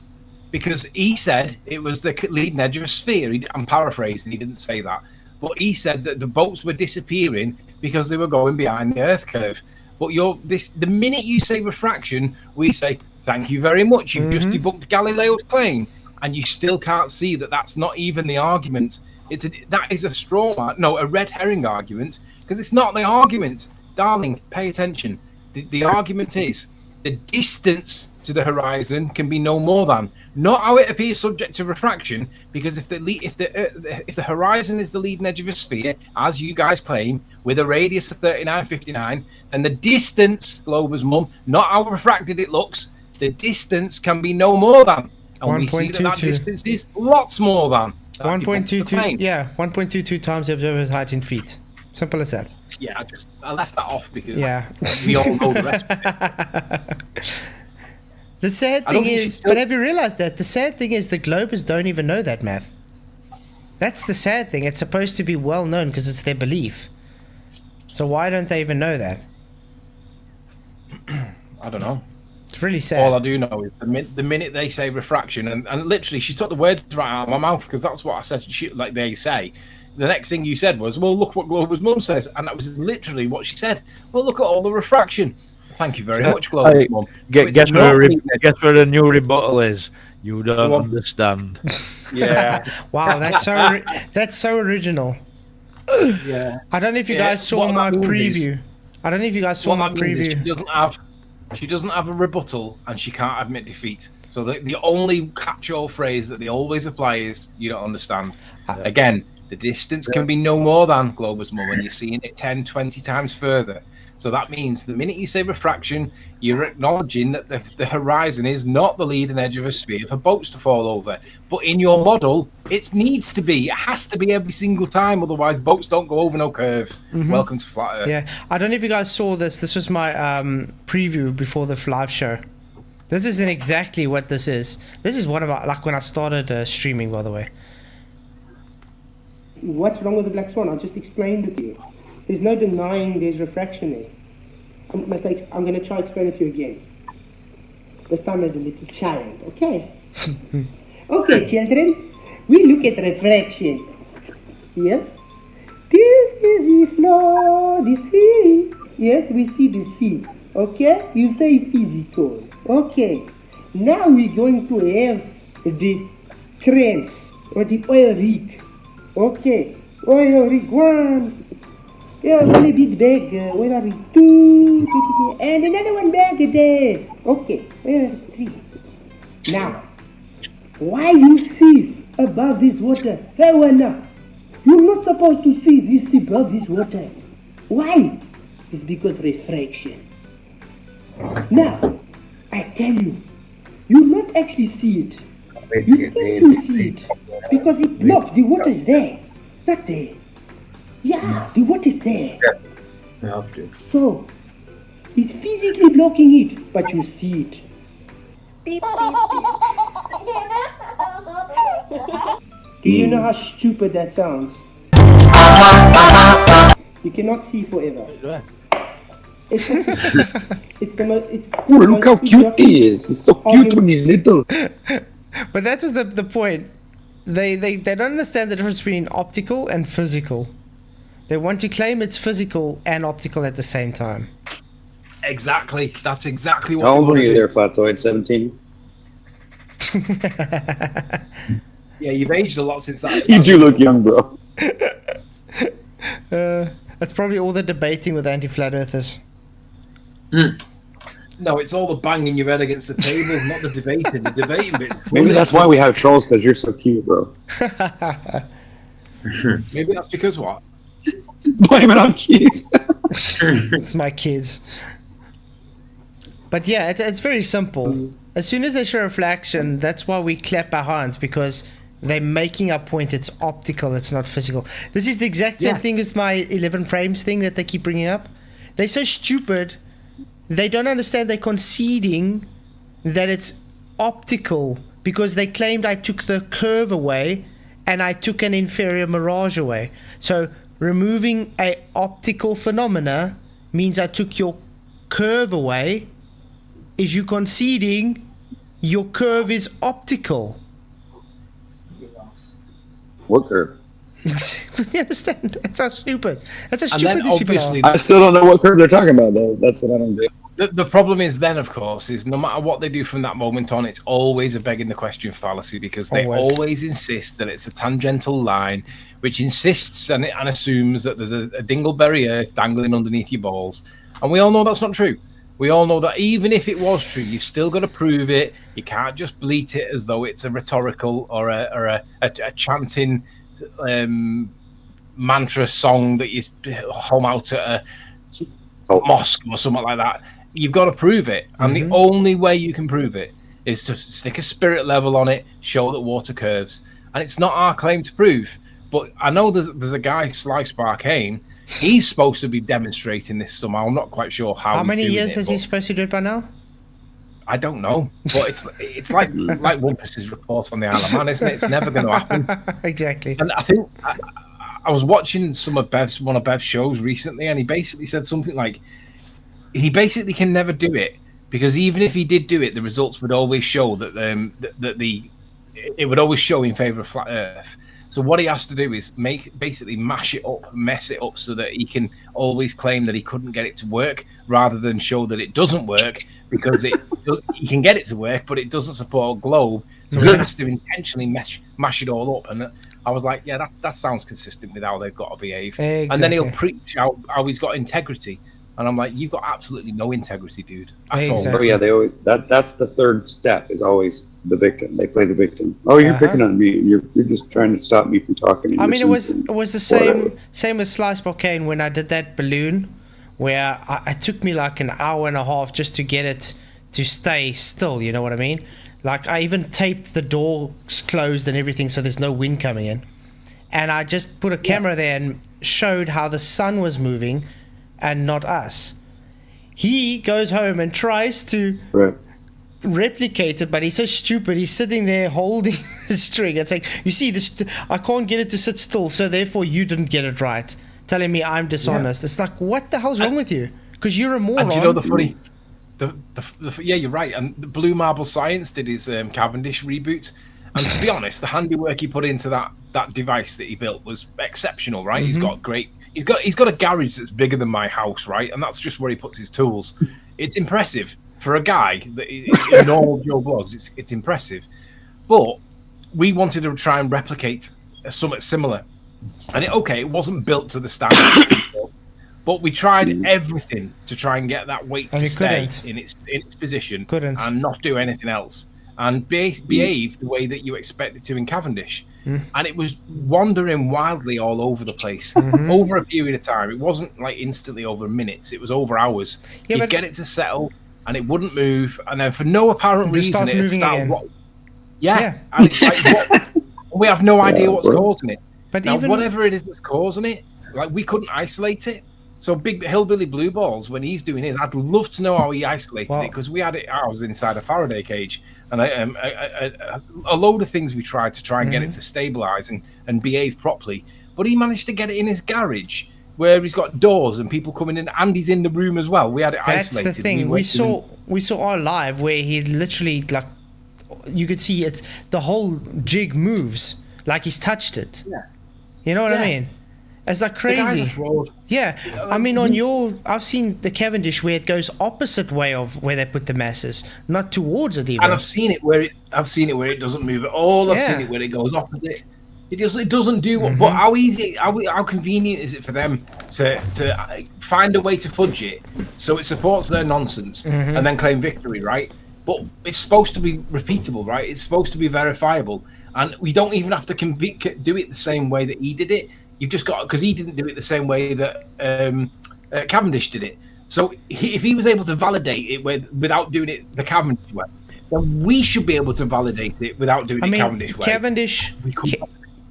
because he said it was the leading edge of a sphere. I'm paraphrasing, he didn't say that, but he said that the boats were disappearing because they were going behind the Earth curve. But the minute you say refraction, we say thank you very much. You've just debunked Galileo's claim, and you still can't see that that's not even the argument. That is a straw man, no, a red herring argument, because it's not the argument. Darling, pay attention. The argument is the distance to the horizon can be no more than, not how it appears subject to refraction, because if the horizon is the leading edge of a sphere, as you guys claim, with a radius of 3959, and the distance, Glober's mum, not how refracted it looks, the distance can be no more than. And we see that distance is lots more than. 1.22, yeah, 1.22 times the observer's height in feet. Simple as that. Yeah, I left that off because we all know the rest of it. The sad thing is, but have you realized that? The sad thing is the Globers don't even know that math. That's the sad thing. It's supposed to be well known because it's their belief. So why don't they even know that? I don't know. It's really sad. All I do know is the minute they say refraction, and literally she took the words right out of my mouth because that's what I said, like they say. The next thing you said was, well, look what Glober's mum says. And that was literally what she said. Well, look at all the refraction. Thank you very much, Glober's mum. Guess where the new rebuttal is. You don't understand. Yeah. Wow, that's so original. Yeah. I don't know if you guys saw my preview. I don't know if you guys saw my preview. She doesn't have a rebuttal, and she can't admit defeat. So the only catch-all phrase that they always apply is, you don't understand. Again, the distance can be no more than, Glober's mum, when you're seeing it 10, 20 times further. So that means the minute you say refraction, you're acknowledging that the horizon is not the leading edge of a sphere for boats to fall over. But in your model, it needs to be. It has to be every single time, otherwise boats don't go over no curve. Welcome to Flat Earth. Yeah, I don't know if you guys saw this. This was my preview before the live show. This isn't exactly what this is. This is one of my, like when I started streaming, by the way. What's wrong with the Black Swan? I just explained it to you. There's no denying there's refraction there. I'm going to try to explain it to you again. This time there's a little challenge, okay? Okay, children, we look at refraction. Yes? This is the floor, this is. Yes, we see the sea. Okay? You say physical. Okay. Now we're going to have the cranes or the oil rig. Okay. Oil rig 1. Yeah, one a bit big. Oil rig 2. And another one back there. Okay. Oil rig 3. Now, why you see above this water? Fair enough. You're not supposed to see this above this water. Why? It's because refraction. Now, I tell you, you not actually see it. You think you see it because it blocks. The water is there, not there. Yeah, the water is there. So, it's physically blocking it, but you see it. Do you know how stupid that sounds? You cannot see forever. It's the most. Oh, look how cute he is. He's so cute when he's little. But that was the point. They don't understand the difference between optical and physical. They want to claim it's physical and optical at the same time. Exactly. That's exactly what. How old were you there, Flatzoid? 17? Yeah, you've aged a lot since that. You do look young, bro. That's probably all the debating with anti-flat earthers. No, it's all the banging your head against the table, not the debating. The debating bit's Maybe that's why we have trolls, because you're so cute, bro. Maybe that's because what? Blame it on kids. It's my kids. But yeah, it's very simple. As soon as they show reflection, that's why we clap our hands, because they're making a point. It's optical, it's not physical. This is the exact same thing as my 11 frames thing that they keep bringing up. They're so stupid. They don't understand they're conceding that it's optical because they claimed I took the curve away and I took an inferior mirage away. So removing a optical phenomena means I took your curve away. Is you conceding your curve is optical? What curve? You understand? That's how stupid. That's how stupid these people are. I still don't know what curve they're talking about, though. That's what I don't get. The problem is then, of course, is no matter what they do from that moment on, it's always a begging the question fallacy, because they always insist that it's a tangential line, which insists and assumes that there's a dingleberry earth dangling underneath your balls. And we all know that's not true. We all know that even if it was true, you've still got to prove it. You can't just bleat it as though it's a rhetorical or a chanting mantra song that you hum out at a mosque or something like that. You've got to prove it, and the only way you can prove it is to stick a spirit level on it, show that water curves, and it's not our claim to prove. But I know there's a guy, Slice Barkane. He's supposed to be demonstrating this somehow. I'm not quite sure how. How many years is he supposed to do it by now? I don't know, but it's like Wumpus's report on the Isle of Man, isn't it? It's never going to happen. Exactly. And I think I was watching one of Bev's shows recently, and he basically said something like, he basically can never do it because even if he did do it, the results would always show that it would always show in favor of flat Earth. So what he has to do is basically mash it up, mess it up, so that he can always claim that he couldn't get it to work, rather than show that it doesn't work, because he can get it to work, but it doesn't support a globe. So he has to intentionally mash it all up. And I was like, yeah, that sounds consistent with how they've got to behave. Exactly. And then he'll preach how he's got integrity. And I'm like, you've got absolutely no integrity, dude. At all. Oh yeah, they always that's the third step, is always the victim. They play the victim. Oh, you're picking on me. You're just trying to stop me from talking. I mean, it was the same as Slice Barkane when I did that balloon, where it took me like an hour and a half just to get it to stay still. You know what I mean? Like I even taped the doors closed and everything, so there's no wind coming in. And I just put a camera there and showed how the sun was moving and not us. He goes home and tries to replicate it, but he's so stupid. He's sitting there holding the string and saying, you see, I can't get it to sit still, so therefore you didn't get it right, telling me I'm dishonest. It's like, what the hell's wrong with you? Because you're a moron. And you know the funny... yeah, you're right. And the Blue Marble Science did his Cavendish reboot, And to be honest, the handiwork he put into that device that he built was exceptional, right? He's got a garage that's bigger than my house, right? And that's just where he puts his tools. It's impressive for a guy that is a normal Joe Blogs. It's impressive, but we wanted to try and replicate something similar, and it wasn't built to the standard, but we tried everything to try and get that weight to stay in its position and not do anything else, and behave the way that you expect it to in Cavendish. And it was wandering wildly all over the place over a period of time. It wasn't like instantly over minutes, it was over hours. You'd get it to settle and it wouldn't move, and then for no apparent reason it'd start and it's like, we have no idea what's causing it. But now, whatever it is that's causing it, like, we couldn't isolate it. So Big Hillbilly Blue Balls, when he's doing his, I'd love to know how he isolated it, because we had it. I was inside a Faraday cage, and a load of things we tried to try and get it to stabilize and behave properly. But he managed to get it in his garage, where he's got doors and people coming in, and he's in the room as well. We had it isolated. That's the thing. We saw our live where he literally, like, you could see it. The whole jig moves like he's touched it. Yeah. You know what I mean? It's like crazy. Yeah, I mean, I've seen the Cavendish where it goes opposite way of where they put the masses, not towards it even. And I've seen it where it doesn't move at all. I've seen it where it goes opposite. It doesn't do what. But how convenient is it for them to find a way to fudge it so it supports their nonsense and then claim victory, right? But it's supposed to be repeatable, right? It's supposed to be verifiable, and we don't even have to do it the same way that he did it. You've just got, because he didn't do it the same way that Cavendish did it. So if he was able to validate it without doing it the Cavendish way, then we should be able to validate it without doing it Cavendish way.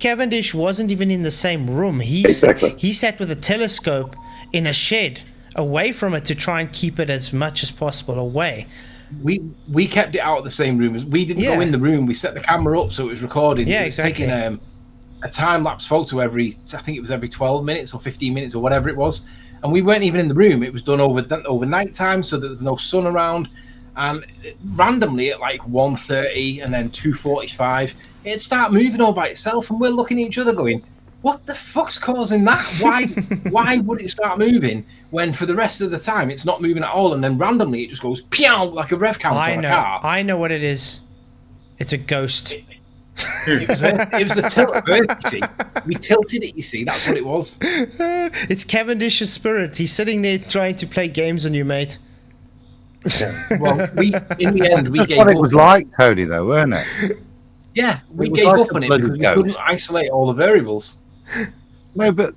Cavendish wasn't even in the same room. He sat with a telescope in a shed away from it to try and keep it as much as possible away. We kept it out of the same room. We didn't go in the room. We set the camera up so it was recording. Yeah, it was exactly. Taking a time-lapse photo every 12 minutes or 15 minutes or whatever it was, and we weren't even in the room. It was done over night time, so that there's no sun around, and randomly at like 1:30 and then 2:45 it'd start moving all by itself, and we're looking at each other going, what the fuck's causing that? Why would it start moving when for the rest of the time it's not moving at all, and then randomly it just goes pew like a rev counter on a car? I know what it is. It's a ghost. It was the tilt of Earth, you see. We tilted it, you see. That's what it was. It's Cavendish's spirit. He's sitting there trying to play games on you, mate. Well, in the end, we That's gave what up. it was like, Cody, though, weren't it? Yeah, we It was gave like up a on it bloody because we ghost. couldn't isolate all the variables. No, but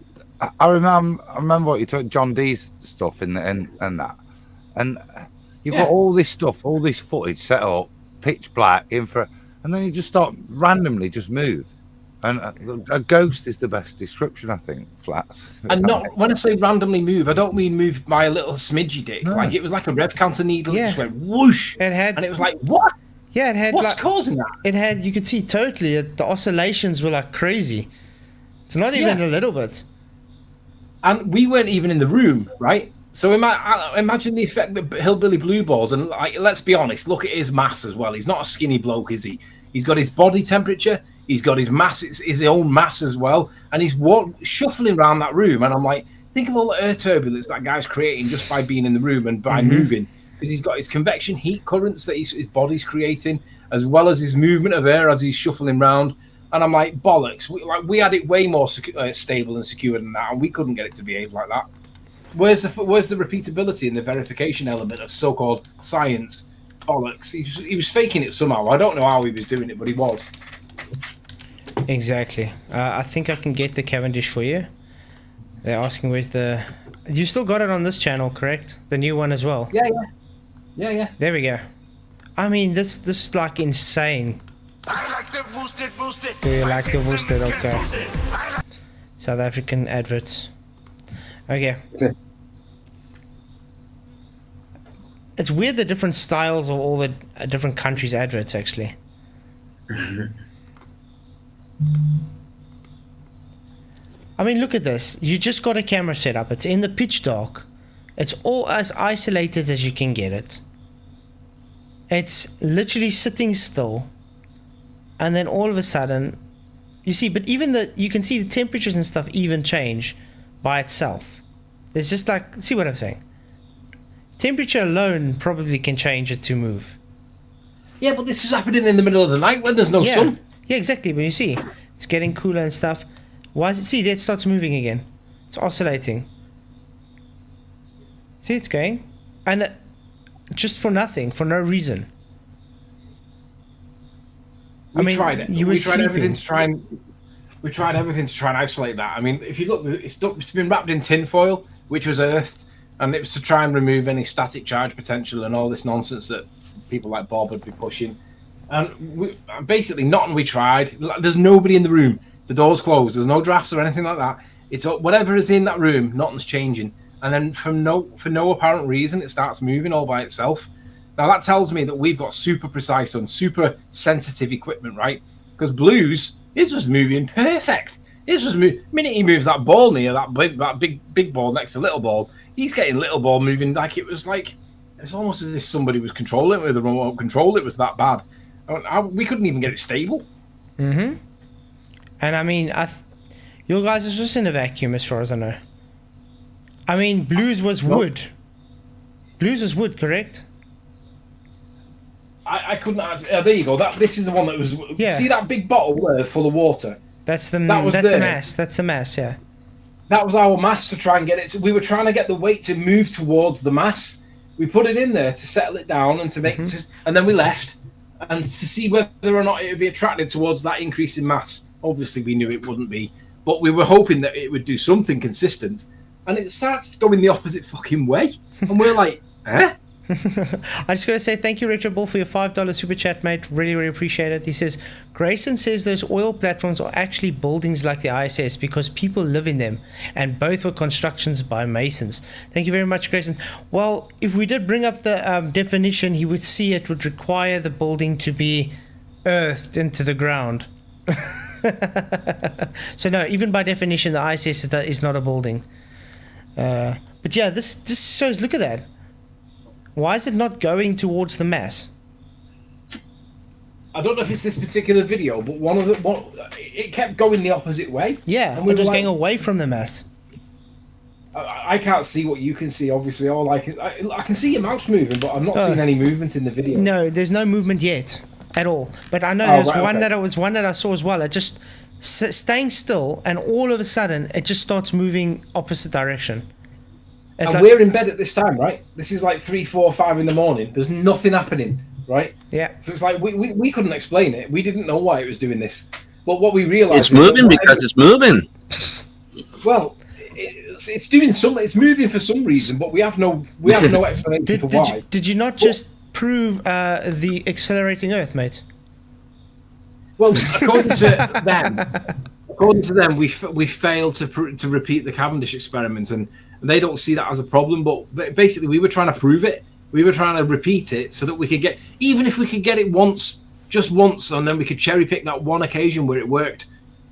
I remember what you took John D's stuff in and that, and you've got all this stuff, all this footage set up, pitch black, infra, and then you just start randomly just move. And a ghost is the best description, I think. Flats. And not when I say randomly move, I don't mean move by a little smidgy dick. No. Like it was like a rev counter needle. It just went whoosh, and it was like, what? Yeah, it had. What's causing that? It had. You could see totally. The oscillations were like crazy. It's not even a little bit. And we weren't even in the room, right? So imagine the effect that Hillbilly Blue Balls, and like, let's be honest, look at his mass as well. He's not a skinny bloke, is he? He's got his body temperature, he's got his mass, his own mass as well, and he's shuffling around that room. And I'm like, think of all the air turbulence that guy's creating just by being in the room and by moving, because he's got his convection heat currents that his body's creating, as well as his movement of air as he's shuffling around. And I'm like, bollocks! We had it way more stable and secure than that, and we couldn't get it to behave like that. Where's the repeatability and the verification element of so-called science? Bollocks! He was faking it somehow. I don't know how he was doing it, but he was. Exactly. I think I can get the Cavendish for you. They're asking where's the. You still got it on this channel, correct? The new one as well. Yeah. There we go. I mean, this is like insane. Do you like the boosted? Okay. South African adverts. Okay. It's weird the different styles of all the different countries' adverts, actually. I mean, look at this. You just got a camera set up. It's in the pitch dark. It's all as isolated as you can get it. It's literally sitting still. and then all of a sudden, you see, but even you can see the temperatures and stuff even change by itself. It's just like, see what I'm saying? Temperature alone probably can change it to move. Yeah, but this is happening in the middle of the night when there's no sun. Yeah, exactly. But you see, it's getting cooler and stuff. Why is it? See, there it starts moving again. It's oscillating. See, it's going, and just for nothing, for no reason. We tried it. You were sleeping. Everything to try and. We tried everything to try and isolate that. I mean, if you look, it's been wrapped in tinfoil, which was earthed, and it was to try and remove any static charge potential and all this nonsense that people like Bob would be pushing. And basically, nothing we tried. There's nobody in the room. The door's closed. There's no drafts or anything like that. It's whatever is in that room. Nothing's changing. And then for no apparent reason, it starts moving all by itself. Now that tells me that we've got super precise and super sensitive equipment, right? Because Blues, his was moving perfect. His was minute he moves that ball near that big ball next to little ball, he's getting little ball moving like it's almost as if somebody was controlling it with a remote control. It was that bad. We couldn't even get it stable. And I mean, your guys is just in a vacuum as far as I know. I mean, Blues was wood. Blues was wood, correct? I couldn't answer. There you go. This is the one that was. Yeah. See that big bottle there full of water? That's the mass. That's the mass. Yeah. That was our mass to try and get it. We were trying to get the weight to move towards the mass. We put it in there to settle it down and to make, and then we left and to see whether or not it would be attracted towards that increase in mass. Obviously, we knew it wouldn't be, but we were hoping that it would do something consistent. And it starts going the opposite fucking way, and we're like, eh? I just got to say thank you, Richard Bull, for your $5 super chat, mate. Really, really appreciate it. He says, Grayson says those oil platforms are actually buildings like the ISS because people live in them, and both were constructions by masons. Thank you very much, Grayson. Well, if we did bring up the definition, he would see it would require the building to be earthed into the ground. So no, even by definition, the ISS is not a building. But yeah, this shows, look at that. Why is it not going towards the mass? I don't know if it's this particular video, but it kept going the opposite way. Yeah, and we're just going away from the mass. I can't see what you can see. Obviously, I can see your mouse moving, but I'm not seeing any movement in the video. No, there's no movement yet at all. But I know there's one that I saw as well. It just staying still, and all of a sudden, it just starts moving opposite direction. And we're in bed at this time, right? This is like 3, 4, 5 in the morning. There's nothing happening, right? Yeah. So it's like we couldn't explain it. We didn't know why it was doing this. But what we realized, it's moving because it's moving. Well, it's doing something. It's moving for some reason, but we have no explanation for why. Did you not just prove the accelerating Earth, mate? Well, according to them, we failed to repeat the Cavendish experiment, and they don't see that as a problem. But basically, we were trying to prove it. We were trying to repeat it so that we could get, even if we could get it just once, and then we could cherry pick that one occasion where it worked.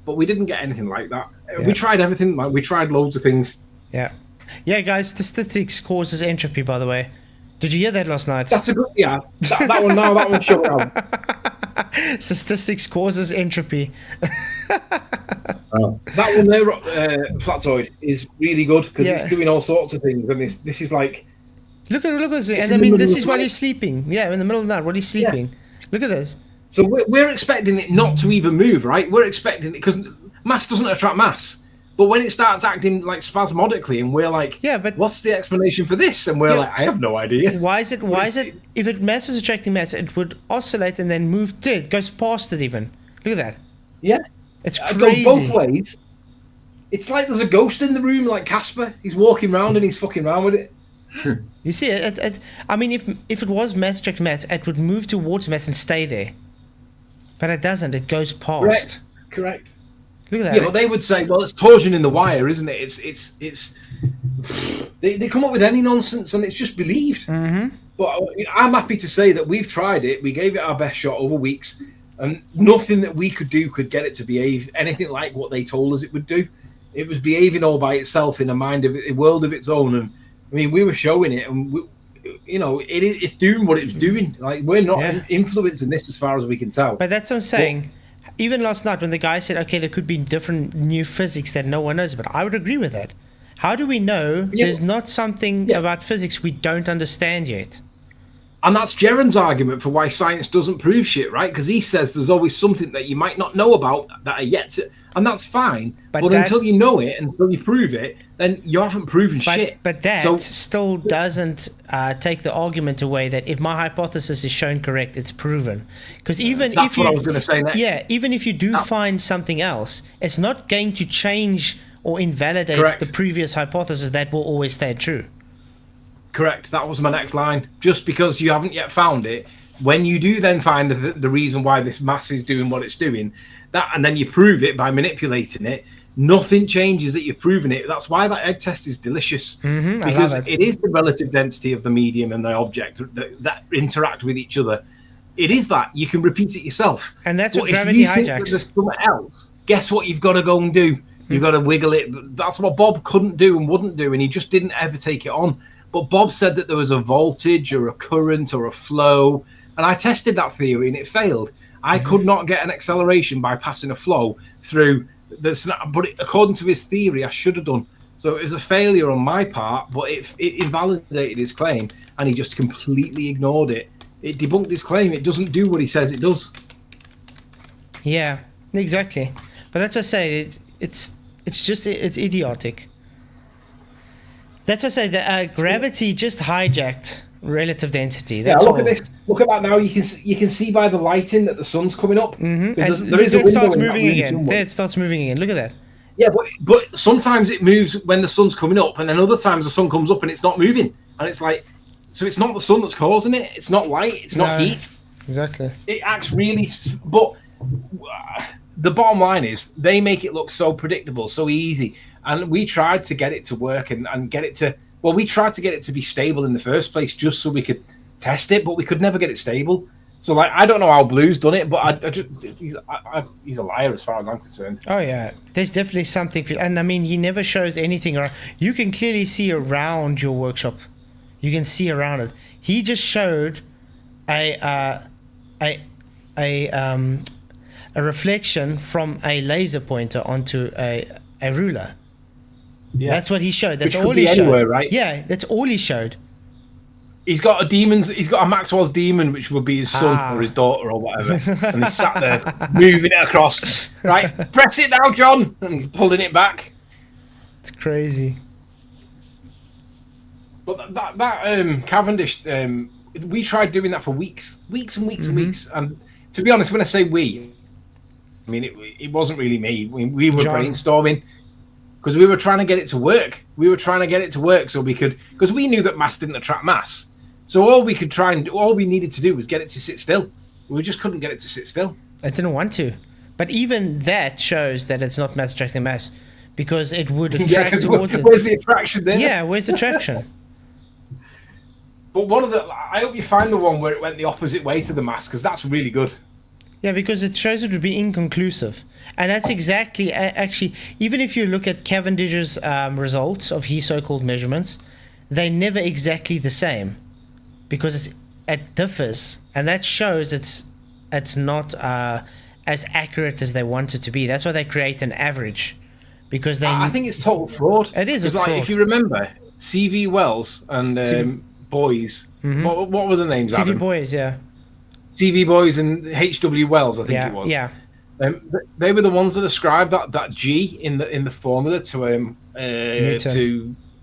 But we didn't get anything like that. Yeah. We tried everything. We tried loads of things. Yeah, guys. Statistics causes entropy. By the way, did you hear that last night? That's a good. Yeah, that one now. That one shut down. Statistics causes entropy. That one there, Flatzoid, is really good because it's doing all sorts of things, and this is like. Look at this, and I mean, this is while you're sleeping. Yeah, in the middle of the night, while you're sleeping. Yeah. Look at this. So we're expecting it not to even move, right? We're expecting it because mass doesn't attract mass. But when it starts acting like spasmodically, and we're like, yeah, but what's the explanation for this? And we're like, I have no idea. Why is it? If mass is attracting mass, it would oscillate and then move. It goes past it even. Look at that. Yeah, it's crazy. It goes both ways. It's like there's a ghost in the room, like Casper. He's walking around and he's fucking around with it. You see, I mean, if it was mass attracting mass, it would move towards mass and stay there. But it doesn't. It goes past. Correct. Look at that. Yeah, but they would say, well, it's torsion in the wire, isn't it? It's. They come up with any nonsense, and it's just believed. Mm-hmm. But I'm happy to say that we've tried it. We gave it our best shot over weeks, and nothing that we could do could get it to behave anything like what they told us it would do. It was behaving all by itself in a world of its own, and I mean, we were showing it, and it's doing what it's doing. Like, we're not influencing this as far as we can tell. But that's what I'm saying. even last night when the guy said, okay, there could be different new physics that no one knows about, I would agree with that. How do we know there's not something about physics we don't understand yet? And that's Jaron's argument for why science doesn't prove shit, right? Because he says there's always something that you might not know about that are yet to, and that's fine. But until you know it, until you prove it, then you haven't proven shit. But that still doesn't take the argument away that if my hypothesis is shown correct, it's proven. Because even that's if you, what I was going to say next. Yeah, even if you do find something else, it's not going to change or invalidate the previous hypothesis that will always stay true. Correct. That was my next line. Just because you haven't yet found it, when you do then find the reason why this mass is doing what it's doing, that, and then you prove it by manipulating it, nothing changes that you've proven it. That's why that egg test is delicious. Because it is the relative density of the medium and the object that interact with each other. It is that. You can repeat it yourself. And that's but what gravity hijacks. If you think that there's something else, guess what you've got to go and do? You've got to wiggle it. That's what Bob couldn't do and wouldn't do, and he just didn't ever take it on. But Bob said that there was a voltage or a current or a flow, and I tested that theory and it failed. I could not get an acceleration by passing a flow through the. But according to his theory, I should have done. So it was a failure on my part, but it invalidated his claim, and he just completely ignored it. It debunked his claim. It doesn't do what he says it does. Yeah, exactly. But that's what I say. It's idiotic. That's what I say. That gravity just hijacked relative density. That's look at this. Look at that now. You can see by the lighting that the sun's coming up. And There is a it window starts in moving that again. region. There it starts moving again. Look at that. Yeah, but sometimes it moves when the sun's coming up, and then other times the sun comes up and it's not moving, and it's like, so it's not the sun that's causing it. It's not light. It's not heat. Exactly. It acts really, but the bottom line is they make it look so predictable, so easy. And we tried to get it to work and get it to, well, we tried to get it to be stable in the first place just so we could test it, but we could never get it stable. So, like, I don't know how Blue's done it, but he's a liar as far as I'm concerned. Oh, yeah. There's definitely something. And, I mean, he never shows anything. You can clearly see around your workshop. You can see around it. He just showed a reflection from a laser pointer onto a ruler. Yeah. That's what he showed. That's all he showed. Anywhere, right? Yeah, that's all he showed. He's got a Maxwell's demon, which would be his son or his daughter or whatever, and he's sat there moving it across. Right, press it now, John, and he's pulling it back. It's crazy. But that Cavendish, we tried doing that for weeks and weeks and weeks. And to be honest, when I say we, I mean it wasn't really me. We were brainstorming. Because we were trying to get it to work. So we could, because we knew that mass didn't attract mass. So all we needed to do was get it to sit still. We just couldn't get it to sit still. It didn't want to. But even that shows that it's not mass attracting mass, because it would attract towards it. Where's the attraction there? Yeah, where's the attraction? But I hope you find the one where it went the opposite way to the mass, because that's really good. Yeah, because it shows it would be inconclusive. And that's exactly, actually, even if you look at Cavendish's results of his so-called measurements, they're never exactly the same, because it differs, and that shows it's not as accurate as they want it to be. That's why they create an average, because I think it's total fraud. It is a fraud. Like, if you remember, C.V. Wells and Boys, what were the names? C.V. Boys, yeah. C.V. Boys and H.W. Wells, I think it was. Yeah. They were the ones that ascribed that G in the formula to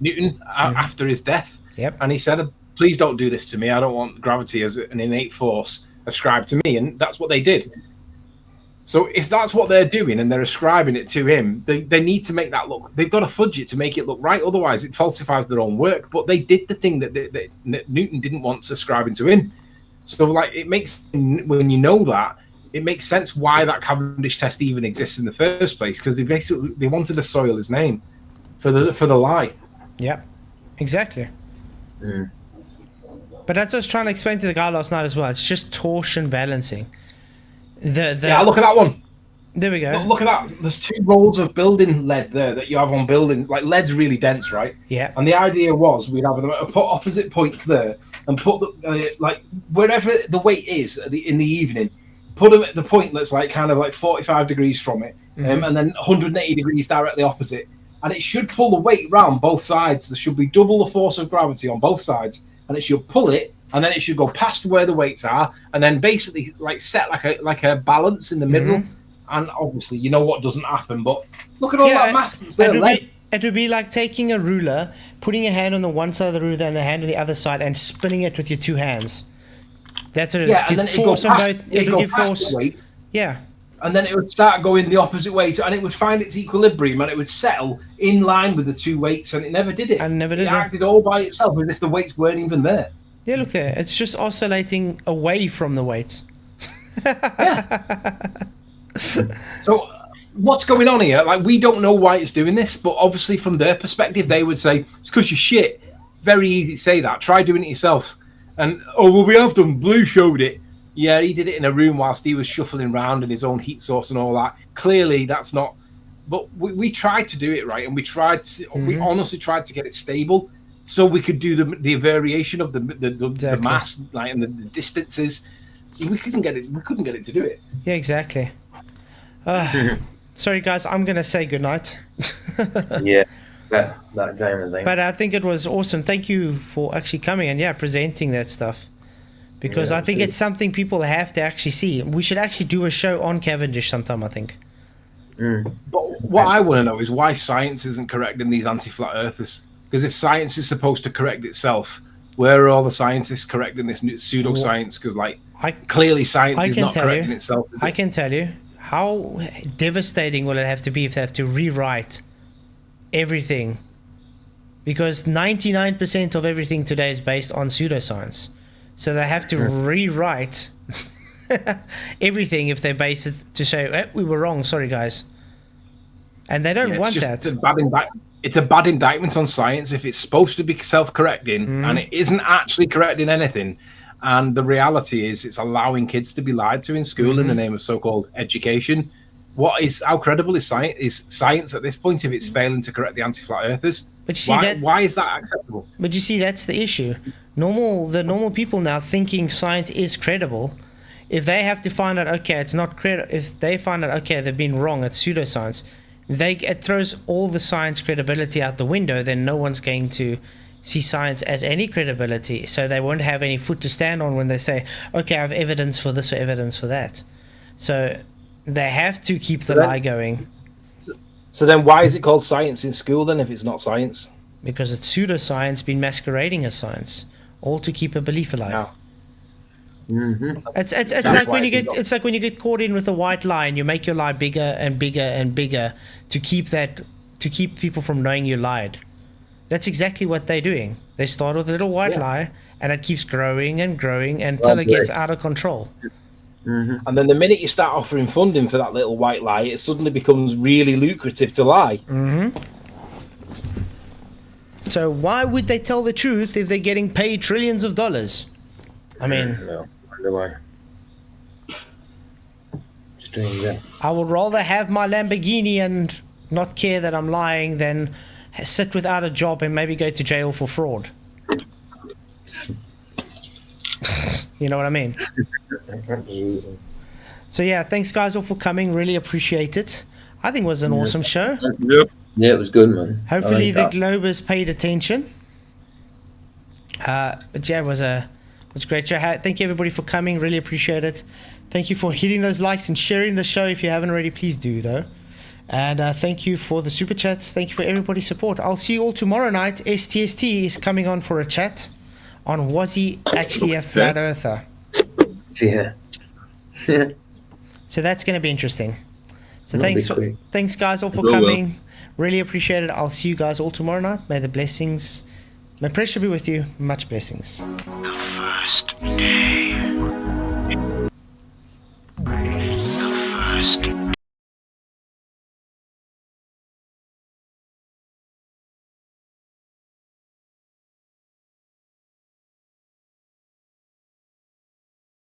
Newton after his death. Yep. And he said, "Please don't do this to me. I don't want gravity as an innate force ascribed to me." And that's what they did. So if that's what they're doing and they're ascribing it to him, they need to make that look. They've got to fudge it to make it look right. Otherwise, it falsifies their own work. But they did the thing that Newton didn't want to ascribe into him. So, like, it makes, when you know that, it makes sense why that Cavendish test even exists in the first place, because they wanted to soil his name for the lie. Yeah, exactly. But that's what I was trying to explain to the guy last night as well. It's just torsion balancing. Yeah, look at that one. There we go. Look at that. There's 2 rolls of building lead there that you have on buildings. Like, lead's really dense, right? Yeah. And the idea was we'd have them at opposite points there and put like wherever the weight is in the evening, put them at the point that's like kind of like 45 degrees from it, and then 180 degrees directly opposite, and it should pull the weight round both sides. There should be double the force of gravity on both sides, and it should pull it, and then it should go past where the weights are, and then basically like set like a balance in the middle. And obviously, you know what doesn't happen, but look at all that mass that's there. It would be like taking a ruler, putting your hand on the one side of the ruler and the hand on the other side, and spinning it with your two hands. That's what it is. Yeah, and then it would go past the weight. Yeah. And then it would start going the opposite way, and it would find its equilibrium, and it would settle in line with the two weights, and it never did it. It acted all by itself as if the weights weren't even there. Yeah, look there. It's just oscillating away from the weights. So what's going on here? Like, we don't know why it's doing this, but obviously from their perspective, they would say, it's because you're shit. Very easy to say that. Try doing it yourself. And, oh, well, we have done. Blue showed it. Yeah, he did it in a room whilst he was shuffling around in his own heat source and all that. Clearly, that's not... But we tried to do it right, and we honestly tried to get it stable so we could do the variation of the mass, like, and the distances. We couldn't get it to do it. Yeah, exactly. Sorry, guys, I'm going to say goodnight. Yeah, that kind of thing. But I think it was awesome. Thank you for actually coming and, presenting that stuff. Because I think it's something people have to actually see. We should actually do a show on Cavendish sometime, I think. But what I want to know is why science isn't correcting these anti-flat earthers. Because if science is supposed to correct itself, where are all the scientists correcting this pseudoscience? Because, like, clearly science is not correcting itself. I can tell you. How devastating will it have to be if they have to rewrite everything? Because 99% of everything today is based on pseudoscience. So they have to rewrite everything if they base it to say, we were wrong, sorry guys. And they don't want that. It's a bad indictment on science if it's supposed to be self-correcting and it isn't actually correcting anything. And the reality is it's allowing kids to be lied to in school in the name of so-called education. How credible is science at this point if it's failing to correct the anti-flat earthers? But you see why is that acceptable? But you see, that's the issue. The normal people now thinking science is credible. If they have to find out, okay, it's not credible. If they find out, okay, they've been wrong, it's pseudoscience. It throws all the science credibility out the window. Then no one's going to see science as any credibility. So they won't have any foot to stand on when they say, okay, I have evidence for this or evidence for that. So they have to keep the lie going. So then why is it called science in school then if it's not science? Because it's pseudoscience been masquerading as science, all to keep a belief alive. It's like when you get caught in with a white lie and you make your lie bigger and bigger and bigger to keep people from knowing you lied. That's exactly what they're doing. They start with a little white lie and it keeps growing and growing until it gets out of control. And then the minute you start offering funding for that little white lie, it suddenly becomes really lucrative to lie. So why would they tell the truth if they're getting paid trillions of dollars? I mean, I would rather have my Lamborghini and not care that I'm lying than sit without a job and maybe go to jail for fraud. You know what I mean? So yeah, thanks guys all for coming. Really appreciate it. I think it was an awesome show. Yeah, it was good, man. Hopefully the Globers paid attention. But yeah, it was a great show. Thank you everybody for coming. Really appreciate it. Thank you for hitting those likes and sharing the show. If you haven't already, please do though. And thank you for the super chats. Thank you for everybody's support. I'll see you all tomorrow night. STST is coming on for a chat on was he actually a flat earther? Yeah. So that's going to be interesting. So thanks guys all for coming. Really appreciate it. I'll see you guys all tomorrow night. May the blessings, may pressure be with you. Much blessings. The first day. The first